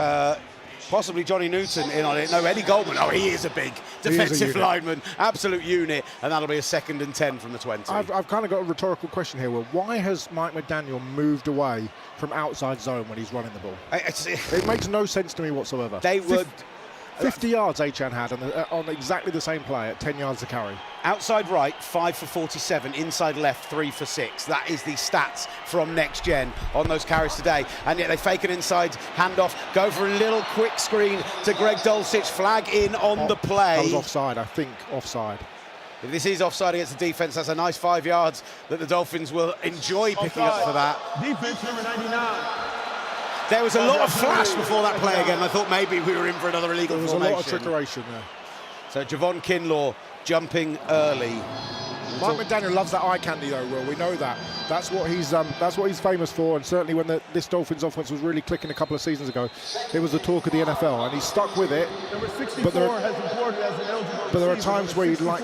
possibly Johnny Newton in on it. No, Eddie Goldman. Oh, he is a big defensive lineman. Absolute unit. And that'll be a 2nd and 10 from the 20. I've kind of got a rhetorical question here, Will. Why has Mike McDaniel moved away from outside zone when he's running the ball? It makes no sense to me whatsoever. They would... 50 yards Achane had on exactly the same play at 10 yards to carry. Outside right, 5 for 47. Inside left, 3 for 6. That is the stats from Next Gen on those carries today. And yet they fake an inside handoff, go for a little quick screen to Greg Dulcich. Flag in on the play. That was offside, I think, offside. If this is offside against the defence, that's a nice 5 yards that the Dolphins will enjoy picking up for that. Defense number 99. There was a lot of flash before that play again. I thought maybe we were in for another illegal formation. There was a lot of trickeration there. So Javon Kinlaw jumping early. Mike McDaniel loves that eye candy, though, Will. We know that. That's what he's famous for, and certainly when this Dolphins offense was really clicking a couple of seasons ago, it was the talk of the NFL, and he's stuck with it. Number 64 has reported as an eligible. But there are times where you'd like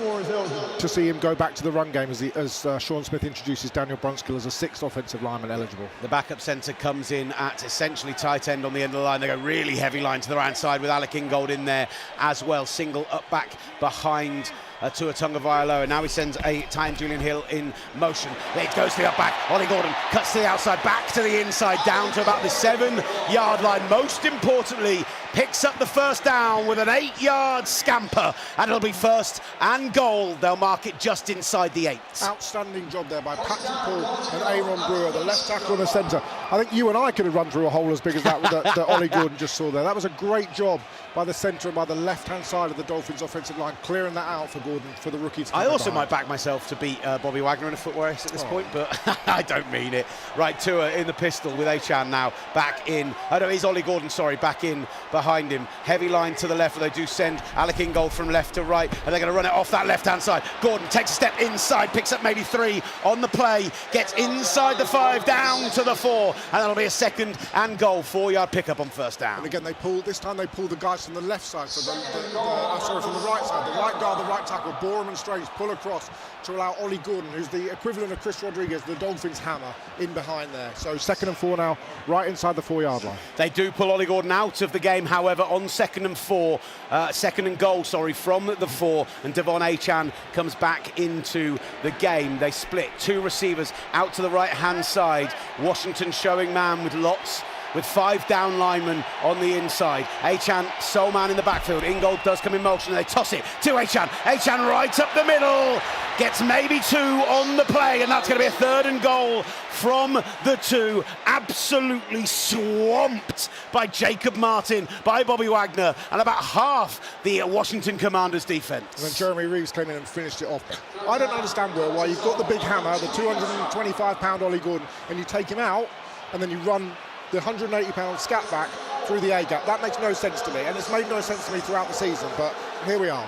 to see him go back to the run game as Sean Smith introduces Daniel Brunskill as a 6th offensive lineman eligible. The backup centre comes in at essentially tight end on the end of the line. They go really heavy line to the right side with Alec Ingold in there as well. Single up back behind Tua Tagovailoa. Now he sends a tight end Julian Hill in motion. It goes to the up back. Ollie Gordon cuts to the outside, back to the inside, down to about the 7-yard line. Most importantly, picks up the first down with an 8-yard scamper, and it'll be 1st and goal. They'll mark it just inside the 8. Outstanding job there by Patrick Paul and Aaron Brewer, the left tackle and the centre. I think you and I could have run through a hole as big as that that Ollie Gordon just saw there. That was a great job by the centre and by the left-hand side of the Dolphins' offensive line, clearing that out for Gordon, for the rookie to come I also behind. might back myself to beat Bobby Wagner in a footwear race at this point, but I don't mean it. Right, Tua in the pistol with Achan now back in. Oh no, he's Ollie Gordon, sorry, back in behind him. Heavy line to the left, where they do send Alec Ingold from left to right, and they're going to run it off that left-hand side. Gordon takes a step inside, picks up maybe 3 on the play, gets inside the 5, down to the 4, and that'll be a second and goal, 4-yard pickup on first down. And again, this time they pull the guys from the left side, so from the right side. The right guard, the right tackle, Borum and Strange pull across to allow Ollie Gordon, who's the equivalent of Chris Rodriguez, the Dolphins hammer, in behind there. So 2nd and 4 now, right inside the 4-yard line. They do pull Ollie Gordon out of the game, however, on 2nd and 4, 2nd and goal, from the 4, and Devon Achan comes back into the game. They split 2 receivers out to the right-hand side. Washington showing man with 5 down linemen on the inside. Achan, sole man in the backfield. Ingold does come in motion, and they toss it to Achan. Achan right up the middle, gets maybe 2 on the play, and that's going to be a 3rd and goal from the 2. Absolutely swamped by Jacob Martin, by Bobby Wagner, and about half the Washington Commanders defense. And then Jeremy Reeves came in and finished it off. I don't understand, Will, why you've got the big hammer, the 225-pound Ollie Gordon, and you take him out, and then you run the 180-pound scat back through the A-gap. That makes no sense to me, and it's made no sense to me throughout the season, but here we are.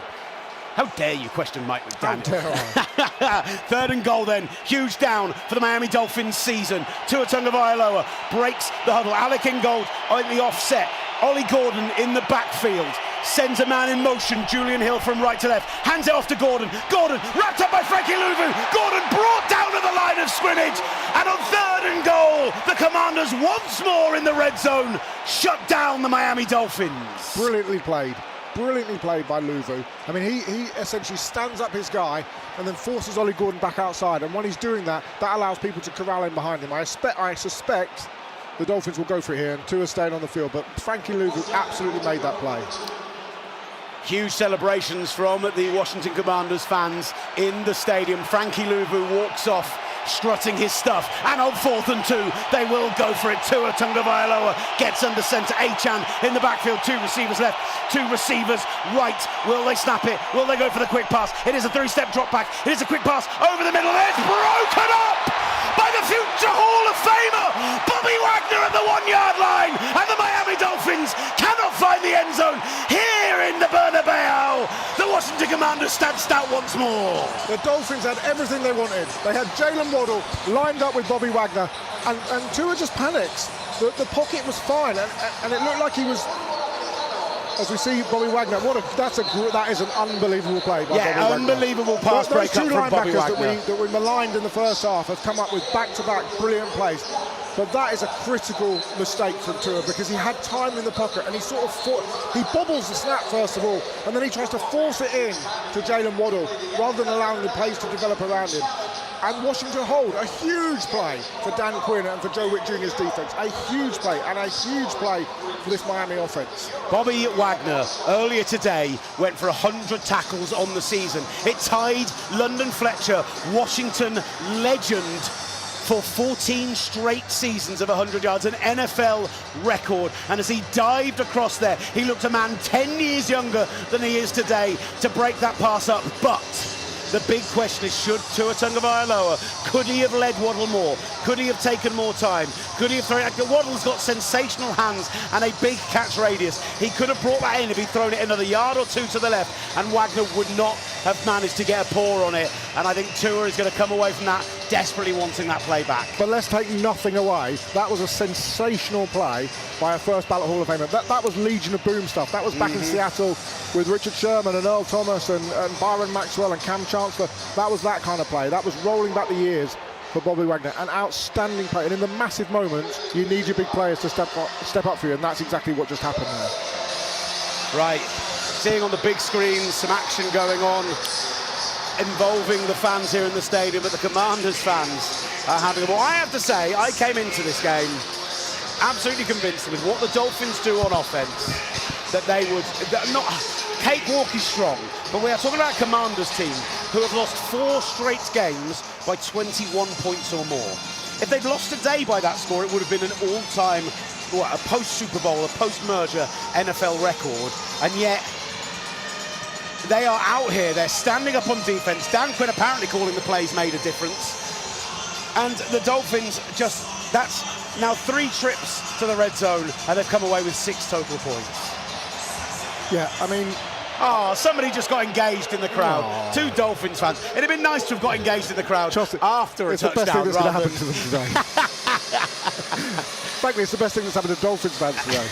How dare you question Mike McDaniel? How dare I? 3rd and goal then, huge down for the Miami Dolphins season. Tua Tagovailoa breaks the huddle. Alec Ingold on the offset. Ollie Gordon in the backfield. Sends a man in motion, Julian Hill from right to left, hands it off to Gordon. Gordon wrapped up by Frankie Louvu. Gordon brought down to the line of scrimmage, and on 3rd and goal, the Commanders once more in the red zone shut down the Miami Dolphins. Brilliantly played by Louvu. I mean, he essentially stands up his guy and then forces Ollie Gordon back outside, and when he's doing that, that allows people to corral in behind him. I suspect the Dolphins will go for it here, and Tua staying on the field, but Frankie Louvu absolutely made that play. Huge celebrations from the Washington Commanders fans in the stadium. Frankie Louvu walks off, strutting his stuff, and on 4th and 2, they will go for it. Tua Tagovailoa gets under centre. Achan in the backfield, 2 receivers left, 2 receivers right. Will they snap it? Will they go for the quick pass? It is a 3-step drop back. It is a quick pass over the middle. It's broken up by the future Hall of Famer, Bobby Wagner, at the 1-yard line, and the Miami Dolphins cannot find the end zone here in the Bernabéu. The Washington Commanders stand stout once more. The Dolphins had everything they wanted. They had Jalen Waddle lined up with Bobby Wagner, and Tua just panics. The pocket was fine, and it looked like he was. As we see Bobby Wagner, that is an unbelievable play by Bobby Wagner. Unbelievable pass breakup from Bobby Wagner. That we maligned in the first half have come up with back-to-back brilliant plays. But that is a critical mistake from Tua, because he had time in the pocket, and he bobbles the snap first of all, and then he tries to force it in to Jalen Waddle rather than allowing the plays to develop around him. And Washington hold a huge play for Dan Quinn and for Joe Witt Jr.'s defense. A huge play, and a huge play for this Miami offense. Bobby Wagner earlier today went for 100 tackles on the season. It tied London Fletcher, Washington legend, for 14 straight seasons of 100 yards, an NFL record. And as he dived across there, he looked a man 10 years younger than he is today to break that pass up. But the big question is, should Tua Tagovailoa, could he have led Waddle more? Could he have taken more time? Could he have thrown it? Waddle's got sensational hands and a big catch radius. He could have brought that in if he'd thrown it another yard or 2 to the left, and Wagner would not have managed to get a paw on it. And I think Tua is going to come away from that desperately wanting that play back. But let's take nothing away. That was a sensational play by a first ballot Hall of Famer. That was Legion of Boom stuff. That was back in Seattle with Richard Sherman and Earl Thomas and Byron Maxwell and Cam Chancellor. That was that kind of play. That was rolling back the years for Bobby Wagner. An outstanding play. And in the massive moments, you need your big players to step up for you, and that's exactly what just happened there. Right. Seeing on the big screens some action going on involving the fans here in the stadium, but the Commanders fans are having the ball. I have to say, I came into this game absolutely convinced with what the Dolphins do on offense that they would not. Cakewalk is strong, but we are talking about a Commanders team who have lost 4 straight games by 21 points or more. If they'd lost today by that score, it would have been an all-time, a post-Super Bowl, a post-merger NFL record. And yet, they are out here. They're standing up on defense. Dan Quinn apparently calling the plays made a difference. And the Dolphins that's now 3 trips to the red zone, and they've come away with 6 total points. Yeah, I mean... Oh, somebody just got engaged in the crowd. Oh. 2 Dolphins fans. It'd have been nice to have got engaged in the crowd after a touchdown. It's the best thing that's going to happen to them today. Frankly, it's the best thing that's happened to Dolphins fans today.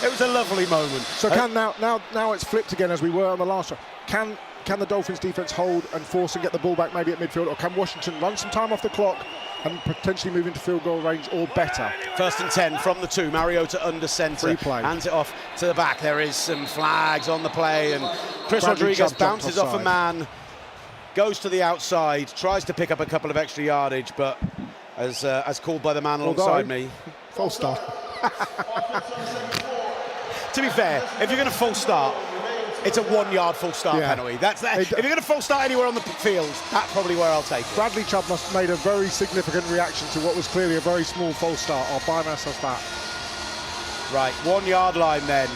It was a lovely moment. So now it's flipped again as we were on the last one. Can the Dolphins defense hold and force and get the ball back maybe at midfield, or can Washington run some time off the clock and potentially move into field goal range or better? 1st and 10 from the 2. Mariota under centre. Hands it off to the back. There is some flags on the play, and Chris Rodriguez bounces off a man, goes to the outside, tries to pick up a couple of extra yardage, but as called by the man alongside me. False start. To be fair, if you're going to false start, it's a 1-yard full start penalty. If you're going to full start anywhere on the field, that's probably where I'll take it. Bradley Chubb must have made a very significant reaction to what was clearly a very small false start. I'll buy myself that. Right, 1-yard line then.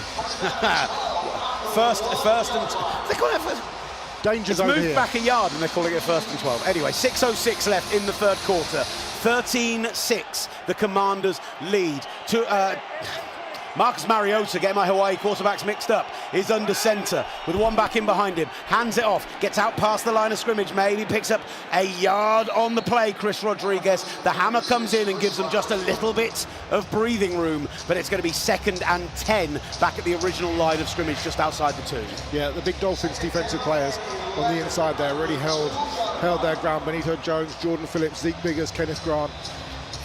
first and... They call it first. Danger's it's over moved here. Back a yard and they're calling it 1st and 12. Anyway, 6:06 left in the 3rd quarter. 13-6, the Commanders lead. Marcus Mariota, getting my Hawaii quarterbacks mixed up, is under centre with 1 back in behind him, hands it off, gets out past the line of scrimmage, maybe picks up a yard on the play. Chris Rodriguez, the hammer comes in and gives them just a little bit of breathing room, but it's going to be 2nd and 10 back at the original line of scrimmage just outside the 2. Yeah, the big Dolphins defensive players on the inside there really held their ground. Benito Jones, Jordan Phillips, Zeke Biggers, Kenneth Grant.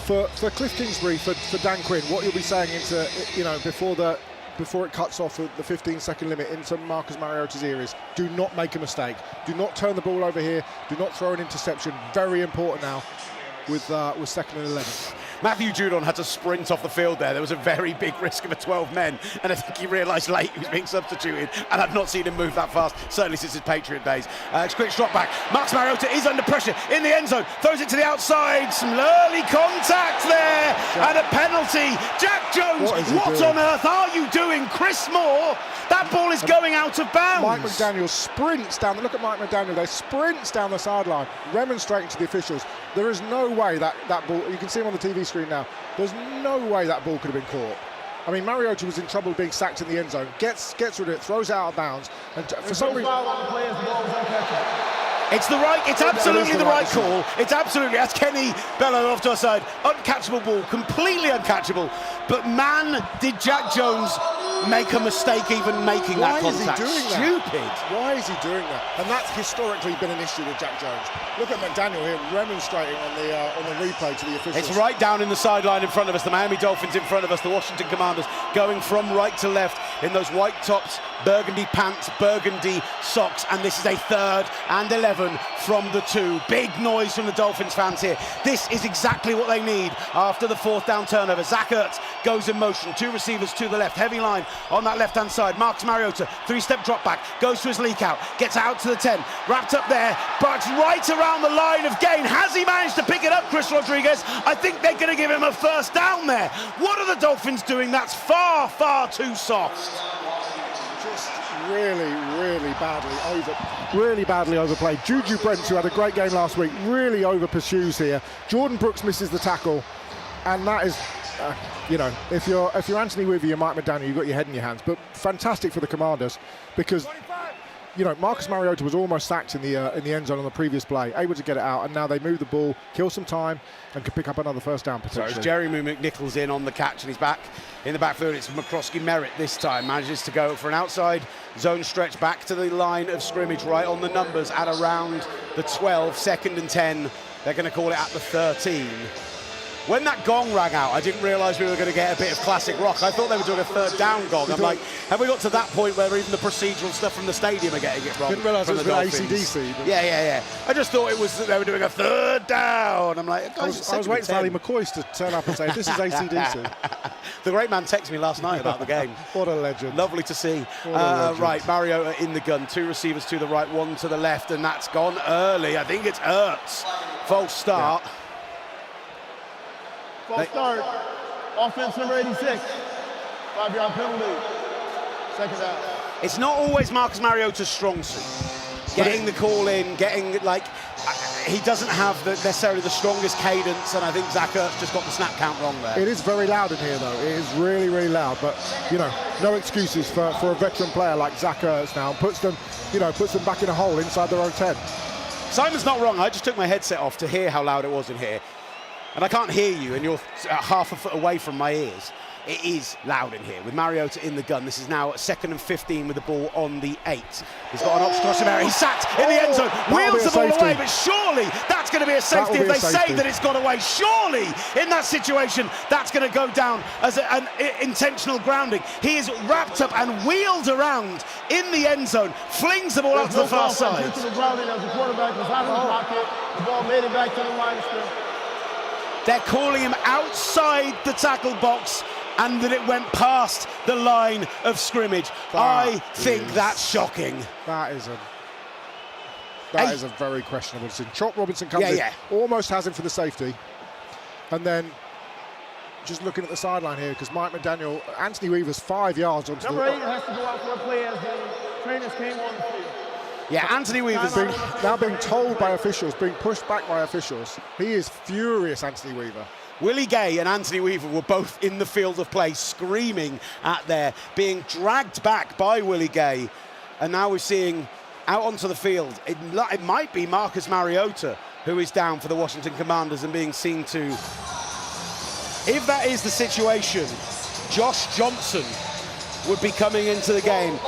For Cliff Kingsbury, for Dan Quinn, what you'll be saying into, before it cuts off the 15-second limit into Marcus Mariota's ear is, do not make a mistake. Do not turn the ball over here. Do not throw an interception. Very important now with 2nd and 11. Matthew Judon had to sprint off the field there. There was a very big risk of a 12 men, and I think he realised late he was being substituted, and I've not seen him move that fast, certainly since his Patriot days. Quick drop back. Marcus Mariota is under pressure in the end zone, throws it to the outside, some early contact there, and a penalty. Jack Jones, what on earth are you doing? Chris Moore, that ball is going out of bounds. Mike McDaniel sprints down, look at Mike McDaniel, they sprints down the sideline, remonstrating to the officials. There is no way that ball, you can see him on the TV screen now, there's no way that ball could have been caught. I mean, Mariota was in trouble being sacked in the end zone, gets rid of it, throws it out of bounds, and for some reason... It's absolutely the right call. It's absolutely, as Kenny bellowed off to our side, uncatchable ball, completely uncatchable. But man, did Jack Jones make a mistake even making that contact. Why is he doing that? Stupid. Why is he doing that? And that's historically been an issue with Jack Jones. Look at McDaniel here remonstrating on the replay to the officials. It's right down in the sideline in front of us. The Miami Dolphins in front of us. The Washington Commanders going from right to left in those white tops, burgundy pants, burgundy socks. And this is a 3rd and 11 from the 2. Big noise from the Dolphins fans here. This is exactly what they need after the 4th down turnover. Zach Ertz goes in motion. 2 receivers to the left. Heavy line on that left-hand side. Marcus Mariota, 3-step drop back, goes to his leak out, gets out to the 10, wrapped up there, but right around the line of gain. Has he managed to pick it up, Chris Rodriguez? I think they're going to give him a 1st down there. What are the Dolphins doing? That's far, far too soft. Just really badly overplayed. Juju Brents, who had a great game last week, really over pursues here. Jordan Brooks misses the tackle, and that is... if you're Anthony Weaver, Mike McDaniel, you've got your head in your hands. But fantastic for the Commanders because, Marcus Mariota was almost sacked in the end zone on the previous play, able to get it out, and now they move the ball, kill some time, and can pick up another 1st down potentially. So it's Jeremy McNichols in on the catch, and he's back in the backfield. It's McCroskey Merritt this time, manages to go for an outside zone stretch back to the line of scrimmage, right on the numbers at around the 12, 2nd and 10. They're going to call it at the 13. When that gong rang out, I didn't realise we were going to get a bit of classic rock. I thought they were doing a 3rd down gong. I'm like, have we got to that point where even the procedural stuff from the stadium are getting it wrong? Didn't realise it was with AC/DC. Yeah. I just thought it was that they were doing a 3rd down. I'm like, guys, I was waiting for Ali McCoy to turn up and say, this is AC/DC. The great man texted me last night about the game. What a legend. Lovely to see. Right, Mariota in the gun. 2 receivers to the right, 1 to the left, and that's gone early. I think it's Ertz. False start. False start. Offense number 86. 5-yard penalty. Second down. It's not always Marcus Mariota's strong suit. Getting the call in, he doesn't have necessarily the strongest cadence, and I think Zach Ertz just got the snap count wrong there. It is very loud in here, though. It is really, really loud. But, you know, no excuses for a veteran player like Zach Ertz now. Puts them back in a hole inside their own 10. Simon's not wrong. I just took my headset off to hear how loud it was in here. And I can't hear you, and you're half a foot away from my ears. It is loud in here with Mariota in the gun. This is now 2nd and 15 with the ball on the 8. He's got an obstacle to area. He's sacked in the end zone. Wheels the ball away, but surely that's going to be a safety if they say that it's gone away. Surely in that situation, that's going to go down as an intentional grounding. He is wrapped up and wheeled around in the end zone, flings the ball out to the far side. Intentional grounding as the quarterback was out of the pocket. The ball made it back to the line of scrimmage. They're calling him outside the tackle box, and that it went past the line of scrimmage. I think that's shocking. That is a very questionable decision. Chop Robinson comes in, almost has him for the safety, and then just looking at the sideline here, because Mike McDaniel, Anthony Weaver's 5 yards onto Number 8 has to go out for a play as the trainers came on the field. Yeah, Anthony Weaver's now being told by officials, being pushed back by officials. He is furious, Anthony Weaver. Willie Gay and Anthony Weaver were both in the field of play, screaming at there, being dragged back by Willie Gay. And now we're seeing out onto the field, it might be Marcus Mariota who is down for the Washington Commanders and being seen to... If that is the situation, Josh Johnson would be coming into the game.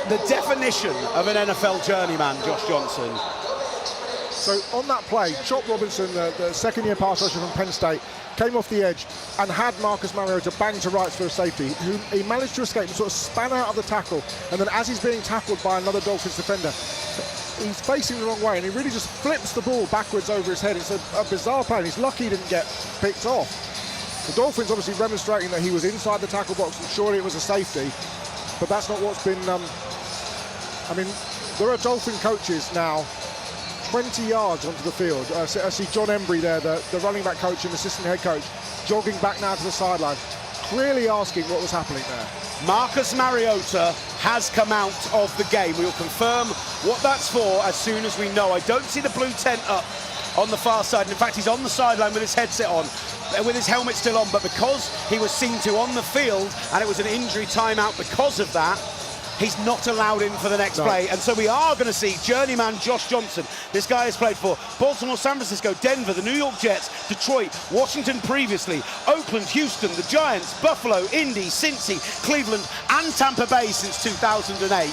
The definition of an NFL journeyman, Josh Johnson. So on that play, Chop Robinson, the second-year pass rusher from Penn State, came off the edge and had Marcus Mariota bang to rights for a safety. He managed to escape and sort of span out of the tackle. And then as he's being tackled by another Dolphins defender, he's facing the wrong way and he really just flips the ball backwards over his head. It's a bizarre play, and he's lucky he didn't get picked off. The Dolphins obviously demonstrating that he was inside the tackle box and surely it was a safety, but that's not what's been... I mean, there are Dolphin coaches now 20 yards onto the field. I see John Embry there, the running back coach and assistant head coach, jogging back now to the sideline, clearly asking what was happening there. Marcus Mariota has come out of the game. We will confirm what that's for as soon as we know. I don't see the blue tent up on the far side. And in fact, he's on the sideline with his headset on, with his helmet still on. But because he was seen to on the field, and it was an injury timeout because of that, he's not allowed in for the next play. And so we are going to see journeyman Josh Johnson. This guy has played for Baltimore, San Francisco, Denver, the New York Jets, Detroit, Washington previously, Oakland, Houston, the Giants, Buffalo, Indy, Cincy, Cleveland, and Tampa Bay since 2008.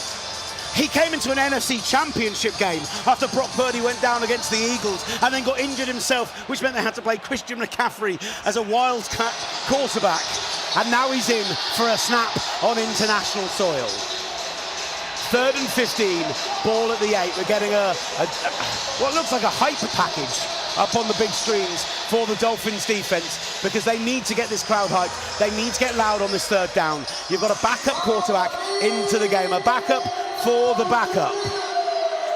He came into an NFC Championship game after Brock Purdy went down against the Eagles and then got injured himself, which meant they had to play Christian McCaffrey as a wildcat quarterback. And now he's in for a snap on international soil. 3rd and 15, ball at the 8. We're getting what looks like a hyper package up on the big screens for the Dolphins defense, because they need to get this crowd hyped. They need to get loud on this 3rd down. You've got a backup quarterback into the game, a backup for the backup.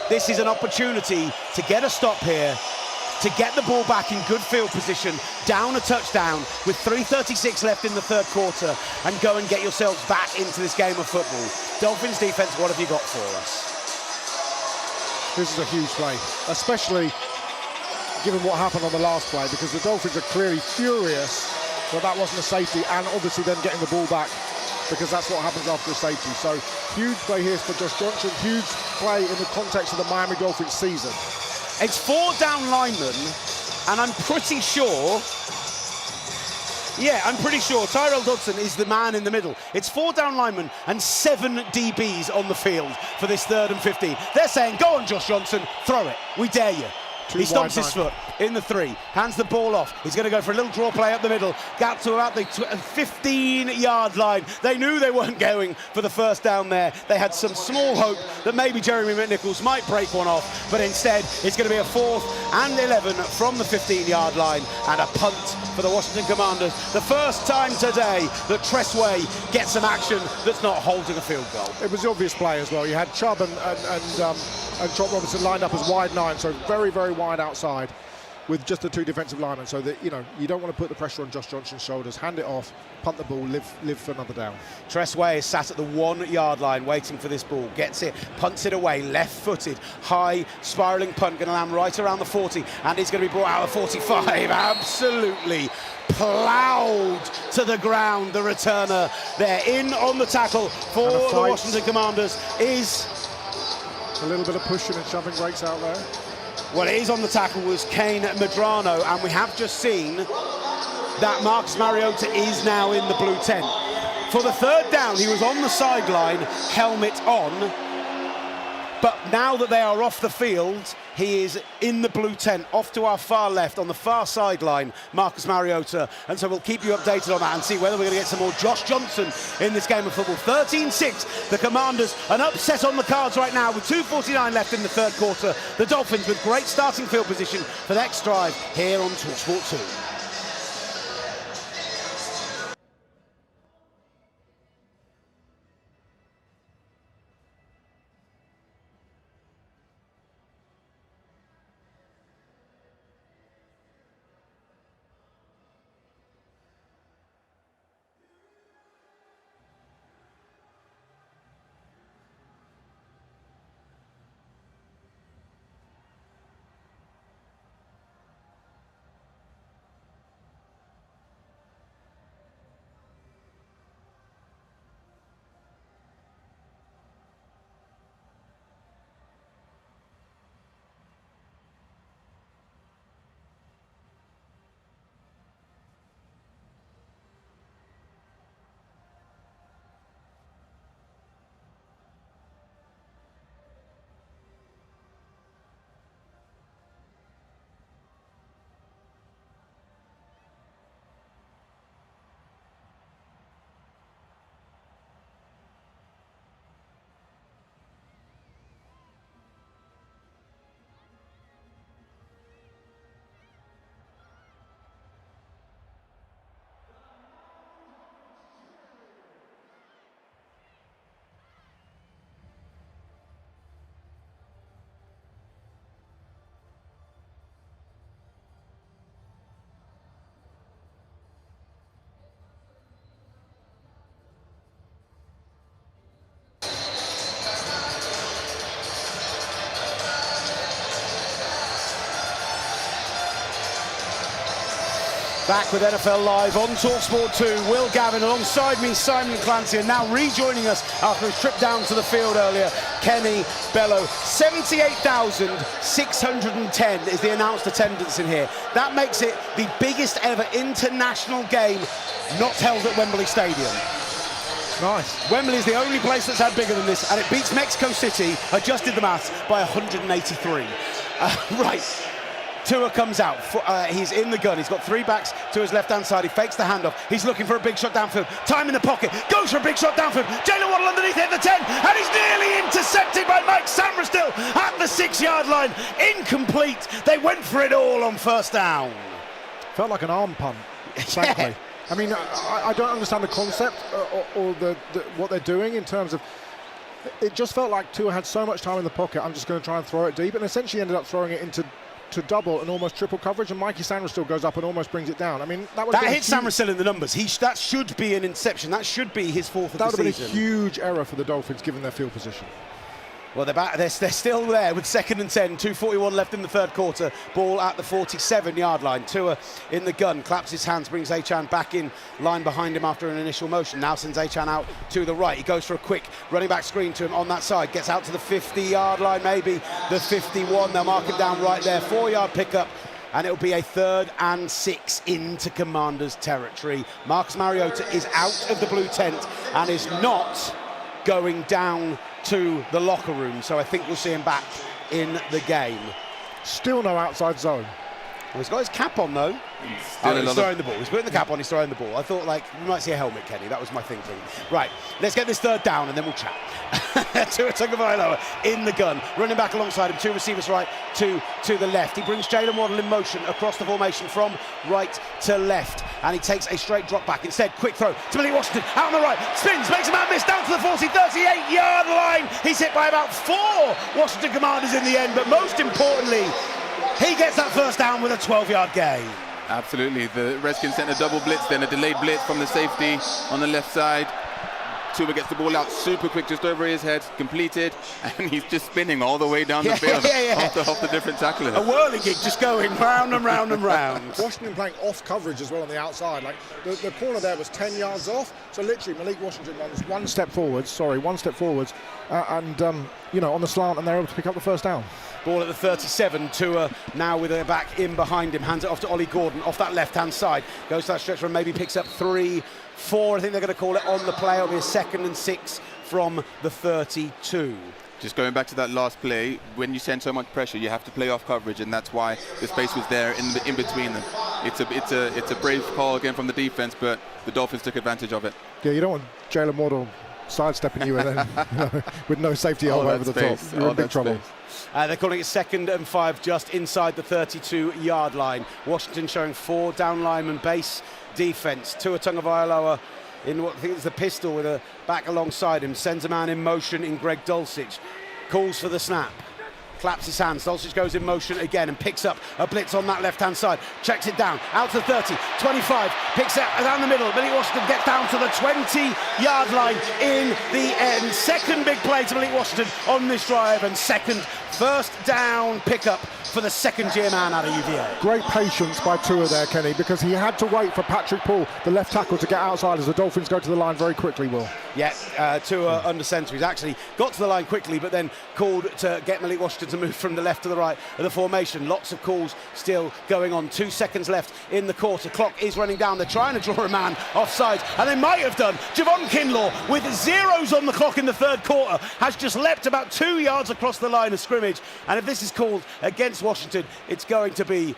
This is an opportunity to get a stop here, to get the ball back in good field position, down a touchdown with 3:36 left in the 3rd quarter, and go and get yourselves back into this game of football. Dolphins defense, what have you got for us? This is a huge play, especially given what happened on the last play, because the Dolphins are clearly furious that wasn't a safety, and obviously then getting the ball back, because that's what happens after a safety. So huge play here for Josh Johnson, huge play in the context of the Miami Dolphins season. It's 4 down linemen, and I'm pretty sure Tyrell Dodson is the man in the middle. It's 4 down linemen and 7 DBs on the field for this 3rd and 15. They're saying, go on, Josh Johnson, throw it. We dare you. He stomps his foot in the 3, hands the ball off. He's going to go for a little draw play up the middle, got to about the 15-yard line. They knew they weren't going for the 1st down there. They had some small hope that maybe Jeremy McNichols might break one off, but instead it's going to be a 4th and 11 from the 15-yard line, and a punt for the Washington Commanders. The first time today that Tressway gets some action that's not holding a field goal. It was the obvious play as well. You had Chubb and Chop Robinson lined up as wide 9, so very, very wide outside. with just the two defensive linemen, so that, you know, you don't want to put the pressure on Josh Johnson's shoulders. Hand it off, punt the ball, live for another down. Tressway is sat at the 1 yard line waiting for this ball, gets it, punts it away, left-footed, high spiralling punt, going to land right around the 40, and he's going to be brought out of 45. Absolutely ploughed to the ground, the returner there. In on the tackle for the Washington Commanders is a little bit of pushing and shoving breaks out there. Well, it is on the tackle was Kane Medrano, and we have just seen that Marcus Mariota is now in the blue tent. For the third down, he was on the sideline, helmet on, but now that they are off the field, he is in the blue tent, off to our far left, on the far sideline, Marcus Mariota. And so we'll keep you updated on that and see whether we're going to get some more Josh Johnson in this game of football. 13-6, the Commanders, an upset on the cards right now with 2:49 left in the third quarter. The Dolphins with great starting field position for the next drive here on TalkSport 2. Back with NFL Live on TalkSport 2. Will Gavin alongside me, Simon Clancy, and now rejoining us after his trip down to the field earlier, Kenny Bello. 78,610 is the announced attendance in here. That makes it the biggest ever international game not held at Wembley Stadium. Nice. Wembley is the only place that's had bigger than this, and it beats Mexico City, adjusted the maths, by 183. Right. Tua comes out, he's in the gun, he's got three backs to his left-hand side, he fakes the handoff, he's looking for a big shot downfield, time in the pocket, goes for a big shot downfield, Jalen Waddle underneath, hit the 10, and he's nearly intercepted by Mike Sammerstill at the 6-yard line, incomplete, they went for it all on first down. Felt like an arm punt, frankly. Yeah. I mean, I don't understand the concept or what they're doing in terms of, it just felt like Tua had so much time in the pocket, I'm just going to try and throw it deep, and essentially ended up throwing it into double and almost triple coverage, and Mikey Sanders still goes up and almost brings it down. I mean, that hits Sanders in the numbers. That should be an interception. That should be his fourth of the season. That would have been a huge error for the Dolphins given their field position. Well, they're still there with 2nd and 10, 2:41 left in the third quarter. Ball at the 47-yard line. Tua in the gun, claps his hands, brings Achane back in line behind him after an initial motion. Now sends Achane out to the right. He goes for a quick running back screen to him on that side. Gets out to the 50-yard line, maybe the 51. They'll mark him down right there. 4-yard pickup. And it'll be a 3rd and 6 into Commanders territory. Marcus Mariota is out of the blue tent and is not going down to the locker room, so I think we'll see him back in the game. Still no outside zone. Well, he's got his cap on though. He's throwing the ball. He's putting the cap on, he's throwing the ball. I thought, like, we might see a helmet, Kenny. That was my thinking. Right, let's get this 3rd down and then we'll chat. Tua Tagovailoa in the gun, running back alongside him, 2 receivers right, 2 to the left. He brings Jalen Waddle in motion across the formation from right to left, and he takes a straight drop back. Instead, quick throw to Malik Washington, out on the right, spins, makes a man miss, down to the 38-yard line. He's hit by about 4 Washington Commanders in the end, but most importantly, He gets that first down with a 12-yard gain. Absolutely. The Redskins sent a double blitz, then a delayed blitz from the safety on the left side. Tua gets the ball out super quick, just over his head, completed, and he's just spinning all the way down the field off the different tacklers. A whirling gig just going round and round and round. Washington playing off coverage as well on the outside. Like the corner there was 10 yards off, so literally Malik Washington runs one step forwards, and on the slant, and they're able to pick up the first down. Ball at the 37, Tua now with her back in behind him, hands it off to Ollie Gordon off that left-hand side, goes to that stretch run, maybe picks up 3, 4, I think they're going to call it on the play. It'll be a 2nd and 6 from the 32. Just going back to that last play, when you send so much pressure, you have to play off coverage, and that's why the space was there in between them. It's a brave call again from the defense, but the Dolphins took advantage of it. Yeah, you don't want Jalen Waddle sidestepping you and then with no safety over the top. You're in big trouble. They're calling it 2nd and 5 just inside the 32-yard line. Washington showing 4 down lineman base defense. Tua Tagovailoa in what I think is the pistol with a back alongside him. Sends a man in motion in Greg Dulcich. Calls for the snap. Claps his hands. Dulcich goes in motion again and picks up a blitz on that left-hand side. Checks it down. Out to 30. 25. Picks it down the middle. Malik Washington gets down to the 20-yard line in the end. Second big play to Malik Washington on this drive, and second first down pickup for the second-year man out of UVA. Great patience by Tua there, Kenny, because he had to wait for Patrick Paul, the left tackle, to get outside as the Dolphins go to the line very quickly, Will. Yeah, Tua under centre. He's actually got to the line quickly, but then called to get Malik Washington to move from the left to the right of the formation. Lots of calls still going on. 2 seconds left in the quarter. Clock is running down. They're trying to draw a man offside, and they might have done. Javon Kinlaw, with zeros on the clock in the third quarter, has just leapt about 2 yards across the line of scrimmage. And if this is called against Washington, it's going to be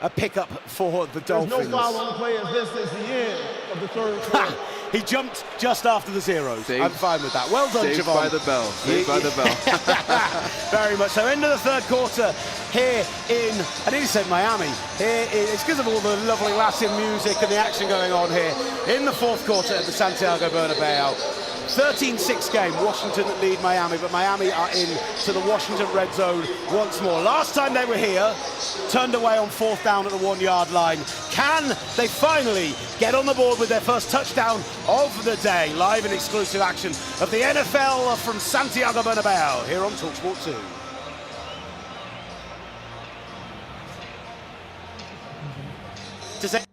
a pickup for the Dolphins. There's no foul on the play as this is the end of the third quarter. He jumped just after the zeros. Saved. I'm fine with that. Well done, Saved Javon. by the bell. Saved by the bell. Very much so. End of the third quarter here in, I nearly said Miami. It's because of all the lovely Latin music and the action going on here in the fourth quarter at the Santiago Bernabéu. 13-6 game. Washington lead Miami, but Miami are in to the Washington red zone once more. Last time they were here, turned away on 4th down at the 1-yard line. Can they finally get on the board with their first touchdown of the day? Live and exclusive action of the NFL from Santiago Bernabéu here on TalkSport 2. To say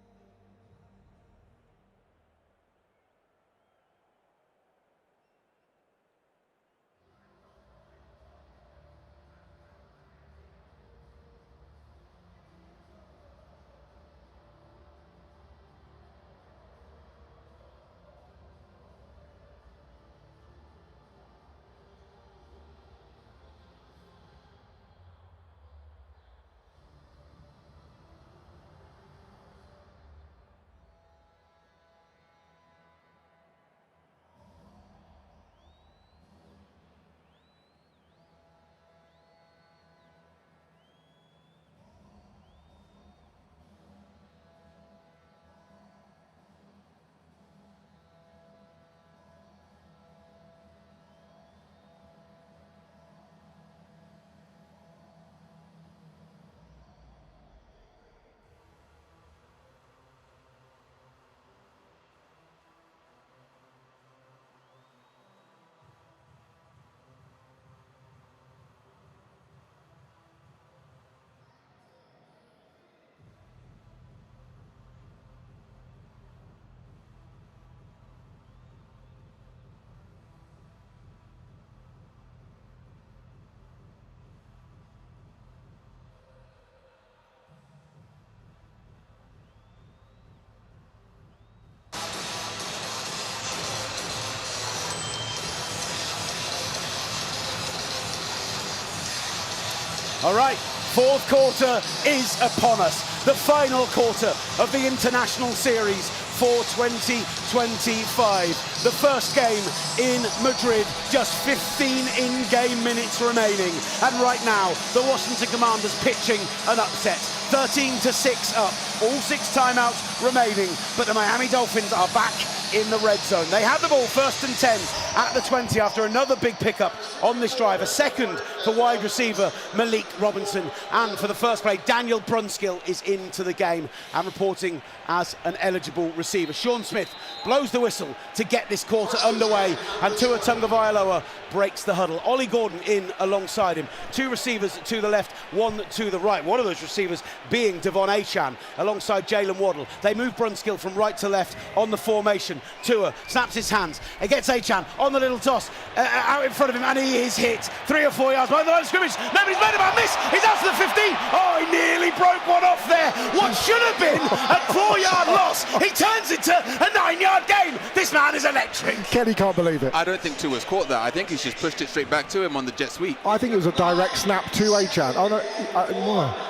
all right, fourth quarter is upon us. The final quarter of the international series for 2025. The first game in Madrid, just 15 in-game minutes remaining. And right now, the Washington Commanders pitching an upset. 13-6 up, all 6 timeouts remaining, but the Miami Dolphins are back in the red zone. They have the ball 1st and 10 at the 20 after another big pickup on this drive. A second for wide receiver Malik Robinson. And for the first play, Daniel Brunskill is into the game and reporting as an eligible receiver. Sean Smith blows the whistle to get this quarter underway, and Tua Tagovailoa breaks the huddle. Ollie Gordon in alongside him. Two receivers to the left, one to the right. One of those receivers being Devon Achane alongside Jalen Waddle. They move Brunskill from right to left on the formation. Tua snaps his hands. It gets Achane on the little toss out in front of him, and he is hit 3 or 4 yards behind the line of scrimmage. Nobody's made about miss. He's out to the 15. Oh, he nearly broke one off there. What should have been a 4-yard loss, he turns into a 9-yard gain. This man is electric. Kenny can't believe it. I don't think Tua's caught that. I think he's just pushed it straight back to him on the jet sweep. I think it was a direct snap to Achane. Oh no,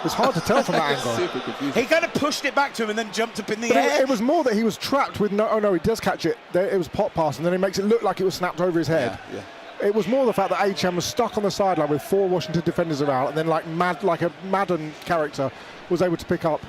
it's hard to tell from that angle. Super confusing. He kind of pushed it back to him and then jumped up in the But air. it was more that he was trapped with no. Oh no, he does catch it. It was pop pass, and then he makes it look like it was snapped over his head. Yeah. It was more the fact that Achane was stuck on the sideline with 4 Washington defenders around, and then like a Madden character was able to pick up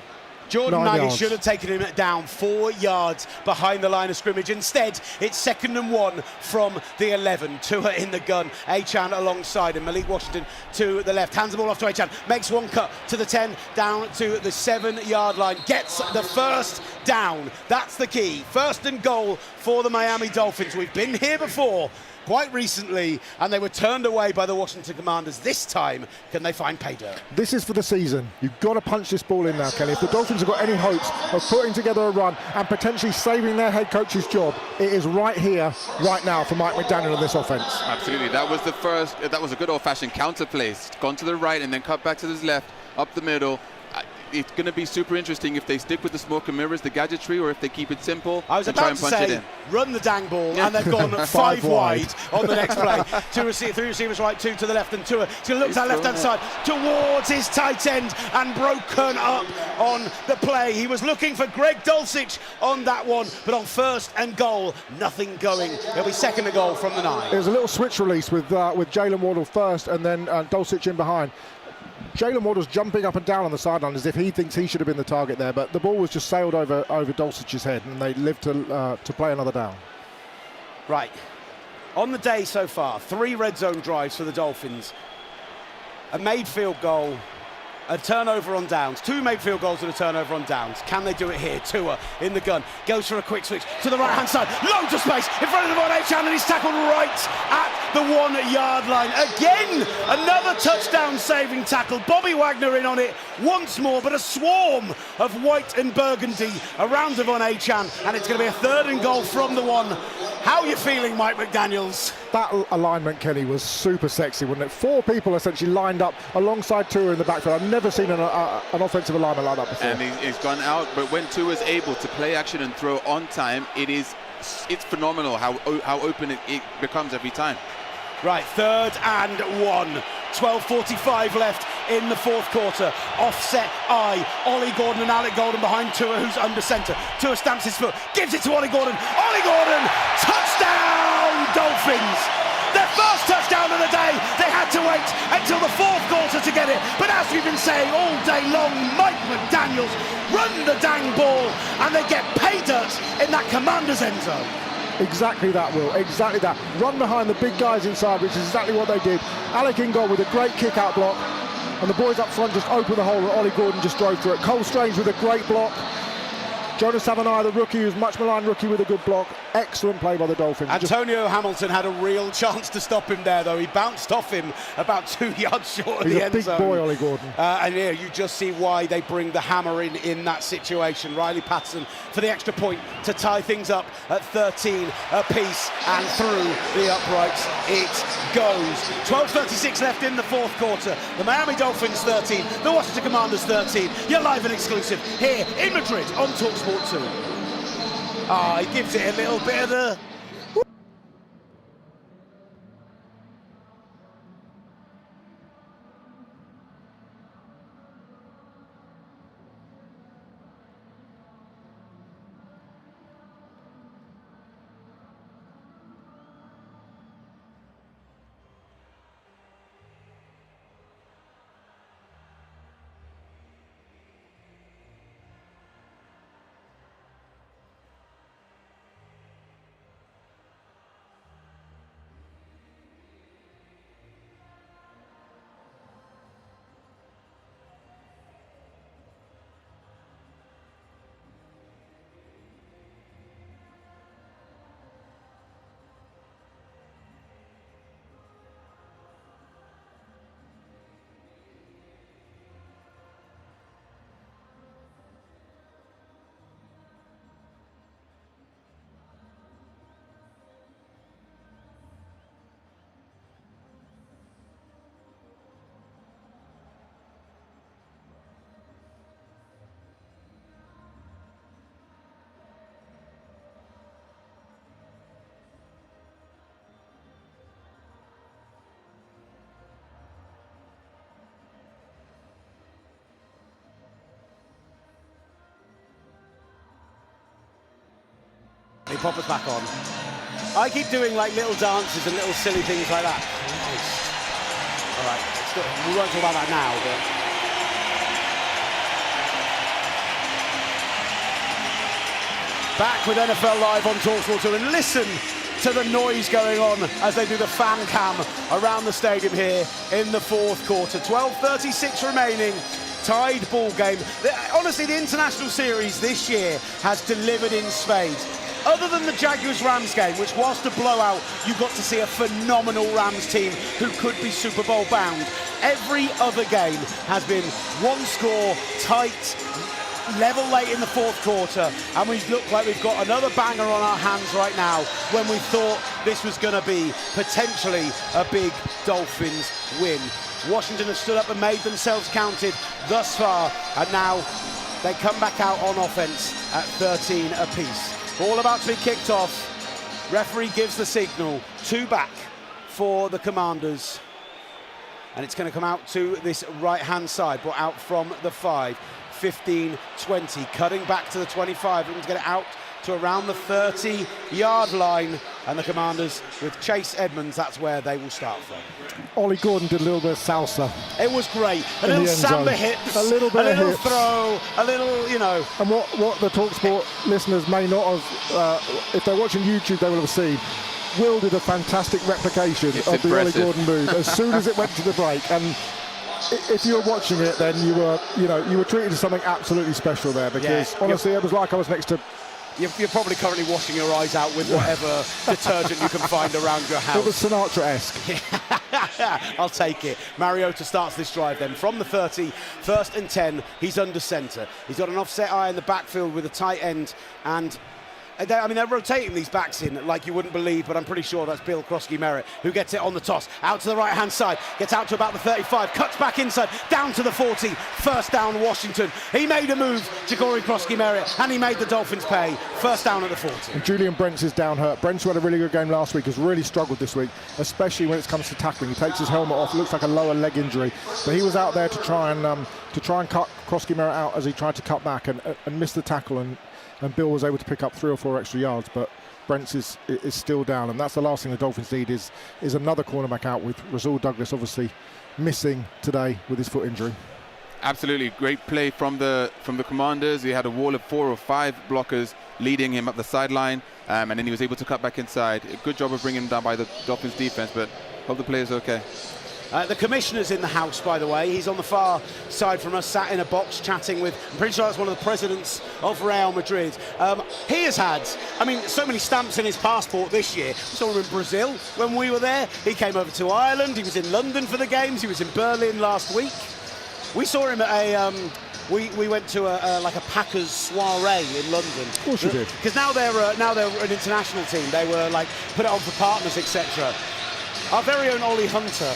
Jordan 9 Nagy yards. should have taken him down 4 yards behind the line of scrimmage. Instead, it's 2nd and 1 from the 11. Tua in the gun, Achane alongside him. Malik Washington to the left, hands the ball off to Achane, makes one cut to the 10, down to the 7-yard line, gets the first down. That's the key. 1st and goal for the Miami Dolphins. We've been here before, quite recently, and they were turned away by the Washington Commanders. This time, can they find pay dirt? This is for the season. You've got to punch this ball in now, Kelly. If the Dolphins have got any hopes of putting together a run and potentially saving their head coach's job, it is right here, right now for Mike McDaniel and this offense. Absolutely. That was the first. That was a good old-fashioned counter play. Gone to the right and then cut back to his left, up the middle. It's going to be super interesting if they stick with the smoke and mirrors, the gadgetry, or if they keep it simple and try and punch it in. Run the dang ball, and they've gone 5 wide on the next play. 3 receivers right, 2 to the left, and Tua looks at left-hand side towards his tight end and broken up on the play. He was looking for Greg Dulcich on that one, but on 1st and goal, nothing going. It'll be 2nd and goal from the 9. It was a little switch release with Jalen Waddle first and then Dulcich in behind. Jalen Waddle's jumping up and down on the sideline as if he thinks he should have been the target there, but the ball was just sailed over Dulcich's head, and they lived to play another down. Right. On the day so far, 3 red zone drives for the Dolphins. A made field goal, a turnover on downs. 2 made field goals and a turnover on downs. Can they do it here? Tua in the gun, goes for a quick switch to the right-hand side. Loads of space in front of the Devon Achane, and he's tackled right at the 1-yard line. Again, another touchdown-saving tackle. Bobby Wagner in on it once more, but a swarm of white and burgundy around Devon Achane, and it's going to be a 3rd and goal from the 1. How are you feeling, Mike McDaniels? That alignment, Kenny, was super sexy, wasn't it? 4 people essentially lined up alongside Tua in the backfield. I've never seen an offensive alignment like that before. And he's gone out, but when Tua is able to play action and throw on time, it's phenomenal how open it becomes every time. Right, 3rd and 1. 12:45 left in the 4th quarter. Offset eye. Ollie Gordon and Alec Golden behind Tua, who's under centre. Tua stamps his foot, gives it to Ollie Gordon. Ollie Gordon, touchdown Dolphins! Their first touchdown of the day. They had to wait until the 4th quarter to get it. But as we've been saying all day long, Mike McDaniels run the dang ball, and they get pay dirt in that Commander's end zone. Exactly that, Will. Exactly that. Run behind the big guys inside, which is exactly what they did. Alec in goal with a great kick-out block, and the boys up front just opened the hole, and Ollie Gordon just drove through it. Cole Strange with a great block. Jonas Savaniah, the rookie, who's much maligned rookie, with a good block. Excellent play by the Dolphins. Antonio Hamilton had a real chance to stop him there, though. He bounced off him about 2 yards short of the end zone. He's a big boy, Ollie Gordon. And yeah, you just see why they bring the hammer in that situation. Riley Patterson for the extra point to tie things up at 13 apiece, and through the uprights it goes. 12:36 left in the 4th quarter. The Miami Dolphins 13, the Washington Commanders 13. You're live and exclusive here in Madrid on TalkSport 2. He gives it a little bit of the... He pop us back on. I keep doing like little dances and little silly things like that. Nice. All right, we won't talk about that now, but back with NFL Live on TalkSport 2, and listen to the noise going on as they do the fan cam around the stadium here in the fourth quarter. 12:36 remaining. Tied ball game. Honestly, the international series this year has delivered in spades. Other than the Jaguars-Rams game, which whilst a blowout, you got to see a phenomenal Rams team who could be Super Bowl bound. Every other game has been one score, tight, level late in the fourth quarter, and we look like we've got another banger on our hands right now when we thought this was going to be potentially a big Dolphins win. Washington have stood up and made themselves counted thus far, and now they come back out on offense at 13 apiece. Ball about to be kicked off. Referee gives the signal. 2 back for the Commanders. And it's going to come out to this right-hand side, brought out from the 5. 15-20, cutting back to the 25, looking to get it out to around the 30-yard line, and the Commanders with Chase Edmonds, that's where they will start from. Ollie Gordon did a little bit of salsa. It was great. A little samba hips, a little hips. Throw, a little, you know. And what the TalkSport listeners may not have, if they're watching YouTube, they will have seen. Will did a fantastic replication of the Ollie Gordon move as soon as it went to the break. And if you were watching it, then you were treated to something absolutely special there, because honestly, it was like I was next to. You're probably currently washing your eyes out with whatever detergent you can find around your house. It was Sinatra-esque. I'll take it. Mariota starts this drive then from the 30, 1st and 10. He's under centre. He's got an offset eye in the backfield with a tight end, and they're rotating these backs in like you wouldn't believe, but I'm pretty sure that's Bill Krosky-Merritt who gets it on the toss. Out to the right-hand side, gets out to about the 35, cuts back inside, down to the 40, 1st down Washington. He made a move, Jacory Krosky-Merritt, and he made the Dolphins pay. 1st down at the 40. And Julian Brents is down hurt. Brents, who had a really good game last week, has really struggled this week, especially when it comes to tackling. He takes his helmet off, looks like a lower leg injury, but he was out there to try and cut Krosky-Merritt out as he tried to cut back and missed the tackle, and Bill was able to pick up 3 or 4 extra yards, but Brents is still down, and that's the last thing the Dolphins need is another cornerback out, with Rasul Douglas obviously missing today with his foot injury. Absolutely great play from the Commanders. He had a wall of 4 or 5 blockers leading him up the sideline, and then he was able to cut back inside. A good job of bringing him down by the Dolphins defense, but hope the player's okay. The commissioner's in the house, by the way. He's on the far side from us, sat in a box chatting with, I'm pretty sure that's one of the presidents of Real Madrid. He has had, so many stamps in his passport this year. We saw him in Brazil when we were there. He came over to Ireland. He was in London for the games. He was in Berlin last week. We saw him at a... We went to a Packers soiree in London. Of course you did. Because now they're an international team. They were put it on for partners, etc. Our very own Ollie Hunter.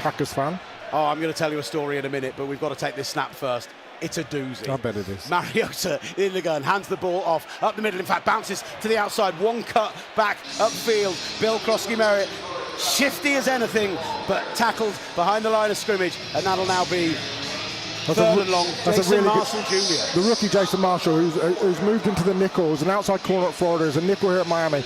Packers fan. Oh, I'm going to tell you a story in a minute, but we've got to take this snap first. It's a doozy. I bet it is. Mariota in the gun, hands the ball off, up the middle, in fact, bounces to the outside, one cut back upfield. Bill Krosky-Merritt, shifty as anything, but tackled behind the line of scrimmage, and that'll now be 3rd and long. Jason Marshall Jr. The rookie Jason Marshall, who's moved into the nickel, is an outside corner at Florida, is a nickel here at Miami.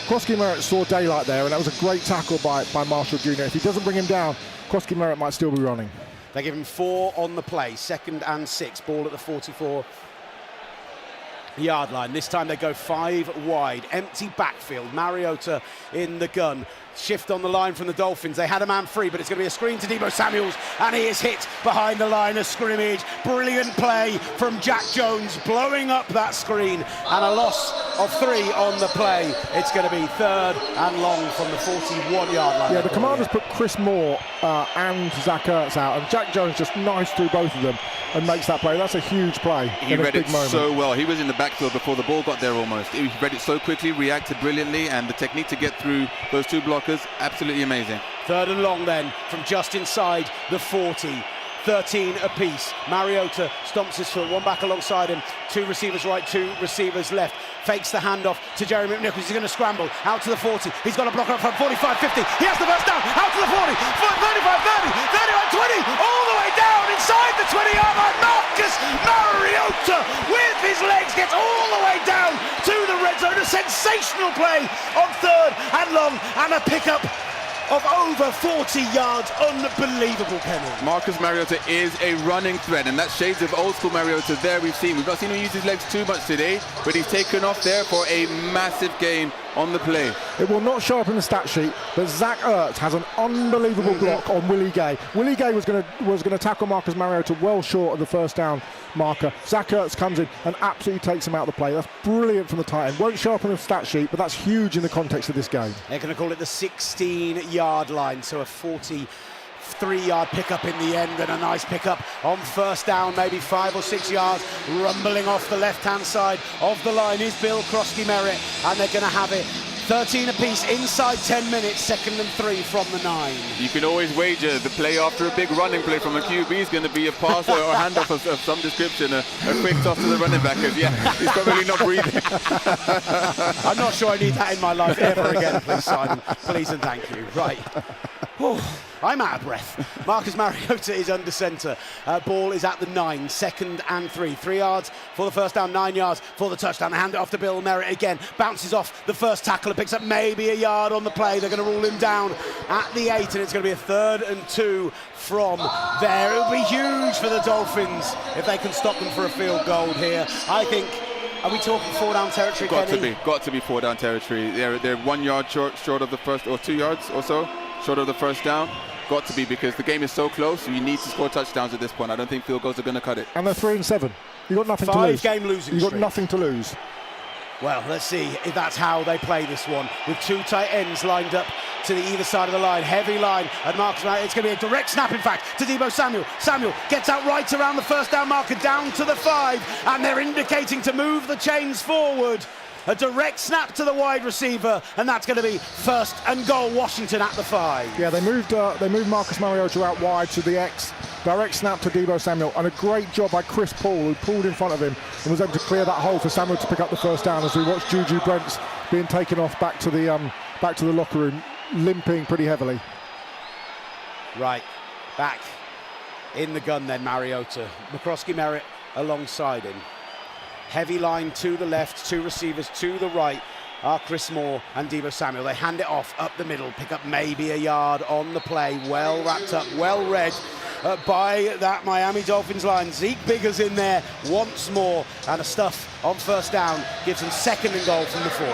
Krosky-Merritt saw daylight there, and that was a great tackle by Marshall Jr. If he doesn't bring him down, Krosky-Merritt might still be running. They give him 4 on the play, 2nd and 6, ball at the 44-yard line. This time they go 5 wide, empty backfield. Mariota in the gun. Shift on the line from the Dolphins. They had a man free, but it's going to be a screen to Deebo Samuels, and he is hit behind the line of scrimmage. Brilliant play from Jack Jones, blowing up that screen, and a loss of 3 on the play. It's going to be 3rd and long from the 41-yard line. Yeah, the Commanders put Chris Moore and Zach Ertz out, and Jack Jones just knifes through both of them and makes that play. That's a huge play. He read it so well. He was in the backfield before the ball got there almost. He read it so quickly, reacted brilliantly, and the technique to get through those 2 blockers, absolutely amazing. 3rd and long then from just inside the 40. 13 apiece. Mariota stomps his foot, one back alongside him, 2 receivers right, 2 receivers left. Fakes the handoff to Jerry McNichols. He's going to scramble out to the 40. He's got a blocker up from 45, 50. He has the first down, out to the 40, 35, 30, 31, 20, all the way down inside the 20-yard line. Marcus Mariota with his legs gets all the way down to the red zone. A sensational play on 3rd and long, and a pickup of over 40 yards. Unbelievable, Kenny. Marcus Mariota is a running threat, and that shades of old school Mariota there we've not seen him use his legs too much today, but he's taken off there for a massive gain on the play. It will not show up in the stat sheet, but Zach Ertz has an unbelievable block on Willie Gay. Willie Gay was going to tackle Marcus Mariota well short of the first down marker. Zach Ertz comes in and absolutely takes him out of the play. That's brilliant from the tight end. Won't show up on the stat sheet, but that's huge in the context of this game. They're going to call it the 16-yard line, so a 43-yard pickup in the end, and a nice pickup on first down, maybe 5 or 6 yards. Rumbling off the left-hand side of the line is Bill Krosky-Merritt, and they're going to have it 13 apiece inside 10 minutes, 2nd and 3 from the 9. You can always wager the play after a big running play from a QB is going to be a pass or a handoff of some description, a quick toss to the running back, because he's probably not breathing. I'm not sure I need that in my life ever again, please, Simon. Please and thank you. Right. I'm out of breath. Marcus Mariota is under centre. Ball is at the 9, 2nd and 3. 3 yards for the first down, 9 yards for the touchdown. Hand it off to Bill Merritt again. Bounces off the first tackler, picks up maybe a yard on the play. They're going to rule him down at the 8, and it's going to be a 3rd and 2 from there. It'll be huge for the Dolphins if they can stop them for a field goal here. I think. Are we talking 4 down territory, Kenny? Got to be 4 down territory. They're 1 yard short of the first, or 2 yards or so short of the first down. Got to be, because the game is so close. You need to score touchdowns at this point. I don't think field goals are going to cut it. And they're 3 and 7. You've got nothing to lose. 5-game losing You've got streak. nothing to lose. Well, let's see if that's how they play this one, with 2 tight ends lined up to the either side of the line. Heavy line at Marcus Mariota. It's going to be a direct snap, in fact, to Deebo Samuel. Samuel gets out right around the first down marker, down to the 5, and they're indicating to move the chains forward. A direct snap to the wide receiver, and that's going to be 1st and goal, Washington at the 5. Yeah, they moved Marcus Mariota out wide to the X. Direct snap to Deebo Samuel, and a great job by Chris Paul, who pulled in front of him and was able to clear that hole for Samuel to pick up the first down, as we watch Juju Brents being taken off back to the locker room, limping pretty heavily. Right, back in the gun then, Mariota. Krosky-Merritt alongside him. Heavy line to the left, 2 receivers to the right are Chris Moore and Deebo Samuel. They hand it off up the middle, pick up maybe a yard on the play. Well wrapped up, well read by that Miami Dolphins line. Zeke Biggers in there once more, and a stuff on first down gives them 2nd and goal from the 4.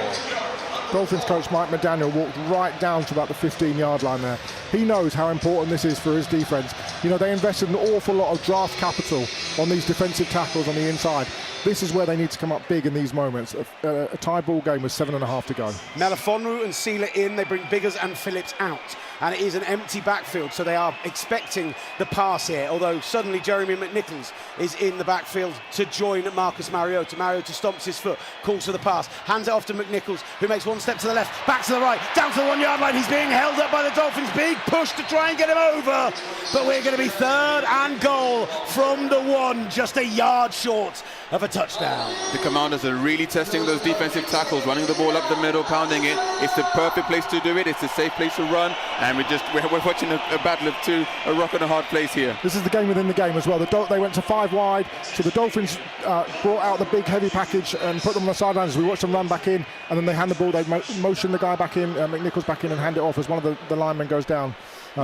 Dolphins coach Mike McDaniel walked right down to about the 15-yard line there. He knows how important this is for his defense. You know, they invested an awful lot of draft capital on these defensive tackles on the inside. This is where they need to come up big in these moments. A tie ball game with 7.5 to go. Melifonwu and Sealer in. They bring Biggers and Phillips out, and it is an empty backfield, so they are expecting the pass here, although suddenly Jeremy McNichols is in the backfield to join Marcus Mariota. Mariota stomps his foot, calls for the pass, hands it off to McNichols, who makes 1 step to the left, back to the right, down to the 1-yard line. He's being held up by the Dolphins. Big push to try and get him over, but we're going to be 3rd and goal from the 1, just a yard short of a touchdown. The Commanders are really testing those defensive tackles, running the ball up the middle, pounding it. It's the perfect place to do it. It's a safe place to run, and we're watching a battle of 2, a rock and a hard place here. This is the game within the game as well. They went to 5 wide, so the Dolphins brought out the big heavy package and put them on the sidelines. We watched them run back in, and then they hand the ball. They motion the guy back in, McNichols back in, and hand it off as one of the linemen goes down.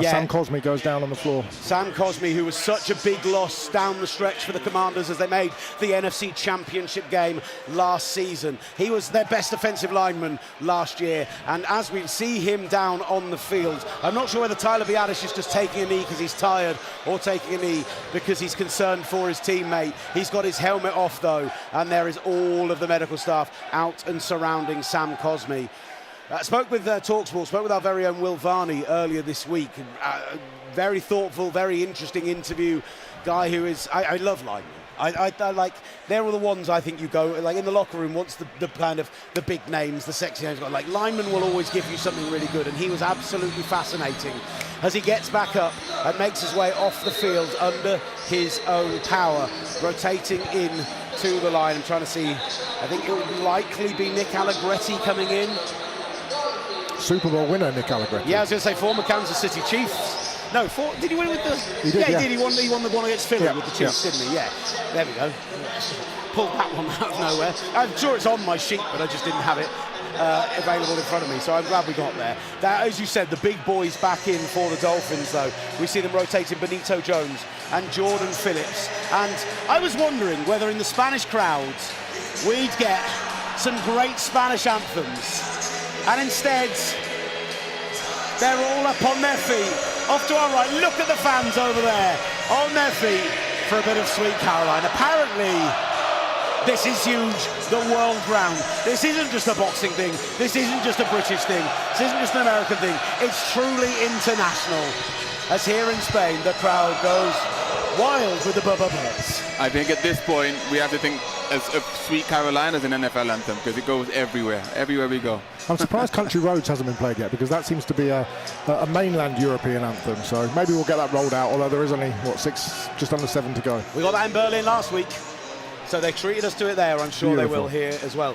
Sam Cosmi goes down on the floor. Sam Cosmi, who was such a big loss down the stretch for the Commanders as they made the NFC Championship game last season. He was their best offensive lineman last year, and as we see him down on the field, I'm not sure whether Tyler Biadasz is just taking a knee because he's tired or taking a knee because he's concerned for his teammate. He's got his helmet off though, and there is all of the medical staff out and surrounding Sam Cosmi. Spoke with TalkSport, spoke with our very own Will Varney earlier this week. Very thoughtful, very interesting interview. Guy who is, I love linemen. I like, they're all the ones I think you go, like in the locker room, once the kind of the big names, the sexy names, like lineman will always give you something really good, and he was absolutely fascinating as he gets back up and makes his way off the field under his own power, rotating in to the line. I'm trying to see, I think it would likely be Nick Allegretti coming in. Super Bowl winner, Nick Allegretti. Yeah, I was going to say former Kansas City Chiefs. No, did he win with the... He did, yeah, he did. He won the one against Philly with the Chiefs, didn't he? Yeah. There we go. Pulled that one out of nowhere. I'm sure it's on my sheet, but I just didn't have it available in front of me, so I'm glad we got there. That, as you said, the big boys back in for the Dolphins, though. We see them rotating Benito Jones and Jordan Phillips. And I was wondering whether in the Spanish crowds we'd get some great Spanish anthems. And instead, they're all up on their feet. Off to our right, look at the fans over there, on their feet for a bit of Sweet Caroline. Apparently, this is huge, the world round. This isn't just a boxing thing, this isn't just a British thing, this isn't just an American thing, it's truly international. As here in Spain, the crowd goes wild with the Birds. I think at this point, we have to think as of Sweet Caroline as an NFL anthem, because it goes everywhere we go. I'm surprised Country Roads hasn't been played yet, because that seems to be a mainland European anthem, so maybe we'll get that rolled out, although there is only, just under 7 to go. We got that in Berlin last week, so they treated us to it there. I'm sure Beautiful. They will here as well.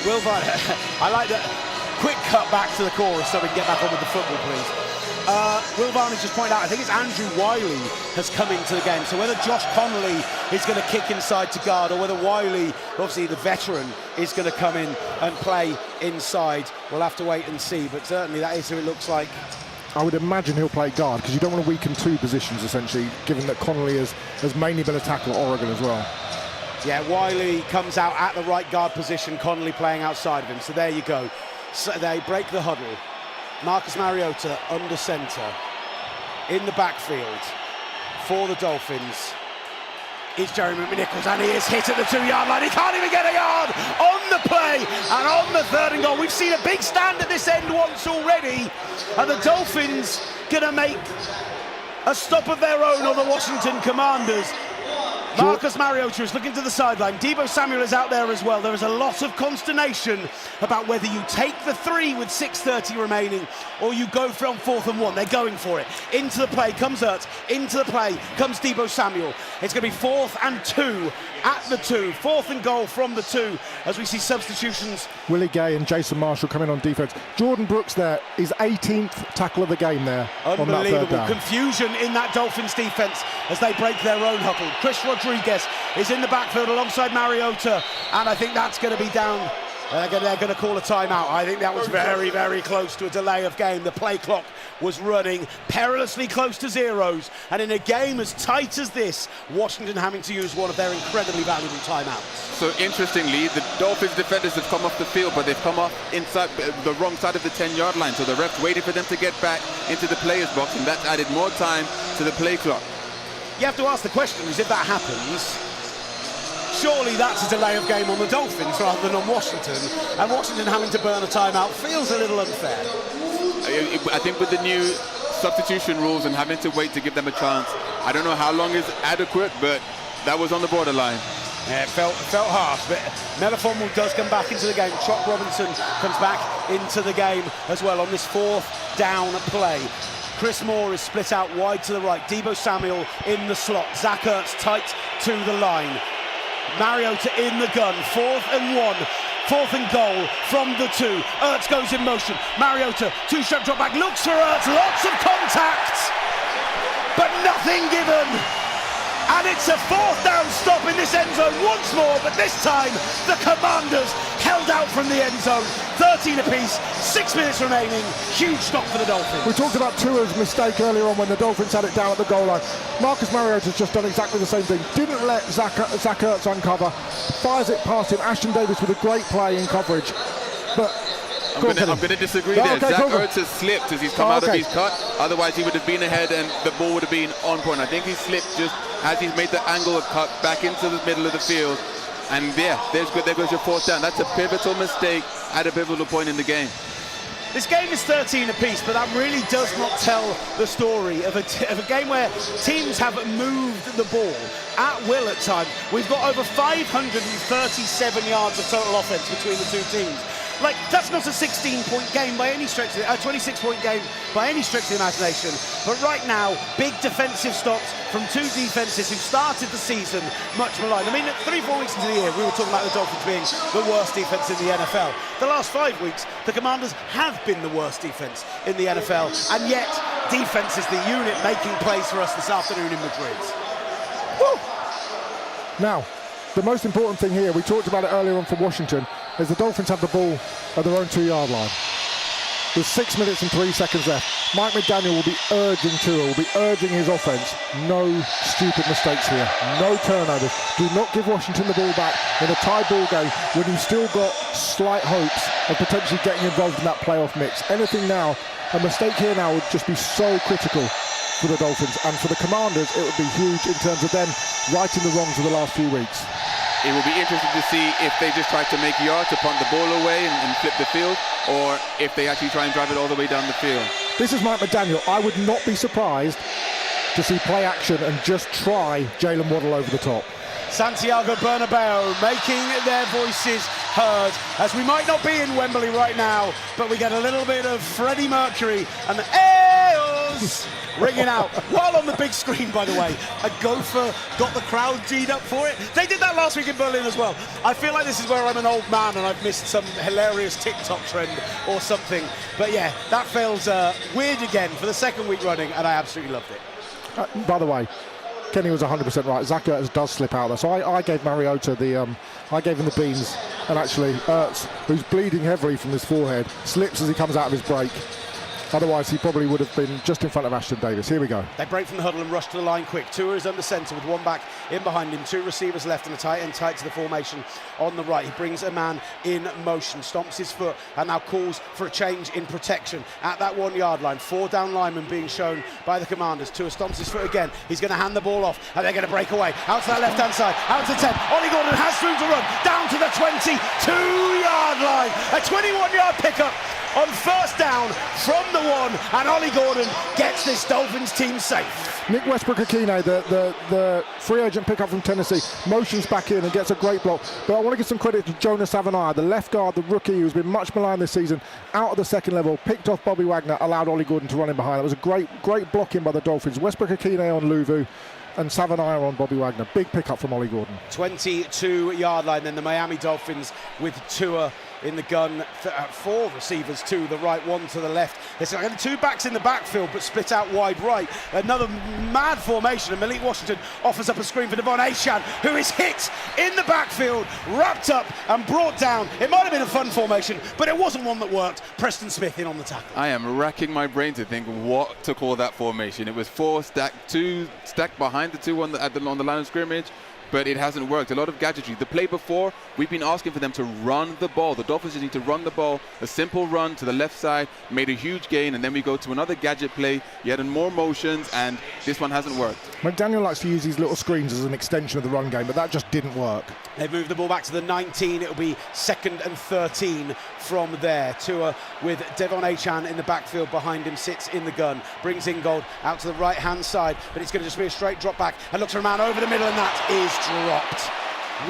Will Varney, I like that. Quick cut back to the chorus so we can get back on with the football, please. Will Varney just pointed out, I think it's Andrew Wiley has come into the game. So whether Josh Connolly is going to kick inside to guard, or whether Wiley, obviously the veteran, is going to come in and play inside, we'll have to wait and see. But certainly that is who it looks like. I would imagine he'll play guard, because you don't want to weaken two positions, essentially, given that Connolly has mainly been a tackle at Oregon as well. Yeah, Wiley comes out at the right guard position, Connolly playing outside of him. So there you go. So they break the huddle. Marcus Mariota under centre. In the backfield for the Dolphins is Jeremy McNichols, and he is hit at the 2-yard line. He can't even get a yard on the play, and on the 3rd and goal. We've seen a big stand at this end once already, and the Dolphins gonna make a stop of their own on the Washington Commanders. Marcus Mariota is looking to the sideline. Deebo Samuel is out there as well. There is a lot of consternation about whether you take the 3 with 6:30 remaining or you go from 4th and 1. They're going for it. Into the play comes Ertz. Into the play comes Deebo Samuel. It's going to be 4th and 2 at the 2. 4th and goal from the 2 as we see substitutions. Willie Gay and Jason Marshall come in on defense. Jordan Brooks there is 18th tackle of the game there. Unbelievable confusion in that Dolphins defense as they break their own huddle. Chris Rodriguez is in the backfield alongside Mariota, and I think that's going to be down. They're going to call a timeout. I think that was very, very close to a delay of game. The play clock was running perilously close to zeros, and in a game as tight as this, Washington having to use one of their incredibly valuable timeouts. So interestingly, the Dolphins defenders have come off the field, but they've come off inside the wrong side of the 10-yard line. So the refs waited for them to get back into the players' box, and that's added more time to the play clock. You have to ask the question is, if that happens, surely that's a delay of game on the Dolphins rather than on Washington, and Washington having to burn a timeout feels a little unfair. I think with the new substitution rules and having to wait to give them a chance, I don't know how long is adequate, but that was on the borderline. Yeah, it felt harsh, but Melifonwu does come back into the game. Chuck Robinson comes back into the game as well on this 4th down play. Chris Moore is split out wide to the right. Deebo Samuel in the slot. Zach Ertz tight to the line. Mariota in the gun. 4th and 1. 4th and goal from the 2. Ertz goes in motion. Mariota, 2-step drop back. Looks for Ertz. Lots of contact, but nothing given. And it's a 4th down stop in this end zone once more, but this time the Commanders held out from the end zone. 13 apiece, 6 minutes remaining. Huge stop for the Dolphins. We talked about Tua's mistake earlier on when the Dolphins had it down at the goal line. Marcus Mariota's just done exactly the same thing. Didn't let Zach Ertz uncover. Fires it past him. Ashton Davis with a great play in coverage. But I'm going to disagree there. Okay, Zach Ertz has slipped as he's come out of his cut. Otherwise, he would have been ahead and the ball would have been on point. I think he slipped just as he's made the angle of cut back into the middle of the field. And yeah, there goes your 4th down. That's a pivotal mistake at a pivotal point in the game. This game is 13 apiece, but that really does not tell the story of a game where teams have moved the ball at will at times. We've got over 537 yards of total offense between the two teams. Like, that's not a 16-point game by any stretch, a 26-point game by any stretch of the imagination. But right now, big defensive stops from two defenses who started the season much maligned. I mean, 3-4 weeks into the year, we were talking about the Dolphins being the worst defense in the NFL. The last 5 weeks, the Commanders have been the worst defense in the NFL, and yet defense is the unit making plays for us this afternoon in Madrid. Woo! Now, the most important thing here, we talked about it earlier on for Washington, is the Dolphins have the ball at their own 2-yard line. There's 6 minutes and 3 seconds left. Mike McDaniel will be urging Tua, will be urging his offense. No stupid mistakes here. No turnovers. Do not give Washington the ball back in a tie ball game when you've still got slight hopes of potentially getting involved in that playoff mix. Anything now, a mistake here now would just be so critical for the Dolphins, and for the Commanders it would be huge in terms of them righting the wrongs of the last few weeks. It will be interesting to see if they just try to make yards to punt the ball away and flip the field, or if they actually try and drive it all the way down the field. This is Mike McDaniel. I would not be surprised to see play action and just try Jalen Waddle over the top. Santiago Bernabéu making their voices heard, as we might not be in Wembley right now, but we get a little bit of Freddie Mercury and the Eos ringing out, while on the big screen, by the way. A gopher got the crowd G'd up for it. They did that last week in Berlin as well. I feel like this is where I'm an old man and I've missed some hilarious TikTok trend or something. But yeah, that feels weird again for the second week running, and I absolutely loved it. By the way, Kenny was 100% right. Zach Ertz does slip out there. So I gave Mariota I gave him the beans, and actually Ertz, who's bleeding heavily from his forehead, slips as he comes out of his break. Otherwise, he probably would have been just in front of Ashton Davis. Here we go. They break from the huddle and rush to the line quick. Tua is under centre with one back in behind him. Two receivers left and a tight end tight to the formation on the right. He brings a man in motion, stomps his foot, and now calls for a change in protection at that 1 yard line. 4 down linemen being shown by the Commanders. Tua stomps his foot again. He's going to hand the ball off, and they're going to break away. Out to that left-hand side, out to 10. Ollie Gordon has room to run, down to the 22-yard line. A 21-yard pickup on first down from the 1, and Ollie Gordon gets this Dolphins team safe. Nick Westbrook-Akine, the free agent pickup from Tennessee, motions back in and gets a great block. But I want to give some credit to Jonas Savanaia, the left guard, the rookie who's been much maligned this season, out of the second level, picked off Bobby Wagner, allowed Ollie Gordon to run in behind. It was a great blocking by the Dolphins. Westbrook-Akine on Luvu and Savanaia on Bobby Wagner. Big pickup from Ollie Gordon. 22-yard line, then the Miami Dolphins with Tua in the gun. 4 receivers to the right, 1 to the left. There's 2 backs in the backfield, but split out wide right. Another mad formation, and Malik Washington offers up a screen for Devon Achane, who is hit in the backfield, wrapped up and brought down. It might have been a fun formation, but it wasn't one that worked. Preston Smith in on the tackle. I am racking my brain to think what to call that formation. It was 4 stacked, 2 stacked behind the 2 on the line of scrimmage, but it hasn't worked. A lot of gadgetry. The play before, we've been asking for them to run the ball. The Dolphins just need to run the ball. A simple run to the left side, made a huge gain, and then we go to another gadget play. You had more motions, and this one hasn't worked. McDaniel likes to use these little screens as an extension of the run game, but that just didn't work. They've moved the ball back to the 19. It'll be 2nd and 13 from there. Tua with Devon Achane in the backfield behind him, sits in the gun, brings Ingold out to the right-hand side, but it's going to just be a straight drop back and looks for a man over the middle, and that is dropped.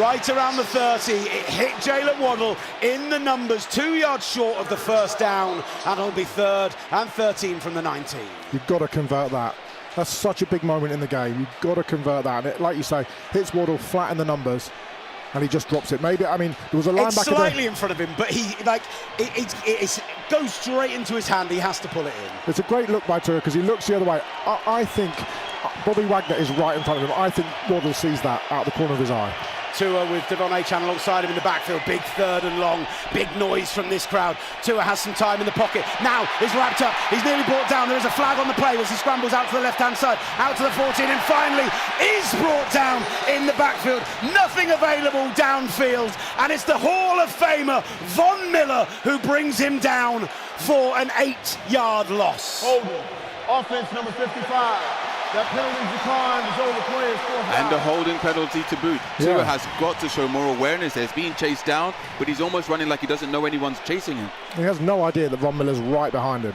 Right around the 30, it hit Jalen Waddle in the numbers, 2 yards short of the first down, and it'll be 3rd and 13 from the 19. You've got to convert that. That's such a big moment in the game. You've got to convert that. And it, like you say, hits Waddle flat in the numbers, and he just drops it. Maybe, I mean, there was a linebacker it's slightly in front of him, but he, like, it goes straight into his hand. He has to pull it in. It's a great look by Tua because he looks the other way. I think Bobby Wagner is right in front of him. I think Waddle sees that out the corner of his eye. Tua with Devon Achane alongside him in the backfield. Big 3rd and long. Big noise from this crowd. Tua has some time in the pocket. Now he's wrapped up. He's nearly brought down. There is a flag on the play as he scrambles out to the left-hand side. Out to the 14 and finally is brought down in the backfield. Nothing available downfield. And it's the Hall of Famer, Von Miller, who brings him down for an 8-yard loss. Holding. Offense number 55. That penalty decline is over players. And a holding penalty to boot. Tua has got to show more awareness there. He's being chased down, but he's almost running like he doesn't know anyone's chasing him. He has no idea that Von Miller's right behind him.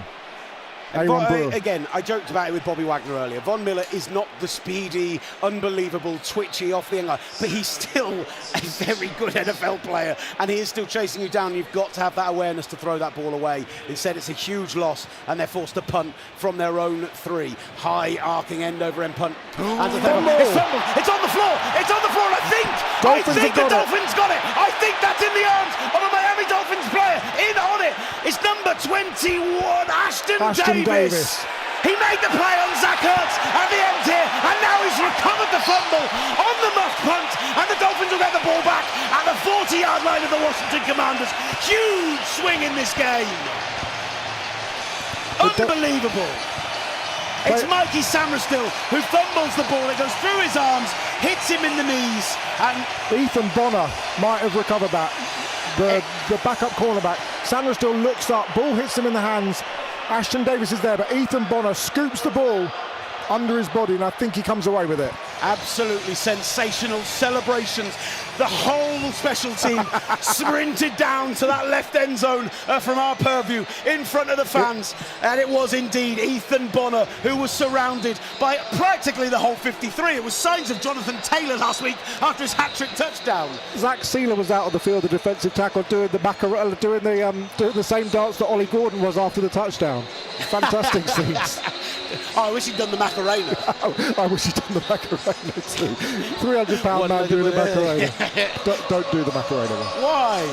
Again, I joked about it with Bobby Wagner earlier. Von Miller is not the speedy, unbelievable, twitchy off the end line, but he's still a very good NFL player, and he is still chasing you down. You've got to have that awareness to throw that ball away. Instead, it's a huge loss, and they're forced to punt from their own 3. High arcing end over end punt. And it's fumbled. It's on the floor. It's on the floor. I think the Dolphins got it. I think that's in the arms of a Miami Dolphins player. In on it. It's number 21, Ashton Davis. He made the play on Zach Ertz at the end here, and now he's recovered the fumble on the muffed punt, and the Dolphins will get the ball back at the 40-yard line of the Washington Commanders. Huge swing in this game. Unbelievable. It's Mikey Sammerstill who fumbles the ball. It goes through his arms, hits him in the knees, and Ethan Bonner might have recovered that. The backup cornerback. Sammerstill looks up, ball hits him in the hands. Ashton Davis is there, but Ethan Bonner scoops the ball under his body, and I think he comes away with it. Absolutely sensational celebrations. The whole special team sprinted down to that left end zone from our purview in front of the fans, and it was indeed Ethan Bonner who was surrounded by practically the whole 53. It was signs of Jonathan Taylor last week after his hat-trick touchdown. Zach Sealer was out of the field, the defensive tackle, doing the same dance that Ollie Gordon was after the touchdown. Fantastic scenes. I wish he'd done the Macarena. I wish he'd done the Macarena too. 300-pound man doing the Macarena. Don't do the Macarena one. Why?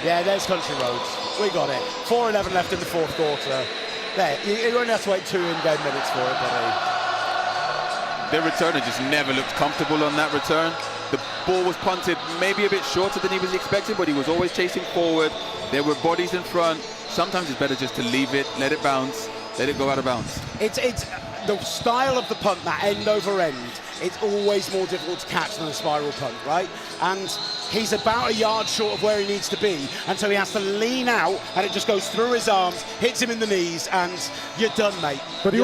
Yeah, there's Country Roads. We got it. 4:11 left in the fourth quarter. There, you only have to wait 2 in-game minutes for it, buddy. Their returner just never looked comfortable on that return. The ball was punted maybe a bit shorter than he was expecting, but he was always chasing forward. There were bodies in front. Sometimes it's better just to leave it, let it bounce, let it go out of bounds. It's the style of the punt, that end over end. It's always more difficult to catch than a spiral punt, right? And he's about a yard short of where he needs to be, and so he has to lean out, and it just goes through his arms, hits him in the knees, and you're done, mate. But he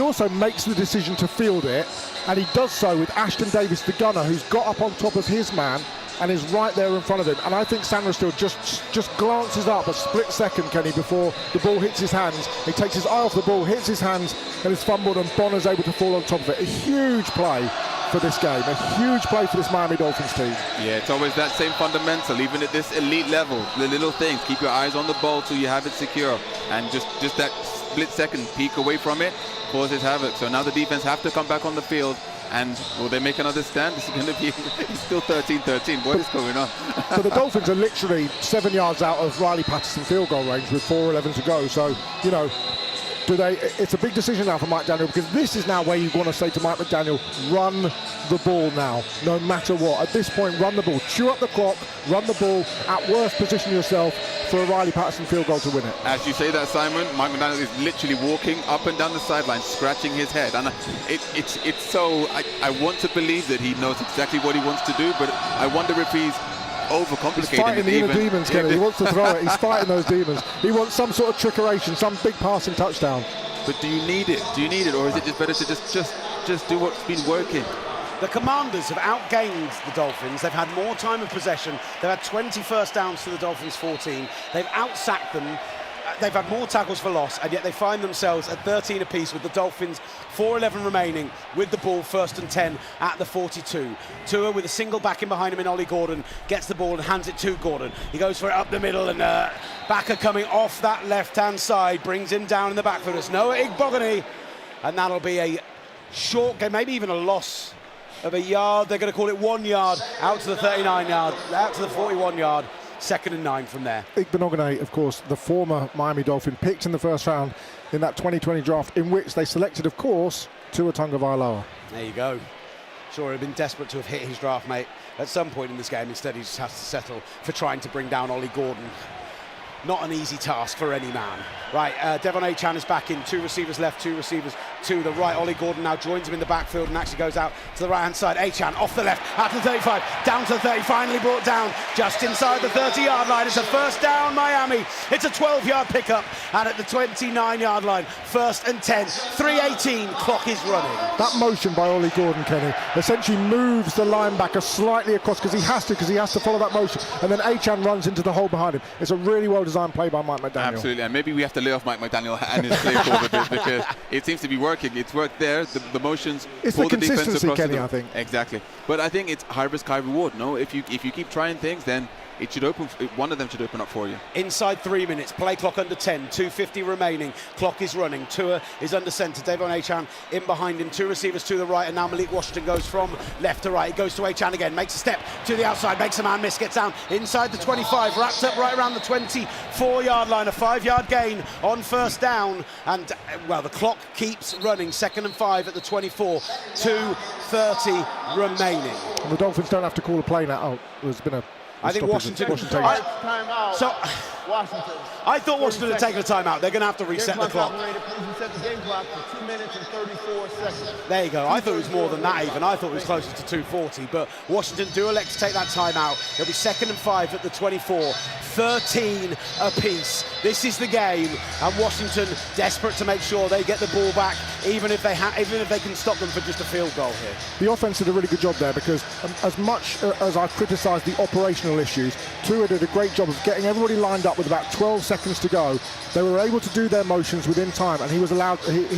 also makes the decision to field it, and he does so with Ashton Davis, the gunner, who's got up on top of his man and is right there in front of him. And I think Sanderstill just glances up a split second, Kenny, before the ball hits his hands. He takes his eye off the ball, hits his hands, and is fumbled, and Bonner's able to fall on top of it. A huge play for this game, a huge play for this Miami Dolphins team. Yeah, it's always that same fundamental, even at this elite level. The little things, keep your eyes on the ball till you have it secure, and just that split second peek away from it causes havoc. So now the defense have to come back on the field, and will they make another stand? This is going to be still 13-13. What is going on? So the Dolphins are literally 7 yards out of Riley Patterson field goal range with 4:11 to go. So, you know, it's a big decision now for Mike Daniel, because this is now where you want to say to Mike McDaniel, run the ball now, no matter what. At this point, run the ball, chew up the clock, run the ball, at worst position yourself for a Riley Patterson field goal to win it. As you say that, Simon, Mike McDaniel is literally walking up and down the sideline, scratching his head, and it's so, I want to believe that he knows exactly what he wants to do, but I wonder if he's overcomplicating. He's fighting the inner demons, Kenny. He wants to throw it. He's fighting those demons. He wants some sort of trickeration, some big passing touchdown. But do you need it? Do you need it, or is it just better to just do what's been working? The Commanders have outgained the Dolphins. They've had more time of possession. They've had 20 first downs to the Dolphins 14. They've outsacked them. They've had more tackles for loss, and yet they find themselves at 13 apiece with the Dolphins 4:11 remaining with the ball, 1st and 10 at the 42. Tua with a single back in behind him in Ollie Gordon gets the ball and hands it to Gordon. He goes for it up the middle, and Backer coming off that left-hand side brings him down in the backfield. It's Noah Igbogany, and that'll be a short game, maybe even a loss of a yard. They're going to call it 1 yard out to the 39-yard, out to the 41-yard. 2nd and 9 from there. Igbogany, of course, the former Miami Dolphin, picked in the first round in that 2020 draft, in which they selected, of course, Tua Tagovailoa. There you go. Sure, he'd been desperate to have hit his draft mate at some point in this game. Instead, he just has to settle for trying to bring down Ollie Gordon. not an easy task for any man. Right, Devon Achan is back in, 2 receivers left, 2 receivers to the right. Ollie Gordon now joins him in the backfield and actually goes out to the right-hand side. Achan off the left, out to the 35, down to the 30, finally brought down just inside the 30-yard line. It's a first down, Miami. It's a 12-yard pickup, and at the 29-yard line, 1st and 10, 3:18, clock is running. That motion by Ollie Gordon, Kenny, essentially moves the linebacker slightly across because he has to follow that motion, and then Achan runs into the hole behind him. It's a really well-designed play by Mike McDaniel. Absolutely, and maybe we have to lay off Mike McDaniel and his play call a bit, because it seems to be working. It's worked there, the motions. It's for the defense consistency, across Kenny, the, I think. Exactly, but I think it's high risk, high reward. No, if you keep trying things, then it should open. One of them should open up for you. Inside 3 minutes, play clock under 10, 2:50 remaining, clock is running. Tua is under centre, Devon Achan in behind him, 2 receivers to the right, and now Malik Washington goes from left to right. He goes to Achan again, makes a step to the outside, makes a man miss, gets down inside the 25, wrapped up right around the 24-yard line, a 5-yard gain on first down, and well, the clock keeps running, 2nd and 5 at the 24, 2:30 remaining. And the Dolphins don't have to call a play now. Oh, there's been a I think Washington. Timeout. So Washington. I thought Washington had taken a timeout. They're going to have to reset the clock. Please reset the game clock for 2 minutes and 34 seconds. There you go. I thought it was more than that even. I thought it was closer to 2:40. But Washington do elect to take that timeout. It'll be 2nd and 5 at the 24. 13 apiece. This is the game, and Washington desperate to make sure they get the ball back, even if they can stop them for just a field goal here. The offense did a really good job there because as much as I've criticised the operational issues, Tua did a great job of getting everybody lined up with about 12 seconds to go. They were able to do their motions within time, and he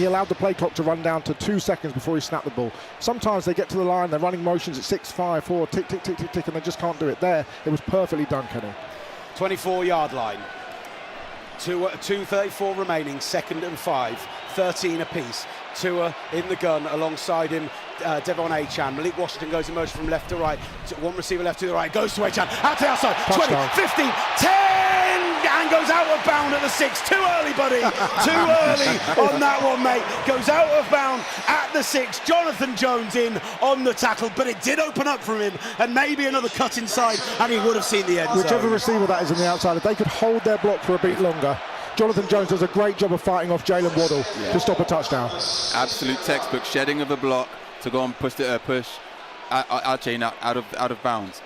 allowed the play clock to run down to 2 seconds before he snapped the ball. Sometimes they get to the line, they're running motions at 6, 5, 4, tick, tick, tick, tick, tick, and they just can't do it. There, it was perfectly done, Kenny. 24-yard line. 2:34 remaining, 2nd and 5, 13 apiece. Tua in the gun alongside him, Devon Achan. Malik Washington goes in motion from left to right. 1 receiver left to the right, goes to Achan, out to the outside, Touchdown. 20, 15, 10, and goes out of bound at the 6. Too early, buddy. Too early on that one, mate. Goes out of bound at the 6. Jonathan Jones in on the tackle, but it did open up from him, and maybe another cut inside, and he would have seen the end zone. Whichever receiver that is on the outside, if they could hold their block for a beat longer, Jonathan Jones does a great job of fighting off Jalen Waddle to stop a touchdown. Absolute textbook shedding of a block to go and push Archain out of bounds.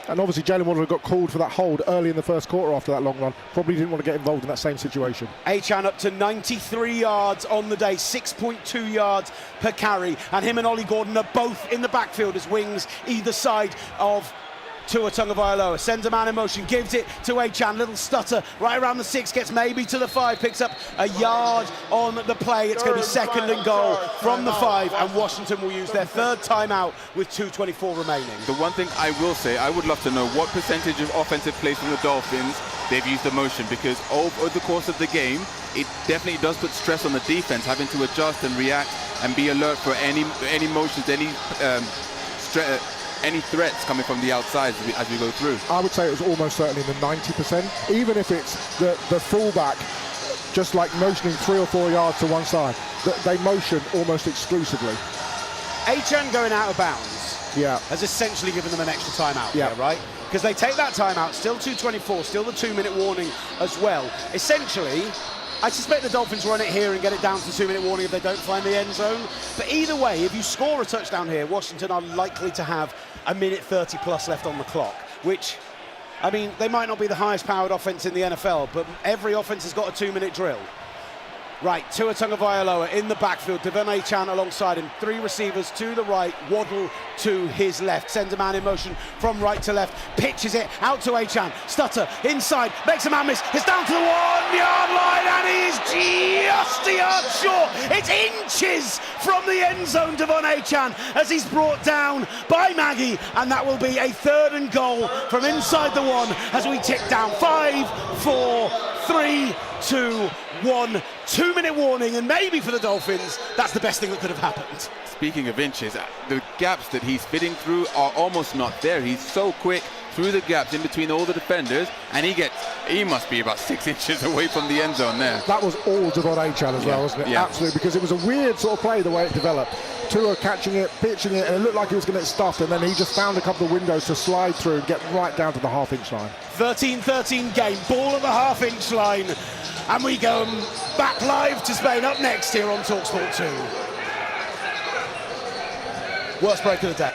And obviously Jalen Waddle got called for that hold early in the first quarter after that long run. Probably didn't want to get involved in that same situation. Achan up to 93 yards on the day, 6.2 yards per carry, and him and Ollie Gordon are both in the backfield as wings either side of Tua Tagovailoa. Sends a man in motion, gives it to Achan, little stutter right around the 6, gets maybe to the 5, picks up a yard on the play. It's going to be 2nd and goal from the 5, and Washington will use their 3rd timeout with 2:24 remaining. The one thing I will say, I would love to know what percentage of offensive plays from the Dolphins they've used the motion, because over the course of the game, it definitely does put stress on the defense, having to adjust and react and be alert for any motions, any threats coming from the outside as we go through. I would say it was almost certainly in the 90%, even if it's the fullback just like motioning 3 or 4 yards to one side. They motion almost exclusively. Achan going out of bounds has essentially given them an extra timeout here, right? Because they take that timeout, still 2:24, still the 2-minute warning as well. Essentially, I suspect the Dolphins run it here and get it down to the 2-minute warning if they don't find the end zone. But either way, if you score a touchdown here, Washington are likely to have a minute 30 plus left on the clock, which, I mean, they might not be the highest powered offense in the NFL, but every offense has got a 2-minute drill. Right, Tua Tagovailoa in the backfield, Devon Achan alongside him, 3 receivers to the right, Waddle to his left, sends a man in motion from right to left, pitches it out to Achan, stutter, inside, makes a man miss, it's down to the 1-yard line, and he is just a yard short. It's inches from the end zone, Devon Achan, as he's brought down by Maggie, and that will be a 3rd and goal from inside the 1 as we tick down 5, 4, 3, 2, 1. 2-minute warning, and maybe for the Dolphins, that's the best thing that could have happened. Speaking of inches, the gaps that he's fitting through are almost not there. He's so quick through the gaps in between all the defenders, and he must be about 6 inches away from the end zone there. That was all Devon Achan as well, wasn't it? Yeah. Absolutely, because it was a weird sort of play the way it developed. Tua catching it, pitching it, and it looked like he was going to get stuffed, and then he just found a couple of windows to slide through and get right down to the half-inch line. 13-13 game, ball at the half-inch line, and we go back live to Spain up next here on TalkSport 2. Worst break of the day.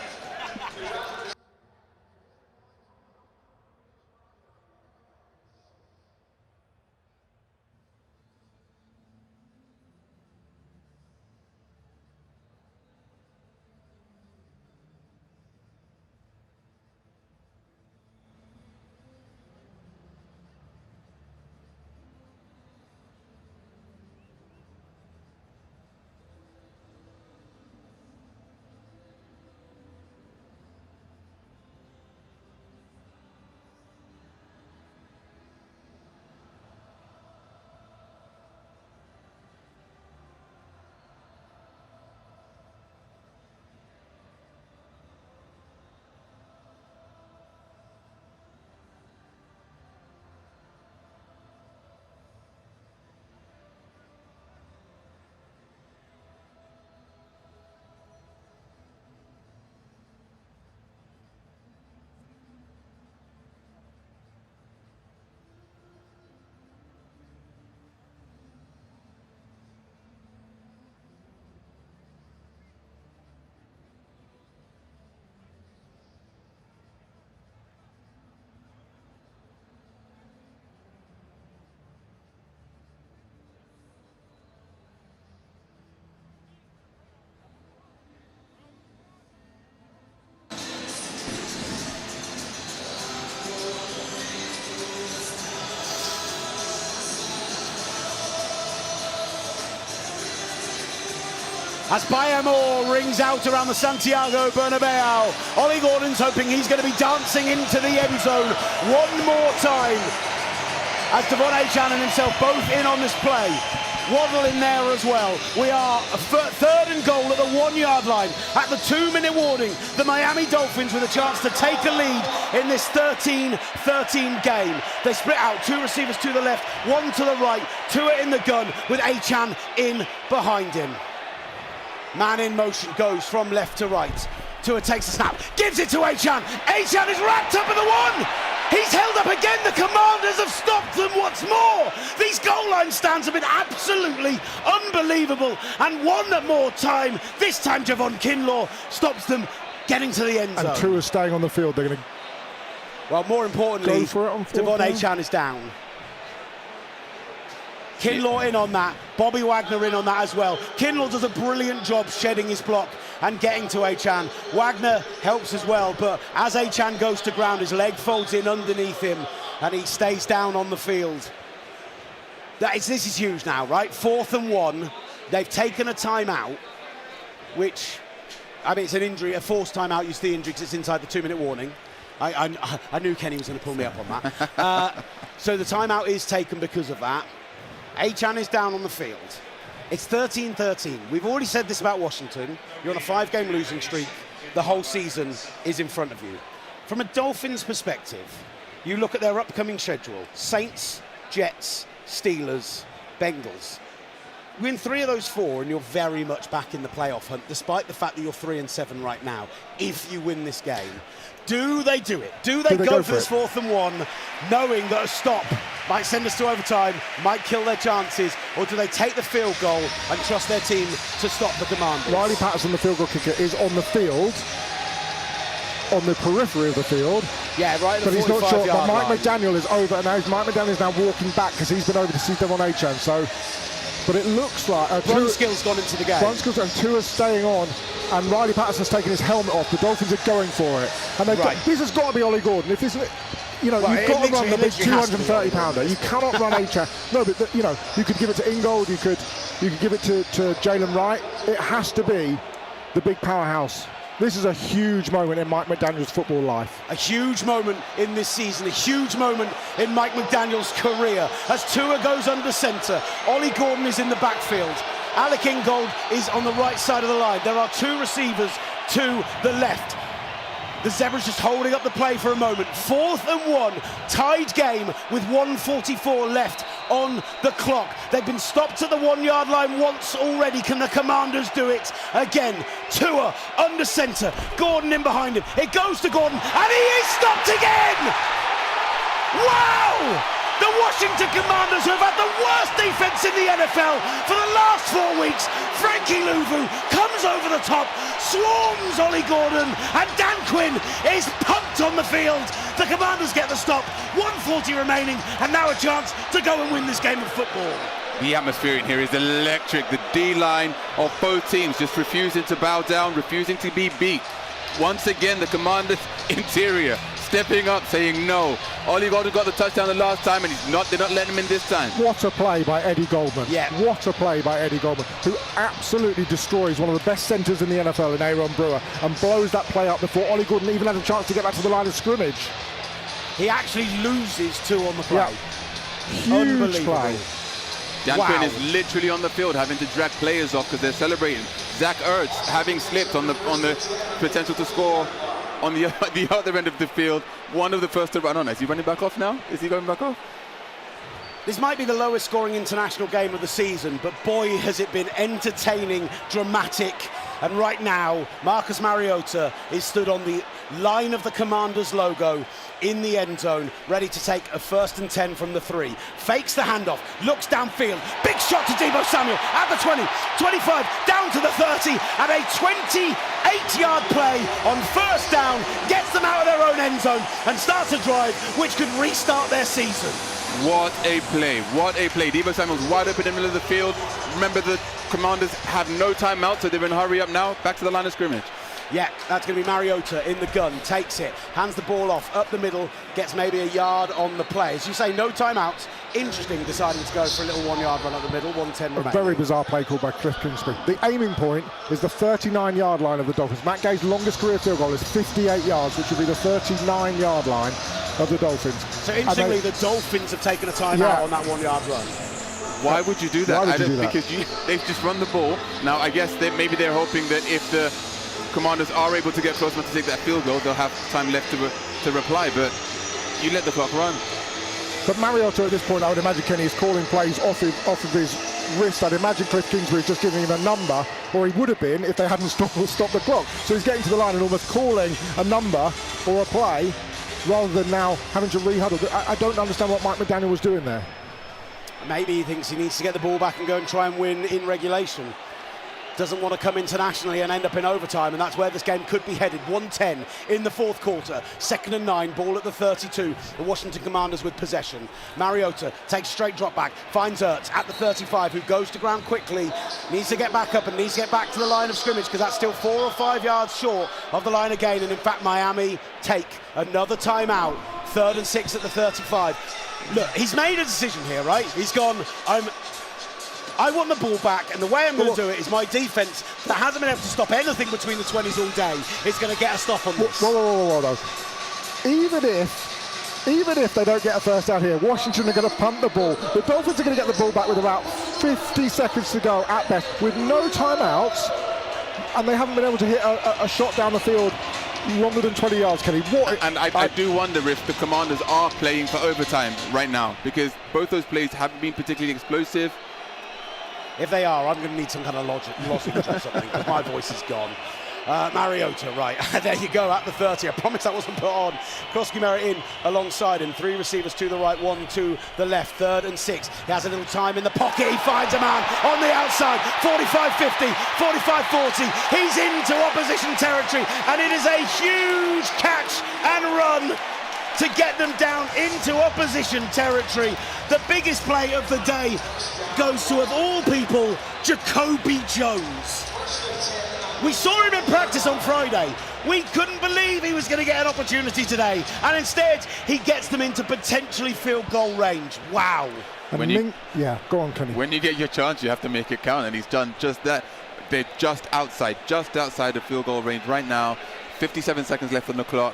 As Bayamor rings out around the Santiago Bernabéu, Ollie Gordon's hoping he's going to be dancing into the end zone one more time. As Devon Achan and himself both in on this play. Waddle in there as well. We are third and goal at the 1 yard line. At the 2-minute warning, the Miami Dolphins with a chance to take a lead in this 13-13 game. They split out, 2 receivers to the left, 1 to the right, Tua in the gun with Achan in behind him. Man in motion goes from left to right. Tua takes the snap, gives it to Achan. Achan is wrapped up at the 1. He's held up again. The Commanders have stopped them. What's more, these goal line stands have been absolutely unbelievable. And one more time, this time Javon Kinlaw stops them getting to the end zone. And Tua staying on the field. They're going to. Well, more importantly, Devon Achan is down. Kinlaw in on that, Bobby Wagner in on that as well. Kinlaw does a brilliant job shedding his block and getting to Achan. Wagner helps as well, but as Achan goes to ground, his leg folds in underneath him and he stays down on the field. This is huge now, right? 4th and 1. They've taken a timeout, which, I mean, it's an injury, a forced timeout. You see the injury because it's inside the 2-minute warning. I knew Kenny was going to pull me up on that. So the timeout is taken because of that. Achan is down on the field. It's 13-13. We've already said this about Washington. You're on a 5-game losing streak. The whole season is in front of you. From a Dolphins perspective, you look at their upcoming schedule. Saints, Jets, Steelers, Bengals. Win 3 of those 4 and you're very much back in the playoff hunt, despite the fact that you're 3-7 right now, if you win this game. Do they do it? Do they go for this 4th and 1, knowing that a stop might send us to overtime, might kill their chances, or do they take the field goal and trust their team to stop the Commanders? Riley Patterson, the field goal kicker, is on the field, on the periphery of the field. Yeah, right at the 45-yard line. But he's not sure. But Mike McDaniel is over, and Mike McDaniel is now walking back because he's been over to see Devon Achan. So, but it looks like Brunskill's gone into the game. Brunskill's and Tua's staying on, and Riley Patterson's taking his helmet off. The Dolphins are going for it, and this has got to be Ollie Gordon. If this, you've got to run the big 230-pounder. You cannot run Achan. No, but you could give it to Ingold. You could give it to Jalen Wright. It has to be the big powerhouse. This is a huge moment in Mike McDaniel's football life. A huge moment in this season, a huge moment in Mike McDaniel's career. As Tua goes under centre, Ollie Gordon is in the backfield. Alec Ingold is on the right side of the line. There are two receivers to the left. The Zebras just holding up the play for a moment. 4th and 1, tied game with 1:44 left on the clock. They've been stopped at the 1 yard line once already. Can the Commanders do it again? Tua under centre, Gordon in behind him. It goes to Gordon and he is stopped again! Wow! The Washington Commanders, who have had the worst defense in the NFL for the last 4 weeks. Frankie Louvu comes over the top, swarms Ollie Gordon, and Dan Quinn is pumped on the field. The Commanders get the stop, 1:40 remaining, and now a chance to go and win this game of football. The atmosphere in here is electric. The D-line of both teams just refusing to bow down, refusing to be beat. Once again, the Commanders' interior stepping up, saying no. Ollie Gordon got the touchdown the last time, and they're not letting him in this time. What a play by Eddie Goldman. Yeah. What a play by Eddie Goldman, who absolutely destroys one of the best centres in the NFL in Aaron Brewer and blows that play up before Ollie Gordon even had a chance to get back to the line of scrimmage. He actually loses 2 on the play. Yeah. Huge play. Dan Quinn is literally on the field having to drag players off because they're celebrating. Zach Ertz having slipped on the potential to score on the other end of the field. One of the first to run on. Is he running back off now? Is he going back off? This might be the lowest scoring international game of the season, but boy has it been entertaining, dramatic, and right now Marcus Mariota is stood on the line of the Commanders logo in the end zone, ready to take a 1st and 10 from the 3. Fakes the handoff, looks downfield, big shot to Deebo Samuel at the 20, 25, down to the 30, and a 28-yard play on 1st down gets them out of their own end zone and starts a drive which could restart their season. What a play, what a play. Deebo Samuel's wide open in the middle of the field. Remember, the Commanders have no timeout, so they're in a hurry up now, back to the line of scrimmage. Yeah, that's going to be Mariota in the gun, takes it, hands the ball off, up the middle, gets maybe a yard on the play. As you say, no timeouts. Interesting, deciding to go for a little 1 yard run up the middle, 1:10 remaining. A very bizarre play called by Cliff Kingsbury. The aiming point is the 39-yard line of the Dolphins. Matt Gay's longest career field goal is 58 yards, which would be the 39-yard line of the Dolphins. So interestingly, the Dolphins have taken a timeout on that 1 yard run. Why would you do that? Why would you do that? Because they've just run the ball. Now, I guess maybe they're hoping that if the Commanders are able to get close enough to take that field goal, they'll have time left to reply, but you let the clock run. But Mariota at this point, I would imagine, Kenny, is calling plays off of his wrist. I'd imagine Cliff Kingsbury is just giving him a number, or he would have been if they hadn't stopped the clock. So he's getting to the line and almost calling a number or a play rather than now having to re-huddle. I don't understand what Mike McDaniel was doing there. Maybe he thinks he needs to get the ball back and go and try and win in regulation. Doesn't want to come internationally and end up in overtime, and that's where this game could be headed. 1:10 in the 4th quarter, 2nd and 9, ball at the 32. The Washington Commanders with possession. Mariota takes straight drop back, finds Ertz at the 35, who goes to ground quickly, needs to get back up and needs to get back to the line of scrimmage because that's still 4 or 5 yards short of the line again, and in fact Miami take another timeout. 3rd and 6 at the 35. Look, he's made a decision here, right? He's gone, I want the ball back, and the way I'm going to do it is my defence that hasn't been able to stop anything between the 20s all day is going to get a stop on this. Whoa. Even if they don't get a 1st down here, Washington are going to punt the ball. The Dolphins are going to get the ball back with about 50 seconds to go at best, with no timeouts, and they haven't been able to hit a shot down the field longer than 20 yards, Kenny. I do wonder if the Commanders are playing for overtime right now, because both those plays haven't been particularly explosive. If they are, I'm going to need some kind of lozenge or something, because my voice is gone. Mariota, right, there you go, at the 30. I promise that wasn't put on. Krosky-Merritt in alongside him. 3 receivers to the right, 1 to the left. 3rd and 6. He has a little time in the pocket. He finds a man on the outside. 45-50, 45-40. He's into opposition territory, and it is a huge catch and run to get them down into opposition territory. The biggest play of the day goes to, of all people, Jacoby Jones. We saw him in practice on Friday. We couldn't believe he was going to get an opportunity today, and instead he gets them into potentially field goal range. Wow. Go on, Kenny. When you get your chance, you have to make it count, and he's done just that. they're just outside the field goal range right now. 57 seconds left on the clock.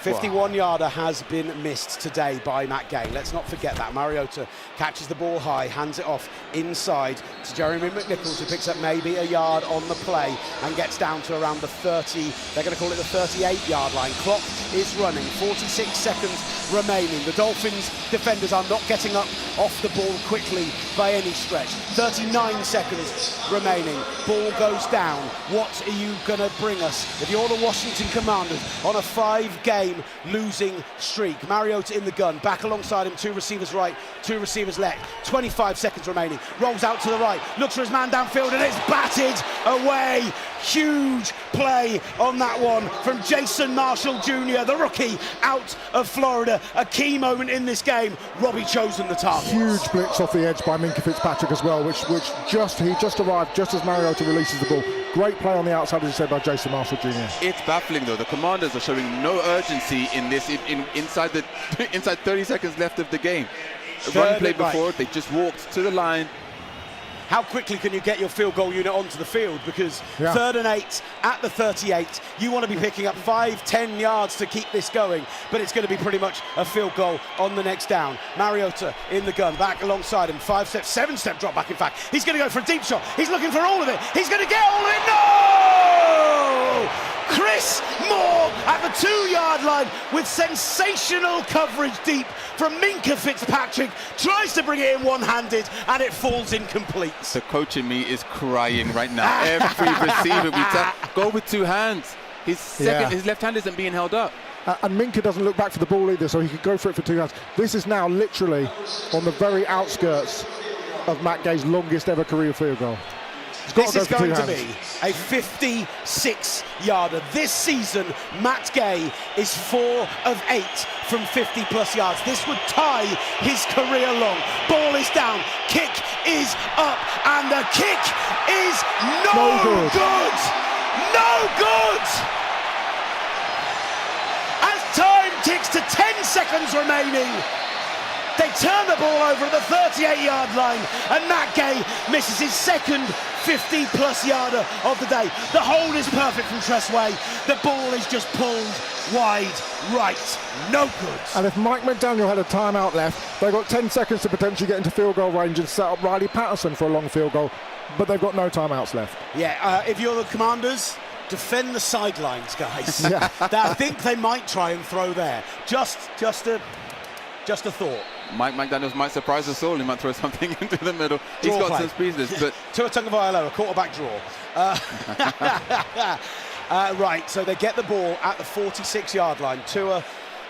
51-yarder has been missed today by Matt Gay. Let's not forget that. Mariota catches the ball high, hands it off inside to Jeremy McNichols, who picks up maybe a yard on the play and gets down to around the 30, they're going to call it the 38-yard line. Clock is running, 46 seconds remaining. The Dolphins defenders are not getting up off the ball quickly by any stretch. 39 seconds remaining. Ball goes down. What are you going to bring us if you're the Washington Commanders on a 5-game losing streak? Mariota in the gun, back alongside him, 2 receivers right, 2 receivers left. 25 seconds remaining. Rolls out to the right, looks for his man downfield, and it's batted away. Huge play on that one from Jason Marshall Jr., the rookie out of Florida. A key moment in this game. Robbie chosen the target. Huge blitz off the edge by Minkah Fitzpatrick as well, which he just arrived just as Mariota releases the ball. Great play on the outside, as you said, by Jason Marshall Jr. It's baffling though. The Commanders are showing no urgency in this. Inside 30 seconds left of the game. Run play before, they just walked to the line. How quickly can you get your field goal unit onto the field? Because 3rd and 8 at the 38, you want to be picking up 5-10 yards to keep this going, but it's going to be pretty much a field goal on the next down. Mariota in the gun, back alongside him, 5-step, 7-step drop back in fact. He's going to go for a deep shot. He's looking for all of it. He's going to get all of it. No! Chris Moore at the 2-yard line with sensational coverage deep from Minkah Fitzpatrick, tries to bring it in one-handed and it falls incomplete. The coach in me is crying right now. Every receiver we go with 2 hands. His left hand isn't being held up. And Minkah doesn't look back for the ball either, so he could go for it for 2 hands. This is now literally on the very outskirts of Matt Gay's longest ever career field goal. This is going to be a 56-yarder. This season, Matt Gay is 4 of 8 from 50-plus yards. This would tie his career long. Ball is down, kick is up, and the kick is no good. No good! As time ticks to 10 seconds remaining, they turn the ball over at the 38-yard line, and Matt Gay misses his second 50-plus yarder of the day. The hold is perfect from Tressway. The ball is just pulled wide right. No good. And if Mike McDaniel had a timeout left, they've got 10 seconds to potentially get into field goal range and set up Riley Patterson for a long field goal, but they've got no timeouts left. Yeah, if you're the Commanders, defend the sidelines, guys. I think they might try and throw there. Just a thought. Mike McDaniels might surprise us all. He might throw something into the middle. He's got some speeders, but Tua Tagovailoa, a quarterback draw. Right, so they get the ball at the 46-yard line. Tua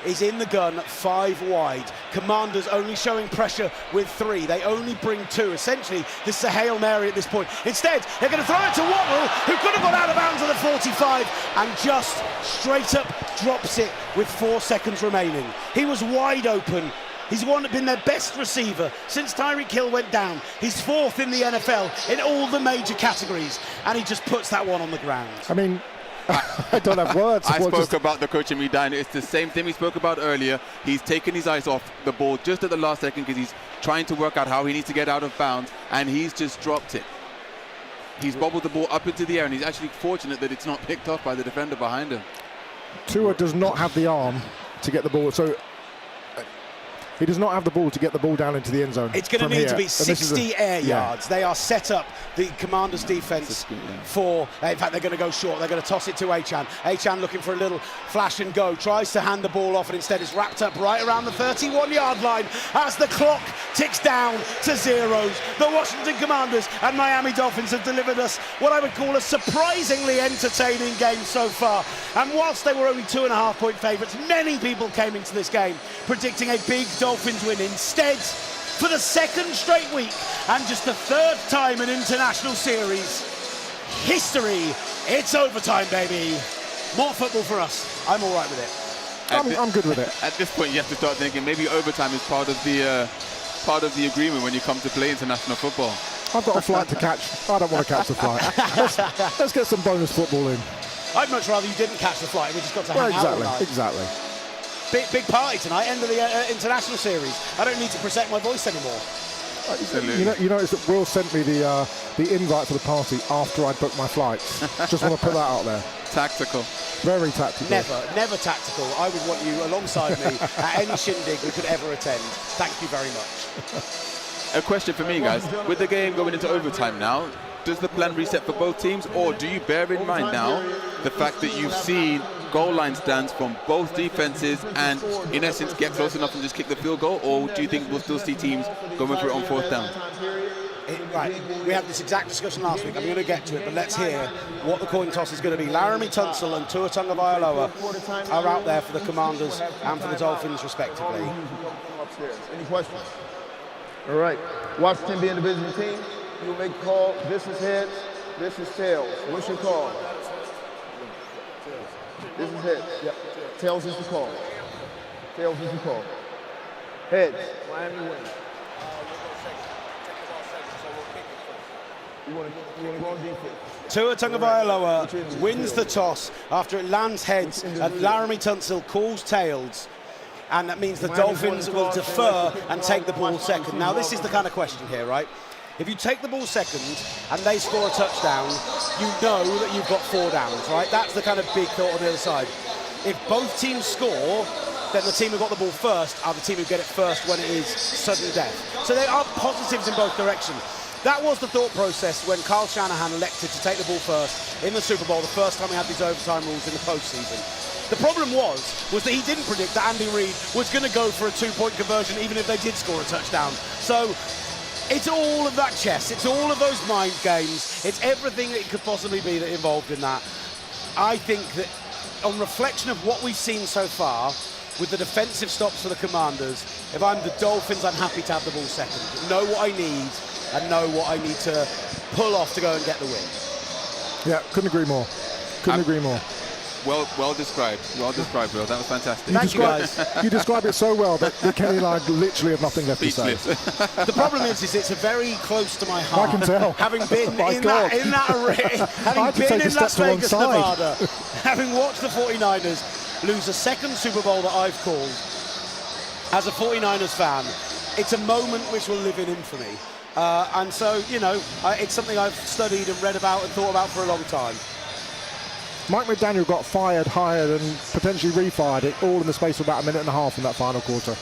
is in the gun, 5 wide. Commanders only showing pressure with 3. They only bring 2. Essentially, this is a Hail Mary at this point. Instead, they're going to throw it to Waddle, who could have gone out of bounds at the 45, and just straight up drops it with 4 seconds remaining. He was wide open. He's been their best receiver since Tyreek Hill went down. He's 4th in the NFL in all the major categories, and he just puts that one on the ground. I mean, I don't have words. I spoke about the coach in me dying. It's the same thing we spoke about earlier. He's taken his eyes off the ball just at the last second because he's trying to work out how he needs to get out of bounds, and he's just dropped it. He's bobbled the ball up into the air, and he's actually fortunate that it's not picked off by the defender behind him. Tua does not have the arm to get the ball, so he does not have the ball to get the ball down into the end zone. It's going to need to be 60 air yards. They are set up, the Commanders' defense, for, in fact, they're going to go short. They're going to toss it to Achane. Achane looking for a little flash and go, tries to hand the ball off, and instead is wrapped up right around the 31-yard line as the clock ticks down to zeros. The Washington Commanders and Miami Dolphins have delivered us what I would call a surprisingly entertaining game so far. And whilst they were only 2.5-point favourites, many people came into this game predicting a big Dolphins win. Instead, for the 2nd straight week and just the 3rd time in international series history, it's overtime, baby. More football for us. I'm all right with it. I'm good with it. At this point, you have to start thinking maybe overtime is part of the agreement when you come to play international football. I've got a flight to catch. I don't want to catch the flight. Let's get some bonus football in. I'd much rather you didn't catch the flight. We just got to hang out all night. Exactly. Big party tonight, end of the international series. I don't need to protect my voice anymore. Absolutely. You notice that Will sent me the invite for the party after I'd booked my flights. Just want to put that out there. Tactical. Very tactical. Never tactical. I would want you alongside me at any shindig we could ever attend. Thank you very much. A question for me, guys. With the game going into overtime now, does the plan reset for both teams, or do you bear in mind now the fact that you've seen goal line stands from both defenses and, in essence, get close enough and just kick the field goal, or do you think we'll still see teams going for it on 4th down? Right, we had this exact discussion last week. I'm going to get to it, but let's hear what the coin toss is going to be. Laramie Tunsil and Tua Tagovailoa are out there for the Commanders and for the Dolphins, respectively. Any questions? All right. Washington being the visiting team, you will make a call. This is heads, this is tails. What's your call? This is heads. Yep. Tails is the call. Tails is the call. Heads. Miami wins. You want to go on defense. Tua Tagovailoa wins the toss after it lands heads, and Laramie Tunsil calls tails. And that means the Dolphins will defer and take the ball second. Now, this is the kind of question here, right? If you take the ball second and they score a touchdown, you know that you've got 4 downs, right? That's the kind of big thought on the other side. If both teams score, then the team who got the ball first are the team who get it first when it is sudden death. So there are positives in both directions. That was the thought process when Kyle Shanahan elected to take the ball first in the Super Bowl, the first time we had these overtime rules in the postseason. The problem was that he didn't predict that Andy Reid was going to go for a 2-point conversion even if they did score a touchdown. So it's all of that chess, it's all of those mind games, it's everything that it could possibly be that involved in that. I think that on reflection of what we've seen so far, with the defensive stops for the Commanders, if I'm the Dolphins, I'm happy to have the ball second. Know what I need and know what I need to pull off to go and get the win. Yeah, couldn't agree more. Couldn't agree more. Well described, Will. That was fantastic. Thank you, guys. You describe it so well that Kenny and I literally have nothing left to say. The problem is it's a very close to my heart. I can tell. Having been in that array, having been in Las Vegas, Nevada, having watched the 49ers lose a second Super Bowl that I've called, as a 49ers fan, it's a moment which will live in infamy. And so, you know, it's something I've studied and read about and thought about for a long time. Mike McDaniel got fired, hired, and potentially refired it all in the space of about 1.5 minutes in that final quarter.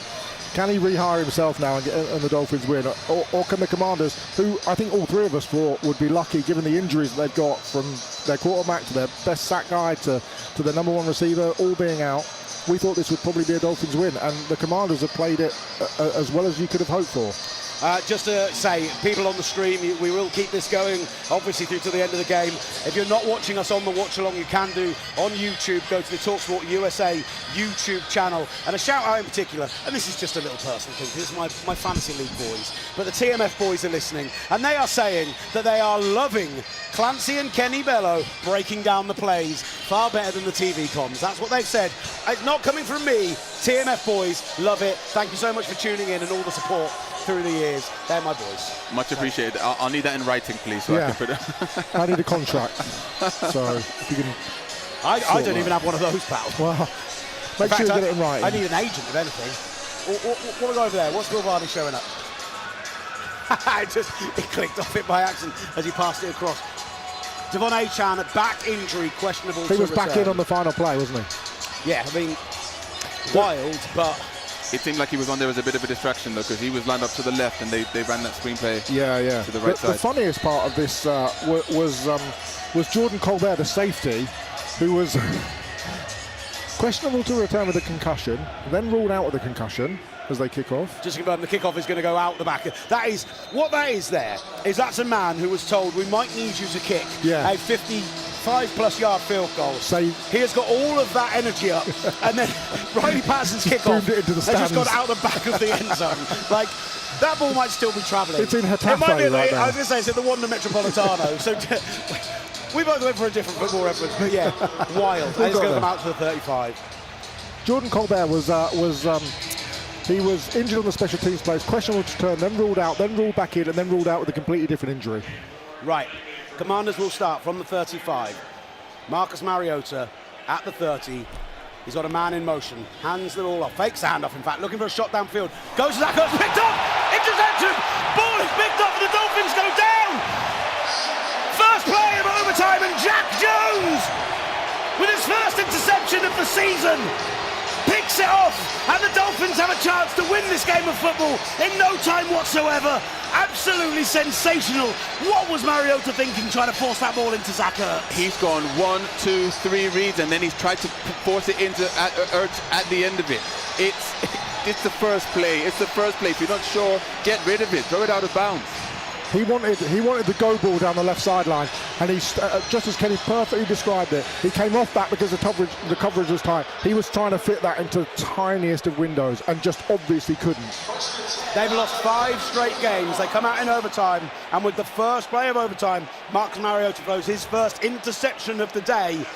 Can he rehire himself now and the Dolphins win? Or can the Commanders, who I think all 3 of us thought would be lucky given the injuries that they've got, from their quarterback to their best sack guy to their number 1 receiver, all being out, we thought this would probably be a Dolphins win, and the Commanders have played it as well as you could have hoped for. Just to say, people on the stream, we will keep this going, obviously, through to the end of the game. If you're not watching us on the Watchalong, you can do on YouTube. Go to the TalkSport USA YouTube channel. And a shout out in particular, and this is just a little personal thing, this is my Fantasy League boys, but the TMF boys are listening, and they are saying that they are loving Clancy and Kenny Bello breaking down the plays far better than the TV comms. That's what they've said. It's not coming from me. TMF boys love it. Thank you so much for tuning in and all the support through the years. They're my boys. Much appreciated. I'll need that in writing, please, so I can put it. I need a contract. So if you can. I don't even have one of those, pal. Well, make sure you get it in writing. I need an agent, if anything. What we got over there? What's Will Varney showing up? It clicked off it by accident as he passed it across. Devon Achan, back injury, questionable. He was back in on the final play, wasn't he? Yeah, I mean, wild, but it seemed like he was on there as a bit of a distraction, though, because he was lined up to the left and they ran that screenplay to the right side. The funniest part of this was Jordan Colbert, the safety, who was questionable to return with a concussion, then ruled out with a concussion as they kick off. Just to confirm, the kickoff is going to go out the back. That is what that is. That's a man who was told, we might need you to kick a 55-plus yard field goal. So he has got all of that energy up, and then Riley Patterson's kickoff has just gone out the back of the end zone. Like, that ball might still be travelling. It's in Hetafe right now. I was going to say, it's in the Wanda Metropolitano. So we both went for a different football reference, but yeah, wild. And it's going to come out to the 35. Jordan Colbert was he was injured on the special teams plays, questionable to return, then ruled out, then ruled back in, and then ruled out with a completely different injury. Right. Commanders will start from the 35. Marcus Mariota at the 30. He's got a man in motion. Hands the ball off. Fakes the handoff, in fact. Looking for a shot downfield. Goes to that. Goes picked up. interception. Ball is picked up, the Dolphins go down. First play of overtime, and Jack Jones, with his first interception of the season, picks it off, and the Dolphins have a chance to win this game of football in no time whatsoever. Absolutely sensational. What was Mariota thinking trying to force that ball into Zach Ertz? He's gone 1, 2, 3 reads, and then he's tried to force it into Ertz at the end of it. It's the first play. It's the first play. If you're not sure, get rid of it. Throw it out of bounds. He wanted the go ball down the left sideline, and he's just as Kenny perfectly described it. He came off that because the coverage was tight. He was trying to fit that into the tiniest of windows, and just obviously couldn't. They've lost 5 straight games. They come out in overtime, and with the first play of overtime, Marcus Mariota throws his first interception of the day.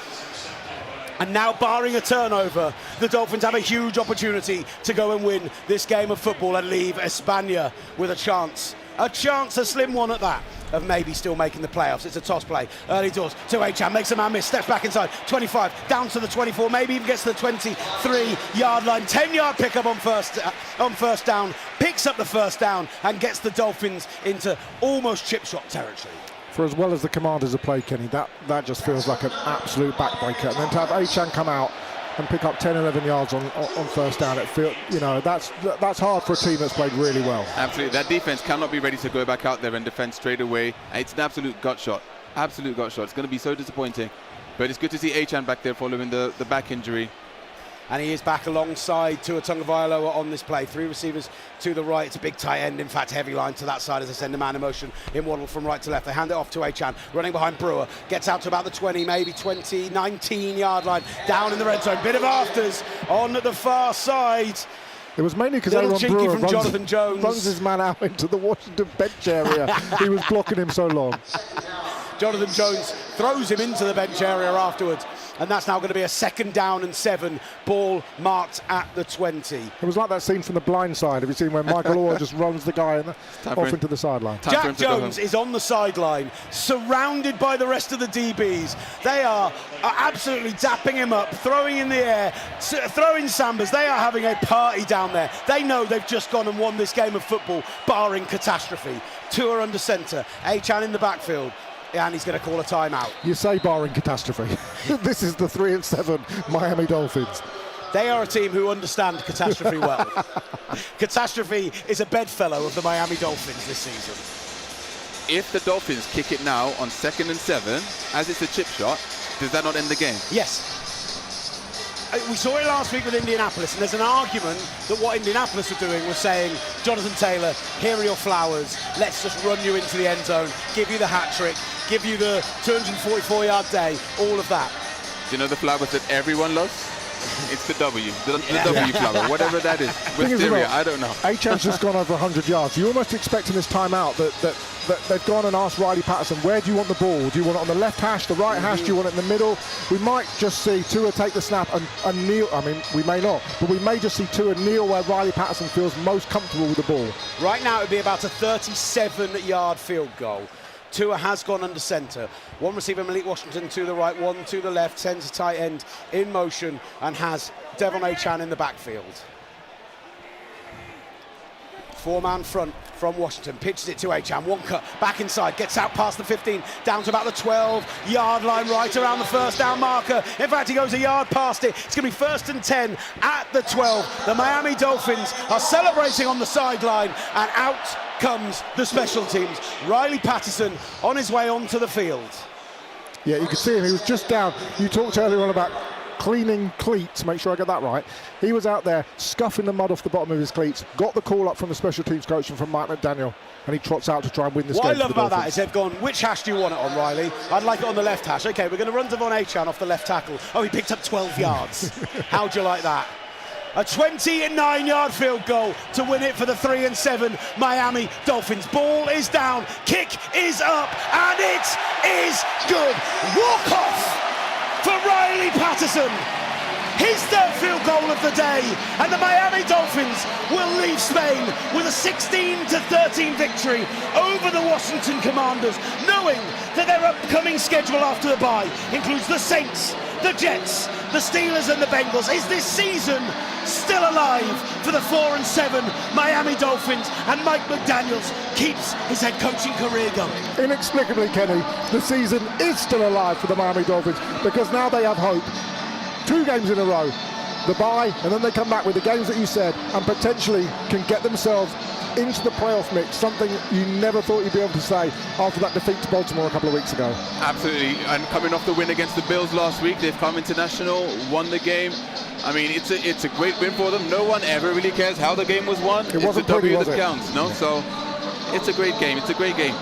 And now, barring a turnover, the Dolphins have a huge opportunity to go and win this game of football and leave España with a chance, a slim one at that, of maybe still making the playoffs. It's a toss play, early doors to Achane, makes a man miss, steps back inside, 25, down to the 24, maybe even gets to the 23-yard line, 10-yard pickup on first down, picks up the first down and gets the Dolphins into almost chip shot territory. For as well as the Commanders have played, Kenny, that just feels like an absolute backbreaker. And then to have Achane come out and pick up 10, 11 yards on first down, that's hard for a team that's played really well. Absolutely. That defense cannot be ready to go back out there and defend straight away. It's an absolute gut shot. Absolute gut shot. It's going to be so disappointing. But it's good to see Achane back there following the back injury. And he is back alongside Tua Tagovailoa on this play. 3 receivers to the right. It's a big tight end, in fact, heavy line to that side as they send a man in motion in Waddle from right to left. They hand it off to Achane, running behind Brewer. Gets out to about the 20, maybe 20, 19-yard line. Down in the red zone. Bit of afters on the far side. It was mainly because Aaron Brewer runs his man out into the Washington bench area. He was blocking him so long. Jonathan Jones throws him into the bench area afterwards. And that's now going to be a 2nd down and 7, ball marked at the 20. It was like that scene from The Blind Side. Have you seen where Michael Orr just runs the guy off into the sideline? Jack Jones is on the sideline, surrounded by the rest of the DBs. They are absolutely dapping him up, throwing in the air, throwing sambas. They are having a party down there. They know they've just gone and won this game of football, barring catastrophe. Tua under centre, Achane in the backfield. And he's going to call a timeout. You say barring catastrophe. This is the 3-7 Miami Dolphins. They are a team who understand catastrophe well. Catastrophe is a bedfellow of the Miami Dolphins this season. If the Dolphins kick it now on 2nd and 7, as it's a chip shot, does that not end the game? Yes. We saw it last week with Indianapolis, and there's an argument that what Indianapolis were doing was saying, Jonathan Taylor, here are your flowers, let's just run you into the end zone, give you the hat trick, give you the 244-yard day, all of that. Do you know the flowers that everyone loves? It's the W, the W flower, whatever that is. Wisteria, I don't know. Achane's just gone over 100 yards. You're almost expecting this timeout that they've gone and asked Riley Patterson, where do you want the ball? Do you want it on the left hash, the right hash? Do you want it in the middle? We might just see Tua take the snap and kneel. I mean, we may not, but we may just see Tua kneel where Riley Patterson feels most comfortable with the ball. Right now, it would be about a 37-yard field goal. Tua has gone under centre. One receiver, Malik Washington, to the right, one to the left, sends a tight end in motion and has Devon Achane in the backfield. 4-man front from Washington, pitches it to Achane, one cut, back inside, gets out past the 15, down to about the 12-yard line, right around the first down marker. In fact, he goes a yard past it. It's going to be 1st and 10 at the 12. The Miami Dolphins are celebrating on the sideline, and out comes the special teams. Riley Patterson on his way onto the field. Yeah, you could see him. He was just down. You talked earlier on about cleaning cleats, make sure I get that right. He was out there scuffing the mud off the bottom of his cleats, got the call up from the special teams coach and from Mike McDaniel, and he trots out to try and win this game. What I love about that is they've gone, which hash do you want it on, Riley? I'd like it on the left hash. Okay, we're going to run Devon Achane off the left tackle. Oh, he picked up 12 yards. How'd you like that? A 29-yard field goal to win it for the 3-7 Miami Dolphins. Ball is down, kick is up, and it is good. Walk-off for Riley Patterson. His 3rd field goal of the day, and the Miami Dolphins will leave Spain with a 16-13 victory over the Washington Commanders, knowing that their upcoming schedule after the bye includes the Saints, the Jets, the Steelers and the Bengals. Is this season still alive for the 4-7 Miami Dolphins, and Mike McDaniels keeps his head coaching career going? Inexplicably, Kenny, the season is still alive for the Miami Dolphins, because now they have hope. 2 games in a row, the bye, and then they come back with the games that you said, and potentially can get themselves into the playoff mix, something you never thought you'd be able to say after that defeat to Baltimore a couple of weeks ago. Absolutely, and coming off the win against the Bills last week, they've come international, won the game. I mean, it's a great win for them. No one ever really cares how the game was won. It wasn't pretty, was it? Counts, no? So it's a great game. It's a great game.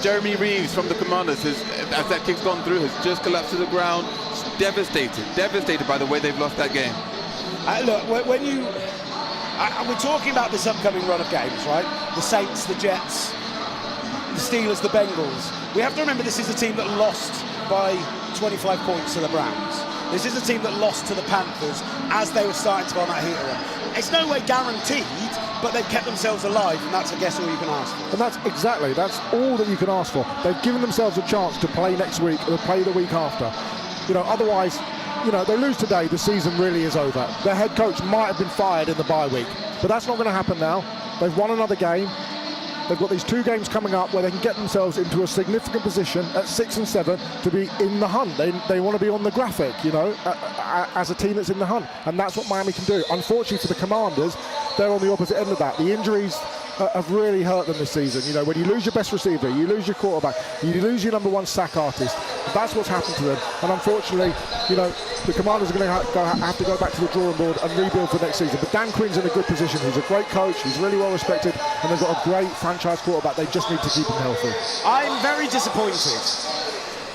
Jeremy Reeves from the Commanders, as that kick's gone through, has just collapsed to the ground. Devastated by the way they've lost that game. Look, when you... we're talking about this upcoming run of games, right? The Saints, the Jets, the Steelers, the Bengals. We have to remember this is a team that lost by 25 points to the Browns. This is a team that lost to the Panthers as they were starting to go on that heater run. It's no way guaranteed, but they've kept themselves alive, and that's, I guess, all you can ask for. And that's all that you can ask for. They've given themselves a chance to play next week or play the week after. You know, otherwise, you know, they lose today, the season really is over. Their head coach might have been fired in the bye week, but that's not going to happen now. They've won another game. They've got these 2 games coming up where they can get themselves into a significant position at 6 and 7 to be in the hunt. They want to be on the graphic, you know, as a team that's in the hunt, and that's what Miami can do. Unfortunately for the Commanders, they're on the opposite end of that. The injuries have really hurt them this season. You know, when you lose your best receiver, you lose your quarterback, you lose your #1 sack artist. That's what's happened to them. And unfortunately, you know, the Commanders are going to have to go back to the drawing board and rebuild for next season. But Dan Quinn's in a good position. He's a great coach. He's really well respected, and they've got a great franchise quarterback. They just need to keep him healthy. I'm very disappointed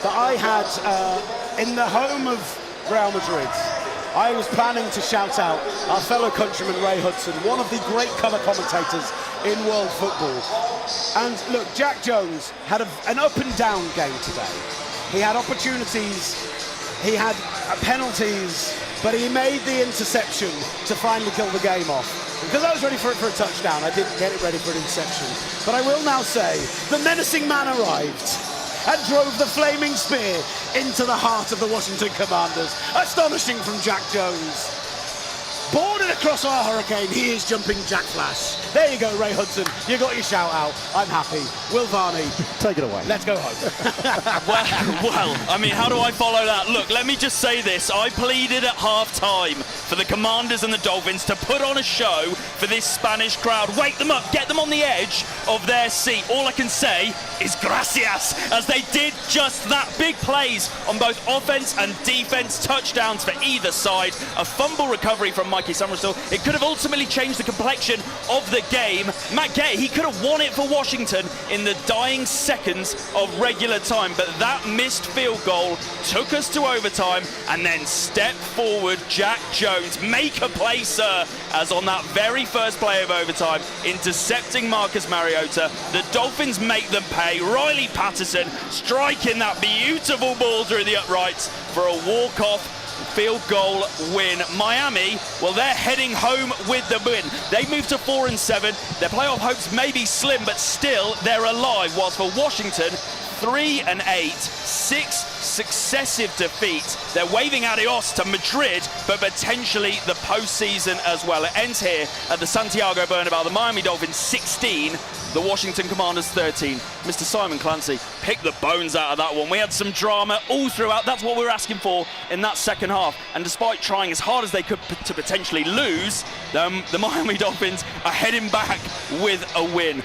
that I had in the home of Real Madrid, I was planning to shout out our fellow countryman Ray Hudson, one of the great colour commentators in world football. And look, Jack Jones had an up and down game today. He had opportunities, he had penalties, but he made the interception to finally kill the game off. Because I was ready for a touchdown, I didn't get it ready for an interception. But I will now say, the menacing man arrived and drove the flaming spear into the heart of the Washington Commanders. Astonishing from Jack Jones. Boarded across our hurricane, he is jumping Jack Flash. There you go, Ray Hudson. You got your shout out. I'm happy. Will Varney, take it away. Let's go home. well, I mean, how do I follow that? Look, let me just say this. I pleaded at half-time for the Commanders and the Dolphins to put on a show for this Spanish crowd. Wake them up, get them on the edge of their seat. All I can say is gracias, as they did just that. Big plays on both offense and defense, touchdowns for either side. A fumble recovery from Mikey Summerstill. It could have ultimately changed the complexion of the game. Matt Gay, he could have won it for Washington in the dying seconds of regular time, but that missed field goal took us to overtime, and then step forward Jack Jones, make a play, sir, as on that very first play of overtime, intercepting Marcus Mariota. The Dolphins make them pay. Riley Patterson striking that beautiful ball through the uprights for a walk-off field goal win. Miami, well, they're heading home with the win. They moved to 4-7. Their playoff hopes may be slim, but still they're alive. Whilst for Washington, 3-8, 6 successive defeats. They're waving adios to Madrid, but potentially the postseason as well. It ends here at the Santiago Bernabéu. The Miami Dolphins 16, the Washington Commanders 13. Mr. Simon Clancy picked the bones out of that one. We had some drama all throughout. That's what we were asking for in that second half. And despite trying as hard as they could to potentially lose, the Miami Dolphins are heading back with a win.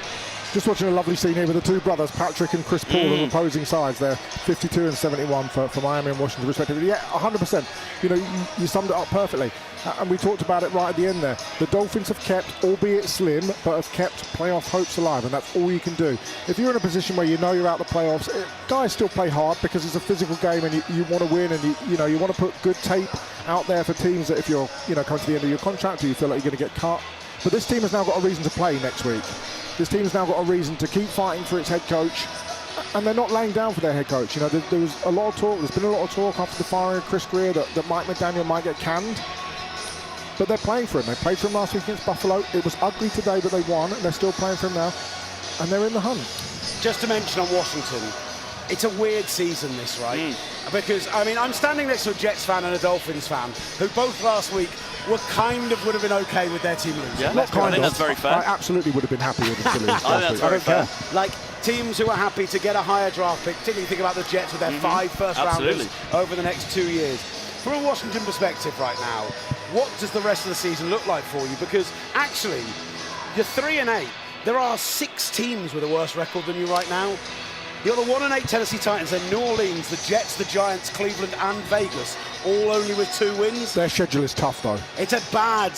Just watching a lovely scene here with the 2 brothers, Patrick and Chris Paul, on opposing sides there, 52 and 71 for Miami and Washington respectively. Yeah, 100%. You know, you summed it up perfectly. And we talked about it right at the end there. The Dolphins have kept, albeit slim, but have kept playoff hopes alive, and that's all you can do. If you're in a position where you know you're out of the playoffs, guys still play hard because it's a physical game, and you want to win, and you want to put good tape out there for teams that if you're coming to the end of your contract or you feel like you're going to get cut. But this team has now got a reason to play next week. This team's now got a reason to keep fighting for its head coach, and they're not laying down for their head coach. You know, there was a lot of talk. There's been a lot of talk after the firing of Chris Greer that Mike McDaniel might get canned. But they're playing for him. They played for him last week against Buffalo. It was ugly today, but they won, and they're still playing for him now, and they're in the hunt. Just to mention on Washington, it's a weird season, this, right? Because, I mean, I'm standing next to a Jets fan and a Dolphins fan who both last week would have been okay with their team losing. Yeah, Not I think that's very fair. I absolutely would have been happy with them to lose. I think that's very fair. Like, teams who are happy to get a higher draft pick, particularly think about the Jets with their 5 first-rounders over the next 2 years. From a Washington perspective right now, what does the rest of the season look like for you? Because, actually, you're 3-8. There are 6 teams with a worse record than you right now. You're the 1-8 Tennessee Titans, then New Orleans, the Jets, the Giants, Cleveland, and Vegas, all only with 2 wins. Their schedule is tough, though. It's a bad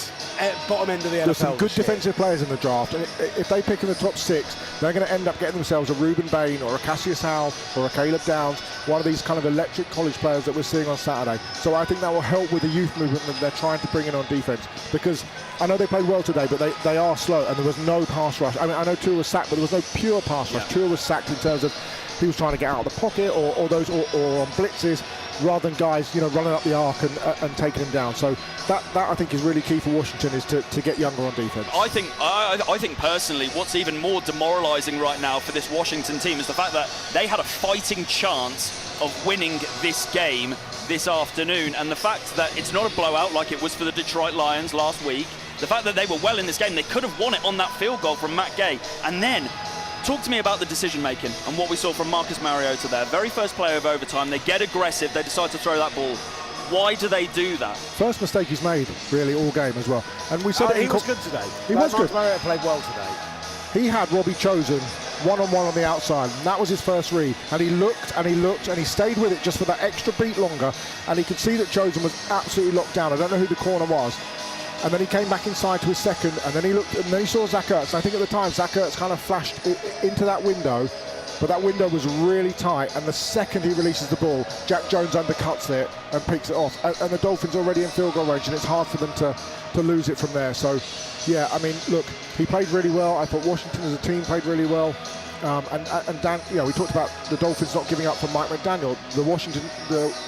bottom end of the NFL. There's some good defensive players in the draft, and if they pick in the top 6, they're going to end up getting themselves a Reuben Bain or a Cassius Howell or a Caleb Downs, one of these kind of electric college players that we're seeing on Saturday. So I think that will help with the youth movement that they're trying to bring in on defense, because I know they played well today, but they are slow, and there was no pass rush. I mean, I know Tua was sacked, but there was no pure pass rush. Tua was sacked in terms of he was trying to get out of the pocket or on blitzes, rather than guys, running up the arc and taking him down. So that I think is really key for Washington, is to get younger on defense. I think personally, what's even more demoralising right now for this Washington team is the fact that they had a fighting chance of winning this game this afternoon, and the fact that it's not a blowout like it was for the Detroit Lions last week. The fact that they were well in this game, they could have won it on that field goal from Matt Gay. And then talk to me about the decision making and what we saw from Marcus Mariota there. Very first play of overtime, they get aggressive, they decide to throw that ball. Why do they do that? First mistake he's made, really, all game as well. And we said he was good today. He was good. Marcus Mariota played well today. He had Robbie Chosen one-on-one on the outside, and that was his first read. And he looked and he looked and he stayed with it just for that extra beat longer. And he could see that Chosen was absolutely locked down. I don't know who the corner was. And then he came back inside to his second, and then he looked, and then he saw Zach Ertz. I think at the time Zach Ertz kind of flashed into that window, but that window was really tight. And the second he releases the ball, Jack Jones undercuts it and picks it off. And the Dolphins already in field goal range, and it's hard for them to lose it from there. So, yeah, I mean, look, he played really well. I thought Washington as a team played really well. And Dan, we talked about the Dolphins not giving up for Mike McDaniel.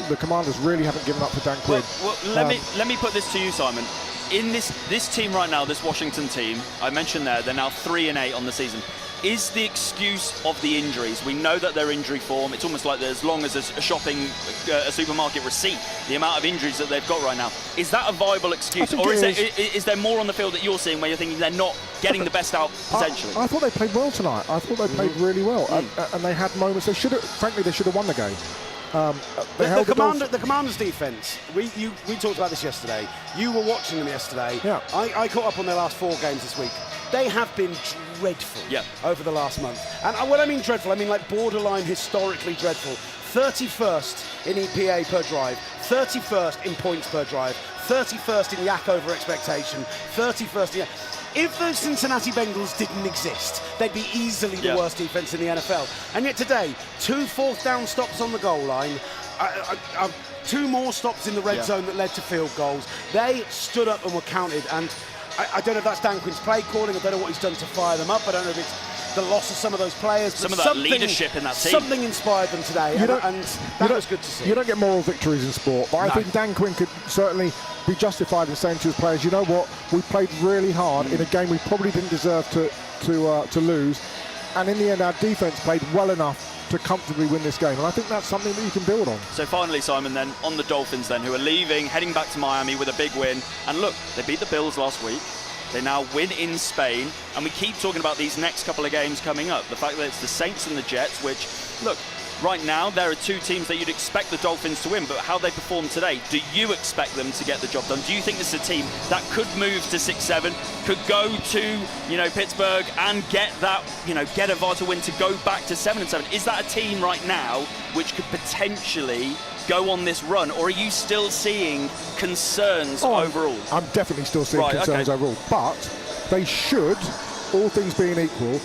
The Commanders really haven't given up for Dan Quinn. Well, let me put this to you, Simon. In this team right now, this Washington team, I mentioned they're now 3-8 on the season. Is the excuse of the injuries? We know that they're injury form. It's almost like they're as long as a supermarket receipt, the amount of injuries that they've got right now. Is that a viable excuse? Or is there more on the field that you're seeing where you're thinking they're not getting the best out potentially? I thought they played well tonight. I thought they played really well. And they had moments. They should have won the game. The Commanders' defence, we talked about this yesterday. You were watching them yesterday. Yeah. I caught up on their last 4 games this week. They have been dreadful over the last month. And when I mean dreadful, I mean like borderline historically dreadful. 31st in EPA per drive, 31st in points per drive, 31st in yak over expectation, 31st in... If the Cincinnati Bengals didn't exist, they'd be easily the worst defense in the NFL. And yet today, 2 fourth down stops on the goal line, 2 more stops in the red zone that led to field goals. They stood up and were counted. And I don't know if that's Dan Quinn's play calling. I don't know what he's done to fire them up. I don't know if it's the loss of some of those players. Some of that leadership in that team. Something inspired them today, and that was good to see. You don't get moral victories in sport, but I think Dan Quinn could certainly be justified in saying to his players, you know what, we played really hard in a game we probably didn't deserve to lose, and in the end our defence played well enough to comfortably win this game, and I think that's something that you can build on. So finally, Simon, then on the Dolphins then, who are leaving, heading back to Miami with a big win, and look, they beat the Bills last week. They now win in Spain, and we keep talking about these next couple of games coming up. The fact that it's the Saints and the Jets, which, look, right now there are 2 teams that you'd expect the Dolphins to win, but how they perform today, do you expect them to get the job done? Do you think this is a team that could move to 6-7, could go to, Pittsburgh and get that, get a vital win to go back to 7-7? Is that a team right now which could potentially go on this run, or are you still seeing concerns overall? I'm definitely still seeing concerns overall, but they should, all things being equal,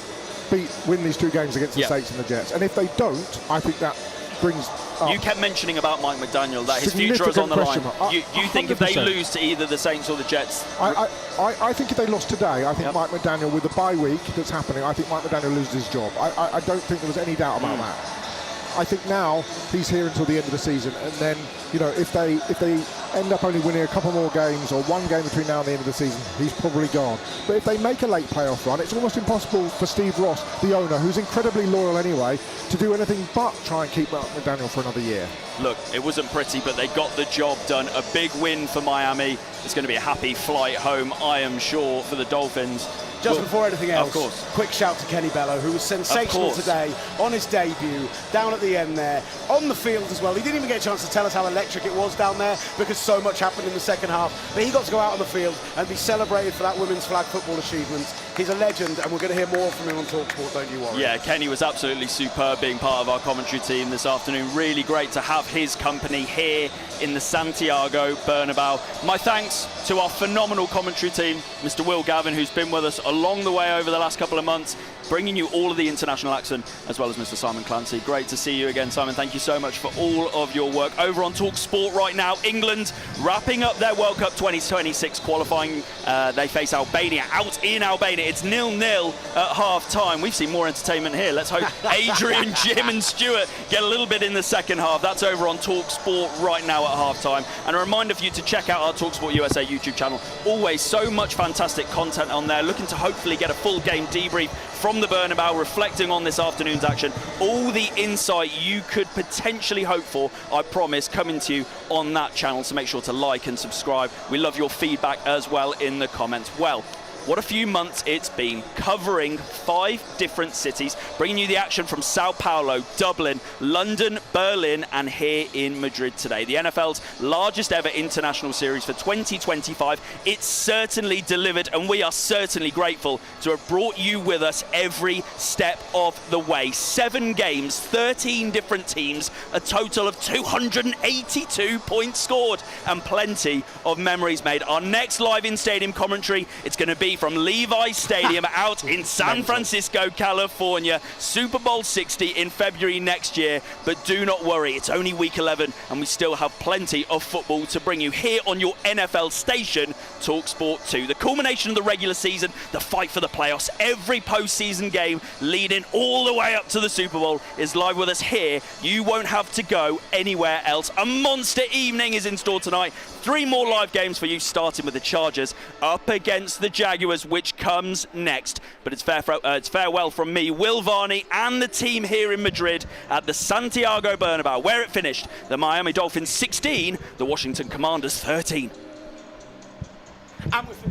win these 2 games against the Saints and the Jets. And if they don't, I think that brings up... You kept mentioning about Mike McDaniel, that his future is on the line. You think if they lose to either the Saints or the Jets... I think if they lost today, I think Mike McDaniel, with the bye week that's happening, I think Mike McDaniel loses his job. I don't think there was any doubt about that. I think now he's here until the end of the season, and then, you know, if they end up only winning a couple more games or one game between now and the end of the season, he's probably gone. But if they make a late playoff run, it's almost impossible for Steve Ross, the owner, who's incredibly loyal anyway, to do anything but try and keep Mark McDaniel for another year. Look, it wasn't pretty, but they got the job done. A big win for Miami. It's going to be a happy flight home, I am sure, for the Dolphins. Just before anything else, of course, quick shout to Kenny Bello, who was sensational today on his debut, down at the end there, on the field as well. He didn't even get a chance to tell us how electric it was down there because so much happened in the second half. But he got to go out on the field and be celebrated for that women's flag football achievement. He's a legend, and we're going to hear more from him on TalkSport, don't you worry. Yeah, Kenny was absolutely superb being part of our commentary team this afternoon. Really great to have his company here in the Santiago Bernabéu. My thanks to our phenomenal commentary team, Mr. Will Gavin, who's been with us along the way over the last couple of months, bringing you all of the international accent, as well as Mr. Simon Clancy. Great to see you again, Simon. Thank you so much for all of your work. Over on TalkSport right now, England wrapping up their World Cup 2026 qualifying. They face Albania out in Albania. It's 0-0 at half-time. We've seen more entertainment here. Let's hope Adrian, Jim and Stuart get a little bit in the second half. That's over on TalkSport right now at half-time. And a reminder for you to check out our TalkSport USA YouTube channel. Always so much fantastic content on there. Looking to hopefully get a full game debrief from the Bernabéu, reflecting on this afternoon's action. All the insight you could potentially hope for, I promise, coming to you on that channel. So make sure to like and subscribe. We love your feedback as well in the comments. Well, what a few months it's been, covering 5 different cities, bringing you the action from Sao Paulo, Dublin, London, Berlin, and here in Madrid today. The NFL's largest ever international series for 2025. It's certainly delivered, and we are certainly grateful to have brought you with us every step of the way. 7 games, 13 different teams, a total of 282 points scored, and plenty of memories made. Our next live in-stadium commentary, it's going to be from Levi's Stadium out in San Francisco, California. Super Bowl 60 in February next year. But do not worry, it's only week 11 and we still have plenty of football to bring you here on your NFL station, TalkSport 2. The culmination of the regular season, the fight for the playoffs, every postseason game leading all the way up to the Super Bowl is live with us here. You won't have to go anywhere else. A monster evening is in store tonight. 3 more live games for you, starting with the Chargers up against the Jaguars, which comes next. But it's farewell from me, Will Varney, and the team here in Madrid at the Santiago Bernabéu, where it finished. The Miami Dolphins 16, the Washington Commanders 13. And with